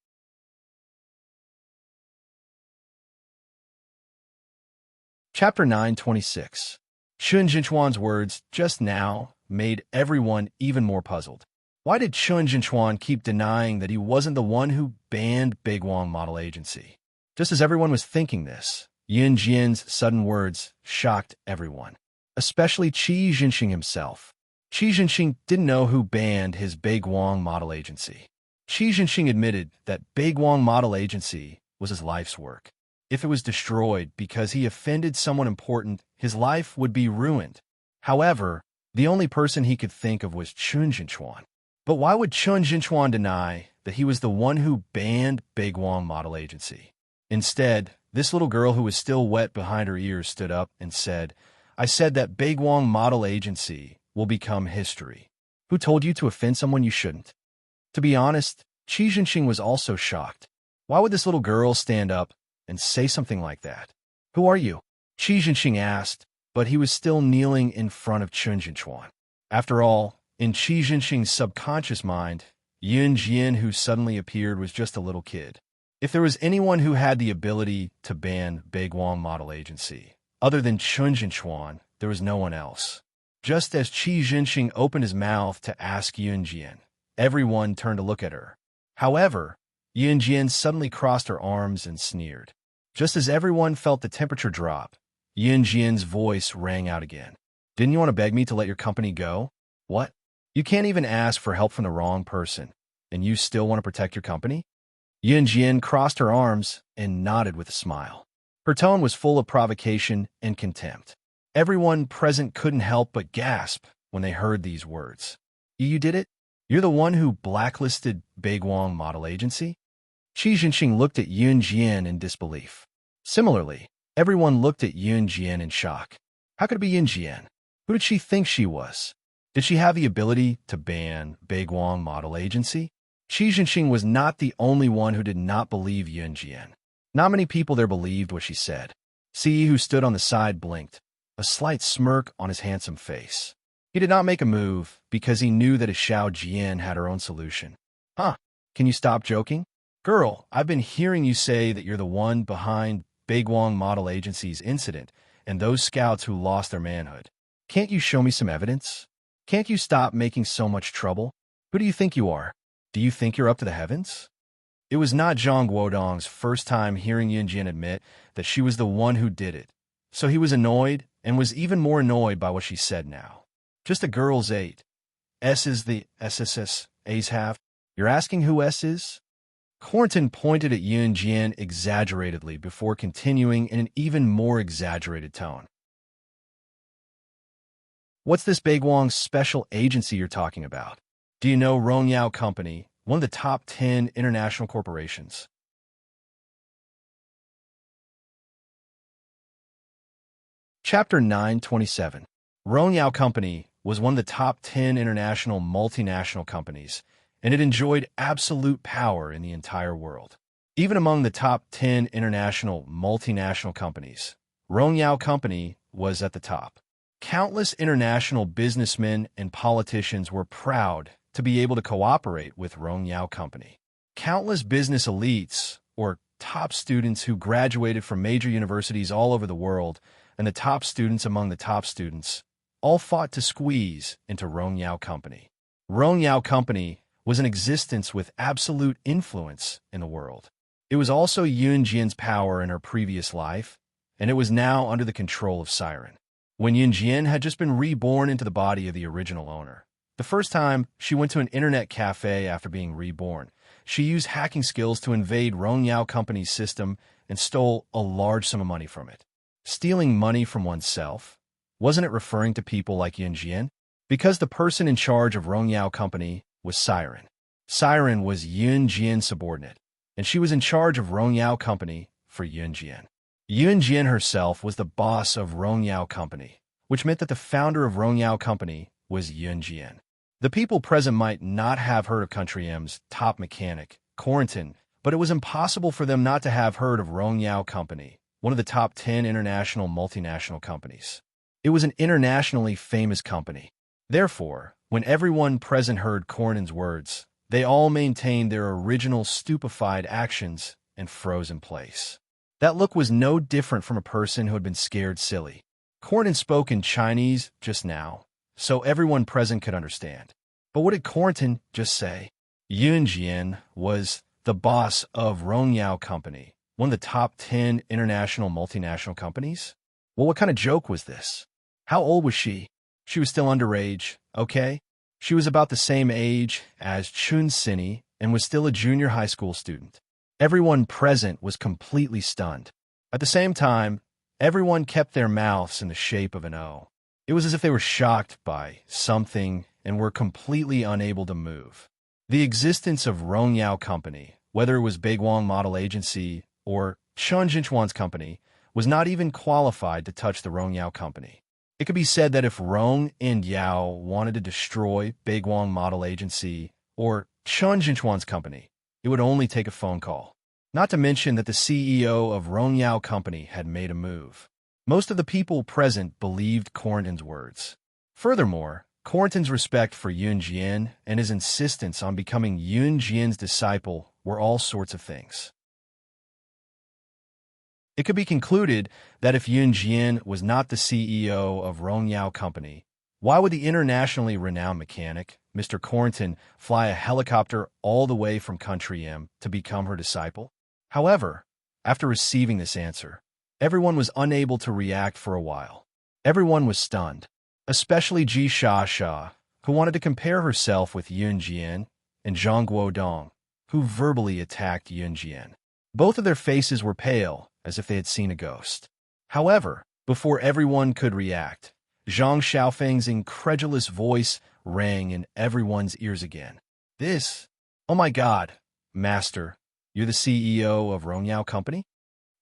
Chapter 926. Chun Jinchuan's words just now made everyone even more puzzled. Why did Chun Jinchuan keep denying that he wasn't the one who banned Baiguang Model Agency? Just as everyone was thinking this, Yin Jian's sudden words shocked everyone, especially Qi Jinxing himself. Qi Jinxing didn't know who banned his Baiguang Model Agency. Qi Jinxing admitted that Baiguang Model Agency was his life's work. If it was destroyed because he offended someone important, his life would be ruined. However, the only person he could think of was Chun Jinchuan. But why would Chun Jinchuan deny that he was the one who banned Baiguang Model Agency? Instead, this little girl who was still wet behind her ears stood up and said, I said that Baiguang Model Agency will become history. Who told you to offend someone you shouldn't? To be honest, Qi Jinxing was also shocked. Why would this little girl stand up and say something like that? Who are you? Qi Jinxing asked, but he was still kneeling in front of Chun Jinchuan. After all, in Qi Jinxing's subconscious mind, Yin Jian, who suddenly appeared, was just a little kid. If there was anyone who had the ability to ban Baiguang Model Agency, other than Chun Jinchuan, there was no one else. Just as Qi Jinxing opened his mouth to ask Yin Jian, everyone turned to look at her. However, Yin Jian suddenly crossed her arms and sneered. Just as everyone felt the temperature drop, Yin Jian's voice rang out again. Didn't you want to beg me to let your company go? What? You can't even ask for help from the wrong person, and you still want to protect your company? Yin Jian crossed her arms and nodded with a smile. Her tone was full of provocation and contempt. Everyone present couldn't help but gasp when they heard these words. You did it? You're the one who blacklisted Baiguang Model Agency? Qi Jinxing looked at Yin Jian in disbelief. Similarly, everyone looked at Yin Jian in shock. How could it be Yin Jian? Who did she think she was? Did she have the ability to ban Baiguang Model Agency? Qi Jinxing was not the only one who did not believe Yin Jian. Not many people there believed what she said. Si, who stood on the side, blinked, a slight smirk on his handsome face. He did not make a move because he knew that Xiao Jian had her own solution. Huh, Can you stop joking? Girl, I've been hearing you say that you're the one behind Baegwang Model Agency's incident and those scouts who lost their manhood. Can't you show me some evidence? Can't you stop making so much trouble? Who do you think you are? Do you think you're up to the heavens? It was not Zhang Guodong's first time hearing Yunjian admit that she was the one who did it, so he was annoyed and was even more annoyed by what she said now. Just a girl's 8. S is the SSS A's have. You're asking who S is? Cornton pointed at Yunjian exaggeratedly before continuing in an even more exaggerated tone. What's this Baegwang special agency you're talking about? Do you know Rongyao Company, one of the top 10 international corporations? Chapter 927. Rongyao Company was one of the top 10 international multinational companies, and it enjoyed absolute power in the entire world. Even among the top 10 international multinational companies, Rongyao Company was at the top. Countless international businessmen and politicians were proud to be able to cooperate with Rongyao Company. Countless business elites, or top students who graduated from major universities all over the world, and the top students among the top students, all fought to squeeze into Rongyao Company. Rongyao Company was in existence with absolute influence in the world. It was also Yunjian's power in her previous life, and it was now under the control of Siren. When Yunjian had just been reborn into the body of the original owner, the first time she went to an internet cafe after being reborn, she used hacking skills to invade Rongyao Company's system and stole a large sum of money from it. Stealing money from oneself? Wasn't it referring to people like Yunjian? Because the person in charge of Rongyao Company was Siren. Siren was Yunjian's subordinate, and she was in charge of Rongyao Company for Yunjian. Yunjian herself was the boss of Rongyao Company, which meant that the founder of Rongyao Company was Yunjian. The people present might not have heard of Country M's top mechanic, Cornton, but it was impossible for them not to have heard of Rongyao Company, one of the top 10 international multinational companies. It was an internationally famous company. Therefore, when everyone present heard Cornton's words, they all maintained their original stupefied actions and froze in place. That look was no different from a person who had been scared silly. Cornton spoke in Chinese just now, so everyone present could understand. But what did Cornton just say? Yunjian was the boss of Rongyao Company, one of the top 10 international multinational companies? Well, what kind of joke was this? How old was she? She was still underage, okay? She was about the same age as Chun Sini and was still a junior high school student. Everyone present was completely stunned. At the same time, everyone kept their mouths in the shape of an O. It was as if they were shocked by something and were completely unable to move. The existence of Rongyao Company, whether it was Baegwang Model Agency or Chun Jinchuan's company, was not even qualified to touch the Rongyao Company. It could be said that if Rong and Yao wanted to destroy Baegwang Model Agency or Chun Jinchuan's company, it would only take a phone call. Not to mention that the CEO of Rongyao Company had made a move. Most of the people present believed Cornton's words. Furthermore, Cornton's respect for Yunjian and his insistence on becoming Yunjian's disciple were all sorts of things. It could be concluded that if Yunjian was not the CEO of Rongyao Company, why would the internationally renowned mechanic, Mr. Cornton, fly a helicopter all the way from Country M to become her disciple? However, after receiving this answer, everyone was unable to react for a while. Everyone was stunned, especially Ji Sha, who wanted to compare herself with Yunjian, and Zhang Guodong, who verbally attacked Yunjian. Both of their faces were pale, as if they had seen a ghost. However, before everyone could react, Zhang Xiaofeng's incredulous voice rang in everyone's ears again. Oh my God, Master, you're the CEO of Rongyao Company?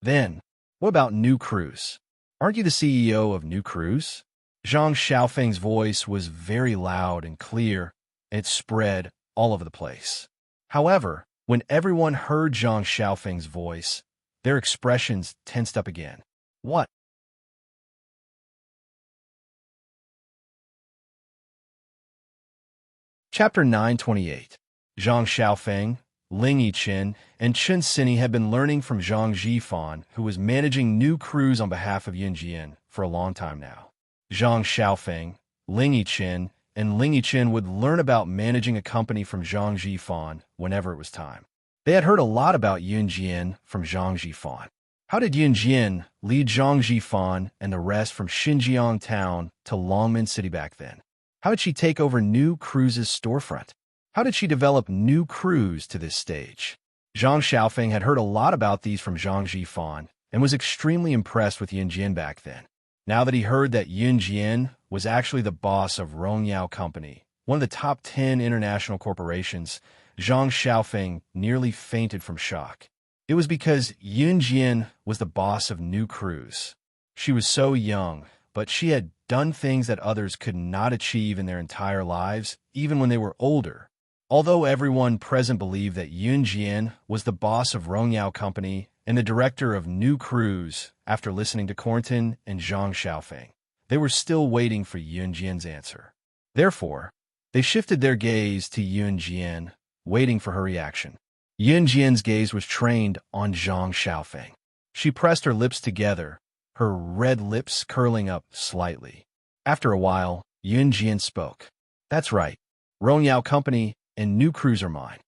Then, what about New Cruise? Aren't you the CEO of New Cruise? Zhang Xiaofeng's voice was very loud and clear, and it spread all over the place. However, when everyone heard Zhang Xiaofeng's voice, their expressions tensed up again. What? Chapter 928. Zhang Xiaofeng, Ling Yiqin, and Chen Sini had been learning from Zhang Jifan, who was managing new crews on behalf of Yunjian for a long time now. Zhang Xiaofeng, Ling Yiqin, and Ling Yiqin would learn about managing a company from Zhang Jifan whenever it was time. They had heard a lot about Yunjian from Zhang Jifan. How did Yunjian lead Zhang Jifan and the rest from Xinjiang town to Longmen City back then? How did she take over New Cruz's storefront? How did she develop New Cruz to this stage? Zhang Xiaofeng had heard a lot about these from Zhang Jifan and was extremely impressed with Yunjian back then. Now that he heard that Yunjian was actually the boss of Rongyao Company, one of the top 10 international corporations, Zhang Xiaofeng nearly fainted from shock. It was because Yunjian was the boss of New Cruz. She was so young, but she had done things that others could not achieve in their entire lives, even when they were older. Although everyone present believed that Yunjian was the boss of Rongyao Company and the director of New Cruz after listening to Cornton and Zhang Xiaofeng, they were still waiting for Yunjian's answer. Therefore, they shifted their gaze to Yunjian, waiting for her reaction. Yunjian's gaze was trained on Zhang Xiaofeng. She pressed her lips together, her red lips curling up slightly. After a while, Yunjian spoke. "That's right. Rongyao Company and New Cruz are mine."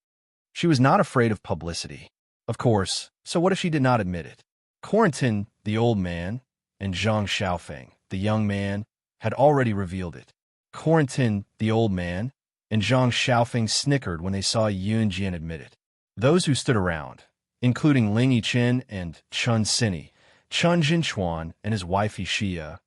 She was not afraid of publicity. Of course, so what if she did not admit it? Cornton, the old man, and Zhang Xiaofeng, the young man, had already revealed it. Cornton, the old man, and Zhang Xiaofeng snickered when they saw Yunjian admit it. Those who stood around, including Ling Yiqin and Chen Sini, Chen Jinchuan and his wife Xia,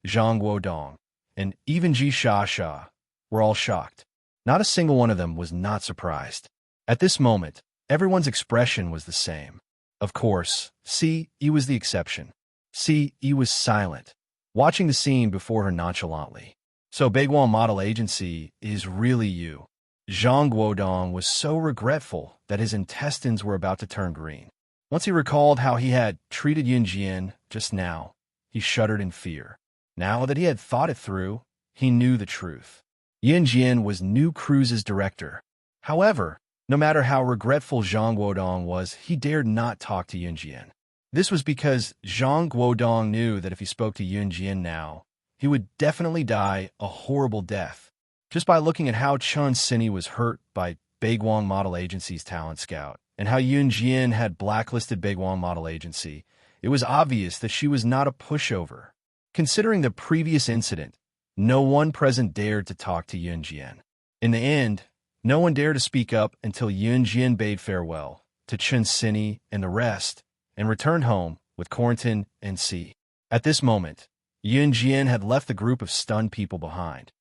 Zhang Guodong, and even Ji Sha, were all shocked. Not a single one of them was not surprised. At this moment, everyone's expression was the same. Of course, Si Yi was the exception. Si Yi was silent, watching the scene before her nonchalantly. "So Baiguan Model Agency is really you." Zhang Guodong was so regretful that his intestines were about to turn green. Once he recalled how he had treated Yunjian just now, he shuddered in fear. Now that he had thought it through, he knew the truth. Yunjian was New Cruz's director. However, no matter how regretful Zhang Guodong was, he dared not talk to Yunjian. This was because Zhang Guodong knew that if he spoke to Yunjian now, he would definitely die a horrible death. Just by looking at how Chen Sini was hurt by Baiguan Model Agency's talent scout, and how Yunjian had blacklisted Baiguan Model Agency, it was obvious that she was not a pushover. Considering the previous incident, no one present dared to talk to Yunjian. In the end, no one dared to speak up until Yunjian bade farewell to Chen Sini and the rest, and returned home with Cornton and Si. At this moment, Yunjian had left the group of stunned people behind.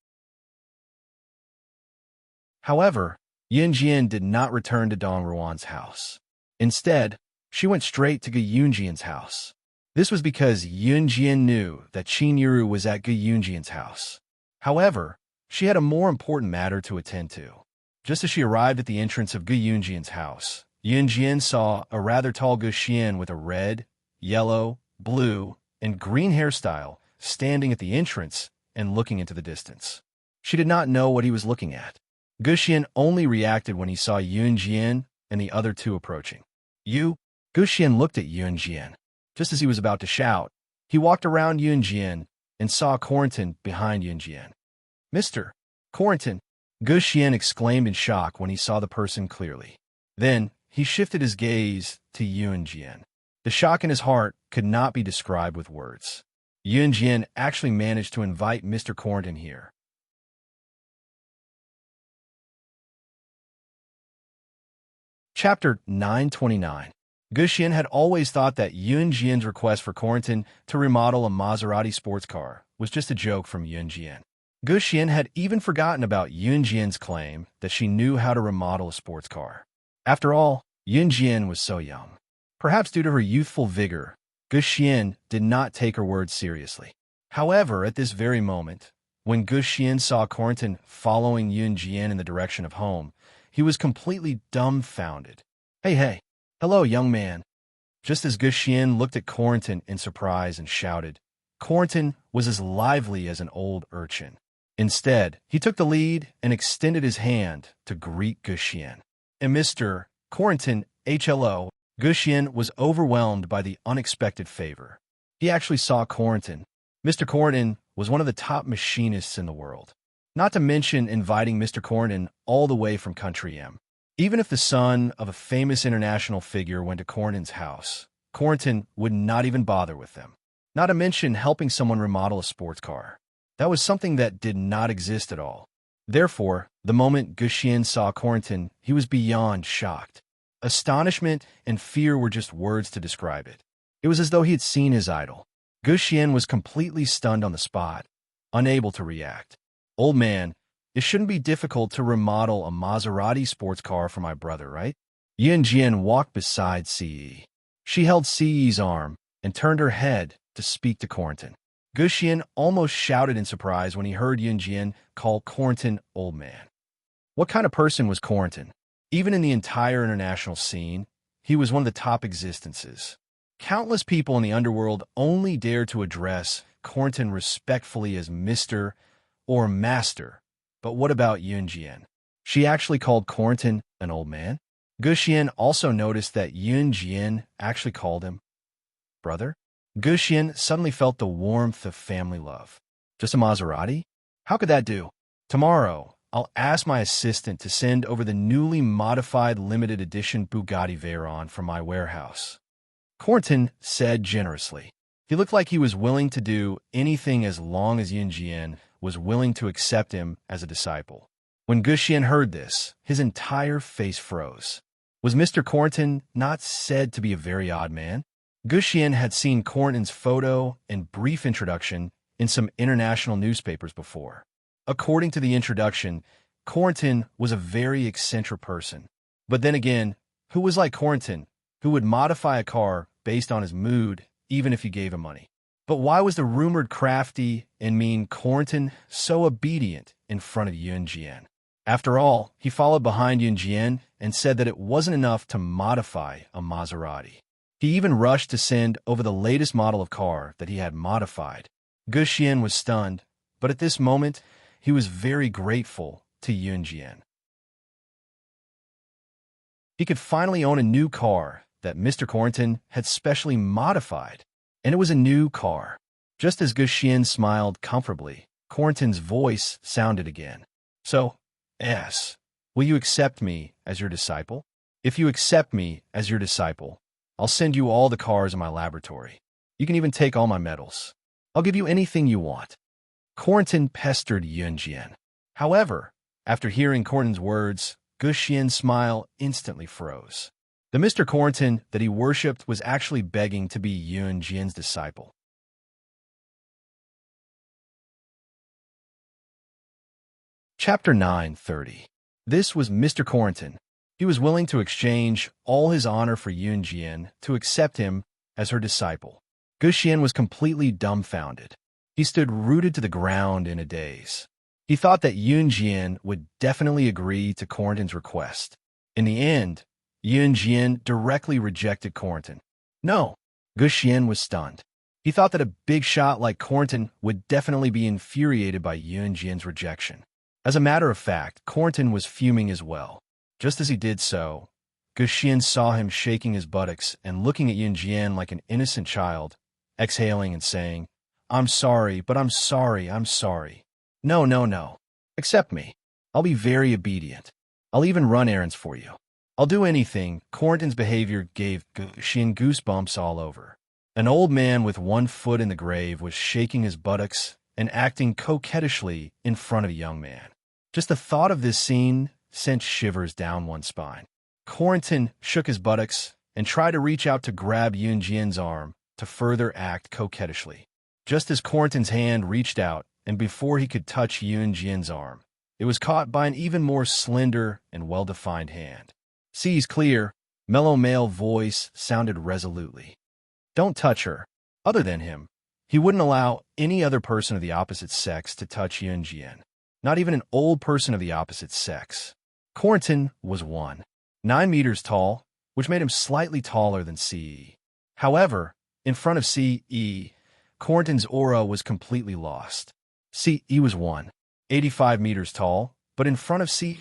However, Yunjian did not return to Dong Ruan's house. Instead, she went straight to Ge Yunjian's house. This was because Yunjian knew that Qin Yiru was at Ge Yunjian's house. However, she had a more important matter to attend to. Just as she arrived at the entrance of Ge Yunjian's house, Yunjian saw a rather tall Ge Xian with a red, yellow, blue, and green hairstyle standing at the entrance and looking into the distance. She did not know what he was looking at. Ge Xian only reacted when he saw Yunjian and the other two approaching. "You?" Ge Xian looked at Yunjian. Just as he was about to shout, he walked around Yunjian and saw Cornton behind Yunjian. "Mr. Cornton!" Ge Xian exclaimed in shock when he saw the person clearly. Then, he shifted his gaze to Yunjian. The shock in his heart could not be described with words. Yunjian actually managed to invite Mr. Cornton here. Chapter 929. Ge Xian had always thought that Yunjian's request for Cornton to remodel a Maserati sports car was just a joke from Yunjian. Ge Xian had even forgotten about Yunjian's claim that she knew how to remodel a sports car. After all, Yunjian was so young. Perhaps due to her youthful vigor, Ge Xian did not take her words seriously. However, at this very moment, when Ge Xian saw Cornton following Yunjian in the direction of home, he was completely dumbfounded. Hey, hello, young man." Just as Ge Xian looked at Cornton in surprise and shouted, Cornton was as lively as an old urchin. Instead, he took the lead and extended his hand to greet Ge Xian. "And Mr. Corentin, HLO, Guxian was overwhelmed by the unexpected favor. He actually saw Corentin. Mr. Corentin was one of the top machinists in the world. Not to mention inviting Mr. Corentin all the way from Country M. Even if the son of a famous international figure went to Corentin's house, Corentin would not even bother with them. Not to mention helping someone remodel a sports car. That was something that did not exist at all. Therefore, the moment Guxian saw Corentin, he was beyond shocked. Astonishment and fear were just words to describe it. It was as though he had seen his idol. Guxian was completely stunned on the spot, unable to react. Old man, it shouldn't be difficult to remodel a Maserati sports car for my brother, right? Yunjian walked beside Ce. She held Ce's arm and turned her head to speak to Corentin. Guxian almost shouted in surprise when he heard Yunjian call Corentin old man. What kind of person was Corentin? Even in the entire international scene, he was one of the top existences. Countless people in the underworld only dared to address Corentin respectfully as Mr. or Master. But what about Yunjian? She actually called Corentin an old man? Guxian also noticed that Yunjian actually called him brother. Guxian suddenly felt the warmth of family love. Just a Maserati? How could that do? Tomorrow, I'll ask my assistant to send over the newly modified limited edition Bugatti Veyron from my warehouse. Corentin said generously. He looked like he was willing to do anything as long as Yunjian was willing to accept him as a disciple. When Guxian heard this, his entire face froze. Was Mr. Corentin not said to be a very odd man? Guxian had seen Corentin's photo and brief introduction in some international newspapers before. According to the introduction, Corentin was a very eccentric person. But then again, who was like Corentin, who would modify a car based on his mood, even if you gave him money? But why was the rumored crafty and mean Corentin so obedient in front of Yunjian? After all, he followed behind Yunjian and said that it wasn't enough to modify a Maserati. He even rushed to send over the latest model of car that he had modified. Guxian was stunned, but at this moment, he was very grateful to Yunjian. He could finally own a new car that Mr. Corentin had specially modified, and it was a new car. Just as Guxian smiled comfortably, Corentin's voice sounded again. So, yes, will you accept me as your disciple? If you accept me as your disciple, I'll send you all the cars in my laboratory. You can even take all my medals. I'll give you anything you want. Corentin pestered Yunjian. However, after hearing Corentin's words, Guxian's smile instantly froze. The Mr. Corentin that he worshipped was actually begging to be Yunjian's disciple. Chapter 9:30. This was Mr. Corentin. He was willing to exchange all his honor for Yunjian to accept him as her disciple. Guxian was completely dumbfounded. He stood rooted to the ground in a daze. He thought that Yunjian would definitely agree to Corentin's request. In the end, Yunjian directly rejected Corentin. No, Guxian was stunned. He thought that a big shot like Corentin would definitely be infuriated by Yunjian's rejection. As a matter of fact, Corentin was fuming as well. Just as he did so, Guxian saw him shaking his buttocks and looking at Yunjian like an innocent child, exhaling and saying, I'm sorry, but I'm sorry, I'm sorry. No, no, no. Accept me. I'll be very obedient. I'll even run errands for you. I'll do anything. Corentin's behavior gave Guxian goosebumps all over. An old man with one foot in the grave was shaking his buttocks and acting coquettishly in front of a young man. Just the thought of this scene sent shivers down one's spine. Corentin shook his buttocks and tried to reach out to grab Yunjian's arm to further act coquettishly. Just as Corentin's hand reached out, and before he could touch Yunjian's arm, it was caught by an even more slender and well-defined hand. Ce's clear, mellow male voice sounded resolutely. Don't touch her. Other than him, he wouldn't allow any other person of the opposite sex to touch Yunjian, not even an old person of the opposite sex. Corentin was 9 meters tall, which made him slightly taller than Ce. However, in front of Ce, Corentin's aura was completely lost. Ce was 85 meters tall, but in front of Ce,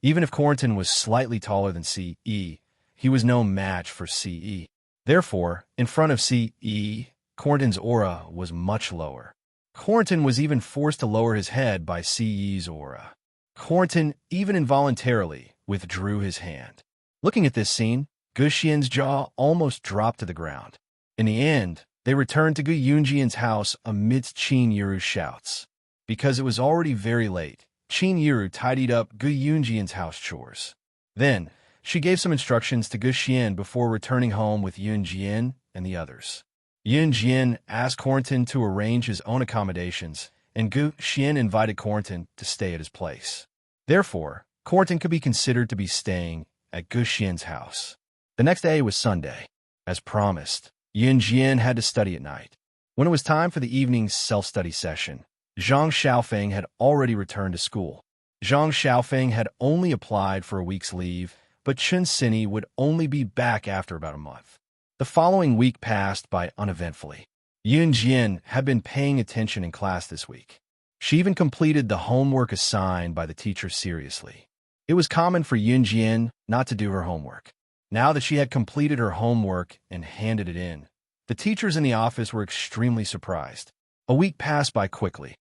Even if Cornton was slightly taller than CE, he was no match for CE. Therefore, in front of CE, Cornton's aura was much lower. Cornton was even forced to lower his head by CE's aura. Cornton, even involuntarily, withdrew his hand. Looking at this scene, Gu Xian's jaw almost dropped to the ground. In the end, they returned to Gu Yunjian's house amidst Qin Yiru's shouts. Because it was already very late, Qin Yiru tidied up Gu Yunjian's house chores. Then, she gave some instructions to Gu Xian before returning home with Yunjian and the others. Yunjian asked Cornton to arrange his own accommodations, and Gu Xian invited Cornton to stay at his place. Therefore, Cornton could be considered to be staying at Gu Xian's house. The next day was Sunday. As promised, Yunjian had to study at night. When it was time for the evening's self-study session, Zhang Xiaofeng had already returned to school. Zhang Xiaofeng had only applied for a week's leave, but Chun Sini would only be back after about a month. The following week passed by uneventfully. Yunjian had been paying attention in class this week. She even completed the homework assigned by the teacher seriously. It was common for Yunjian not to do her homework. Now that she had completed her homework and handed it in, the teachers in the office were extremely surprised. A week passed by quickly.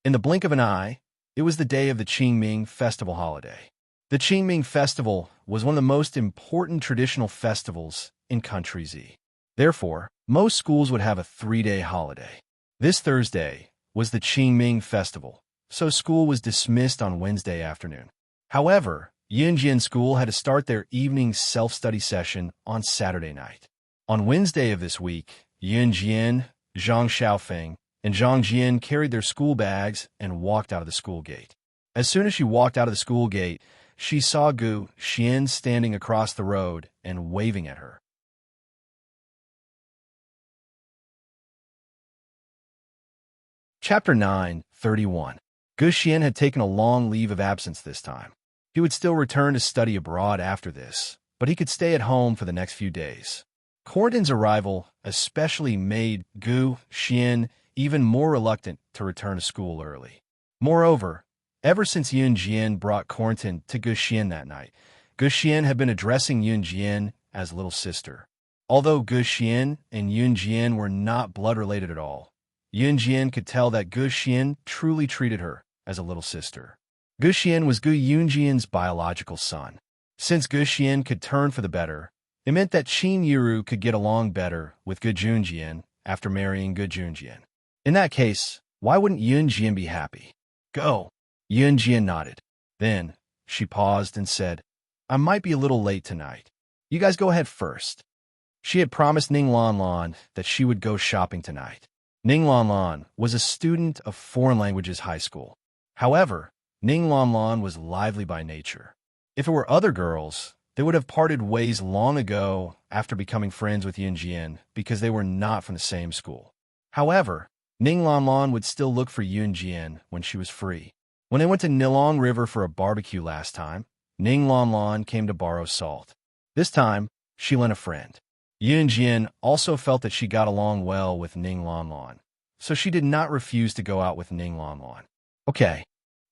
In the blink of an eye, it was the day of the Qingming festival holiday. The Qingming festival was one of the most important traditional festivals in Country Z. Therefore, most schools would have a 3-day holiday. This Thursday was the Qingming festival, so school was dismissed on Wednesday afternoon. However, Yunjian school had to start their evening self-study session on Saturday night. On Wednesday of this week, Yunjian, Zhang Xiaofeng, and Zhang Jian carried their school bags and walked out of the school gate. As soon as she walked out of the school gate, she saw Gu Xian standing across the road and waving at her. Chapter 9:31. Gu Xian had taken a long leave of absence this time. He would still return to study abroad after this, but he could stay at home for the next few days. Cornton's arrival especially made Gu Xian even more reluctant to return to school early. Moreover, ever since Yunjian brought Cornton to Gu Xian that night, Gu Xian had been addressing Yunjian as little sister. Although Gu Xian and Yunjian were not blood-related at all, Yunjian could tell that Gu Xian truly treated her as a little sister. Gu Xian was Gu Yunjian's biological son. Since Gu Xian could turn for the better, it meant that Qin Yiru could get along better with Gu Junjian after marrying Gu Junjian. In that case, why wouldn't Yunjian be happy? Go. Yunjian nodded. Then, she paused and said, I might be a little late tonight. You guys go ahead first. She had promised Ning Lanlan that she would go shopping tonight. Ning Lanlan was a student of foreign languages high school. However, Ning Lanlan was lively by nature. If it were other girls, they would have parted ways long ago after becoming friends with Yunjian because they were not from the same school. However, Ning Lanlan would still look for Yunjian when she was free. When they went to Nilong River for a barbecue last time, Ning Lanlan came to borrow salt. This time, she lent a friend. Yunjian also felt that she got along well with Ning Lanlan, so she did not refuse to go out with Ning Lanlan. Okay.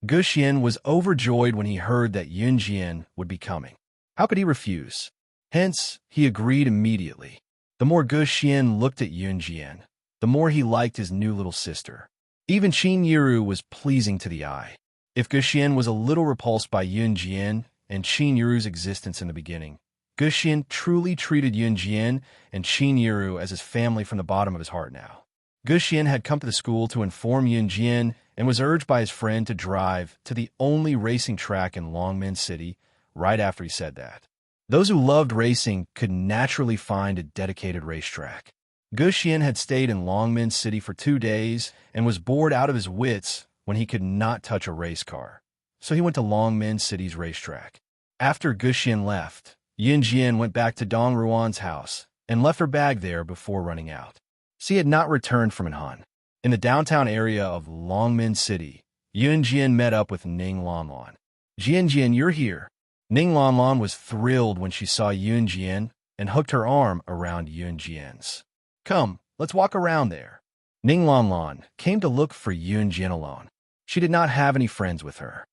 Gu Xian was overjoyed when he heard that Yunjian would be coming. How could he refuse? Hence, he agreed immediately. The more Gu Xian looked at Yunjian, the more he liked his new little sister. Even Qin Yiru was pleasing to the eye. If Gu Xian was a little repulsed by Yunjian and Qin Yiru's existence in the beginning, Gu Xian truly treated Yunjian and Qin Yiru as his family from the bottom of his heart now. Gu Xian had come to the school to inform Yunjian and was urged by his friend to drive to the only racing track in Longmen City right after he said that. Those who loved racing could naturally find a dedicated racetrack. Gu Xian had stayed in Longmen City for 2 days and was bored out of his wits when he could not touch a race car. So he went to Longmen City's racetrack. After Gu Xian left, Yunjian went back to Dong Ruan's house and left her bag there before running out. She had not returned from Anhan. In the downtown area of Longmen City, Yunjian met up with Ning Lanlan. Jian, you're here. Ning Lanlan was thrilled when she saw Yunjian and hooked her arm around Yunjian's. Come, let's walk around there. Ning Lanlan came to look for Yunjian alone. She did not have any friends with her.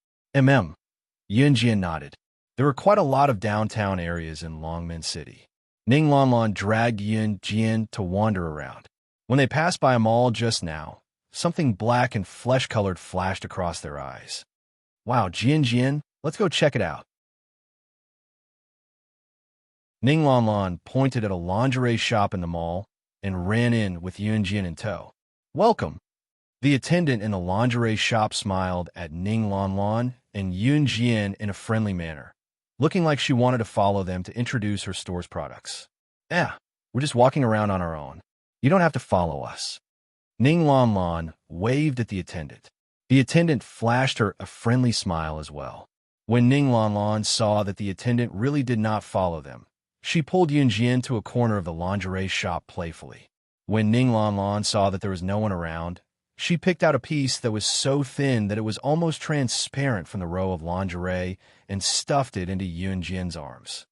Yunjian nodded. There were quite a lot of downtown areas in Longmen City. Ning Lanlan dragged Yunjian to wander around. When they passed by a mall just now, something black and flesh-colored flashed across their eyes. Wow, Jian, let's go check it out. Ning Lanlan pointed at a lingerie shop in the mall and ran in with Yunjian in tow. Welcome. The attendant in the lingerie shop smiled at Ning Lanlan and Yunjian in a friendly manner, looking like she wanted to follow them to introduce her store's products. We're just walking around on our own. You don't have to follow us. Ning Lanlan waved at the attendant. The attendant flashed her a friendly smile as well. When Ning Lanlan saw that the attendant really did not follow them, she pulled Yunjian to a corner of the lingerie shop playfully. When Ning Lanlan saw that there was no one around, she picked out a piece that was so thin that it was almost transparent from the row of lingerie and stuffed it into Yunjian's arms.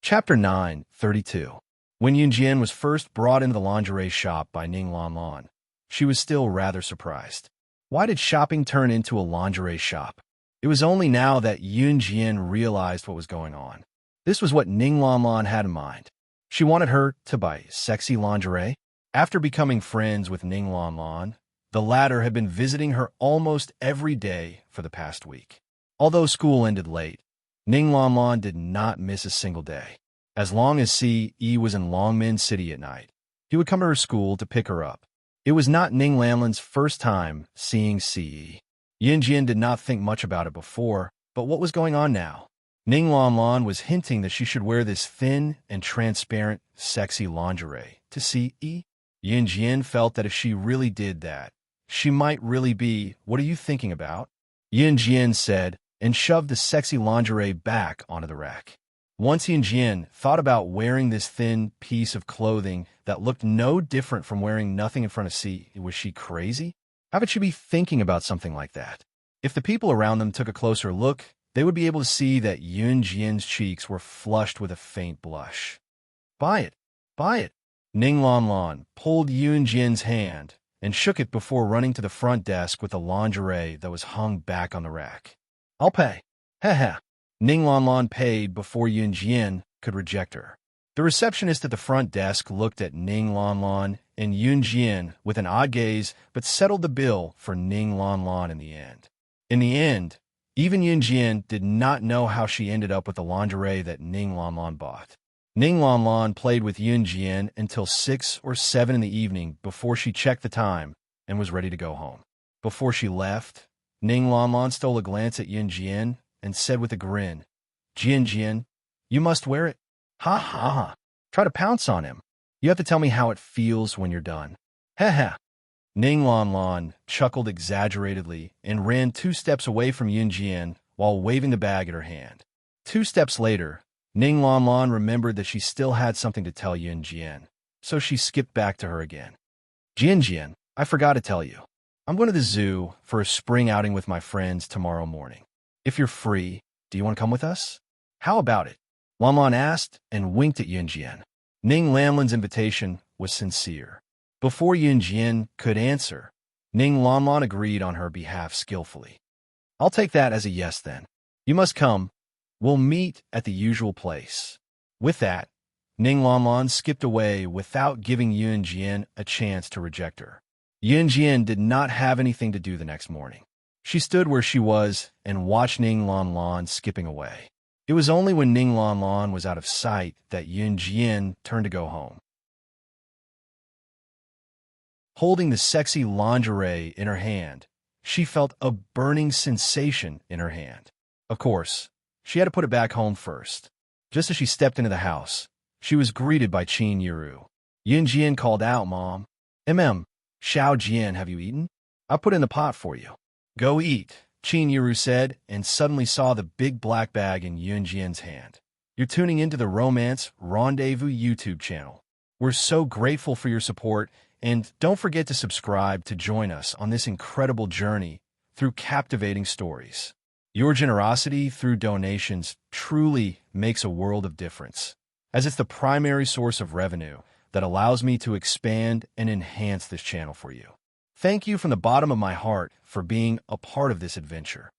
Chapter 9:32. When Yunjian was first brought into the lingerie shop by Ning Lanlan, she was still rather surprised. Why did shopping turn into a lingerie shop? It was only now that Yunjian realized what was going on. This was what Ning Lanlan had in mind. She wanted her to buy sexy lingerie. After becoming friends with Ning Lanlan, the latter had been visiting her almost every day for the past week. Although school ended late, Ning Lanlan did not miss a single day. As long as C.E. was in Longmen City at night, he would come to her school to pick her up. It was not Ning Lanlan's first time seeing C.E. Yunjian did not think much about it before, but what was going on now? Ning Lanlan was hinting that she should wear this thin and transparent, sexy lingerie to C.E. Yunjian felt that if she really did that, she might really be, "What are you thinking about?" Yunjian said, and shoved the sexy lingerie back onto the rack. Once Yunjian thought about wearing this thin piece of clothing that looked no different from wearing nothing in front of C. Was she crazy? How could she be thinking about something like that? If the people around them took a closer look, they would be able to see that Yunjian's cheeks were flushed with a faint blush. Buy it. Buy it. Ning Lanlan pulled Yunjian's hand and shook it before running to the front desk with the lingerie that was hung back on the rack. I'll pay. Heh. Ning Lanlan paid before Yunjian could reject her. The receptionist at the front desk looked at Ning Lanlan and Yunjian with an odd gaze, but settled the bill for Ning Lanlan in the end. In the end, even Yunjian did not know how she ended up with the lingerie that Ning Lanlan bought. Ning Lanlan played with Yunjian until 6 or 7 in the evening before she checked the time and was ready to go home. Before she left, Ning Lanlan stole a glance at Yunjian and said with a grin, "Jian, you must wear it. Ha ha ha. Try to pounce on him. You have to tell me how it feels when you're done." Heh. Ning Lanlan chuckled exaggeratedly and ran 2 steps away from Yunjian while waving the bag at her hand. 2 steps later, Ning Lanlan remembered that she still had something to tell Yunjian, so she skipped back to her again. "Jian, I forgot to tell you. I'm going to the zoo for a spring outing with my friends tomorrow morning. If you're free, do you want to come with us?" "How about it?" Lanlan asked and winked at Yunjian. Ning Lanlan's invitation was sincere. Before Yunjian could answer, Ning Lanlan agreed on her behalf skillfully. "I'll take that as a yes then. You must come. We'll meet at the usual place." With that, Ning Lanlan skipped away without giving Yunjian a chance to reject her. Yunjian did not have anything to do the next morning. She stood where she was and watched Ning Lanlan skipping away. It was only when Ning Lanlan was out of sight that Yunjian turned to go home. Holding the sexy lingerie in her hand, she felt a burning sensation in her hand. Of course, she had to put it back home first. Just as she stepped into the house, she was greeted by Qin Yiru. Yunjian called out, "Mom." Xiao Jian, have you eaten? I put in the pot for you." "Go eat," Qin Yiru said, and suddenly saw the big black bag in Yunjian's hand. "You're tuning into the Romance Rendezvous YouTube channel. We're so grateful for your support, and don't forget to subscribe to join us on this incredible journey through captivating stories. Your generosity through donations truly makes a world of difference. As it's the primary source of revenue, that allows me to expand and enhance this channel for you. Thank you from the bottom of my heart for being a part of this adventure.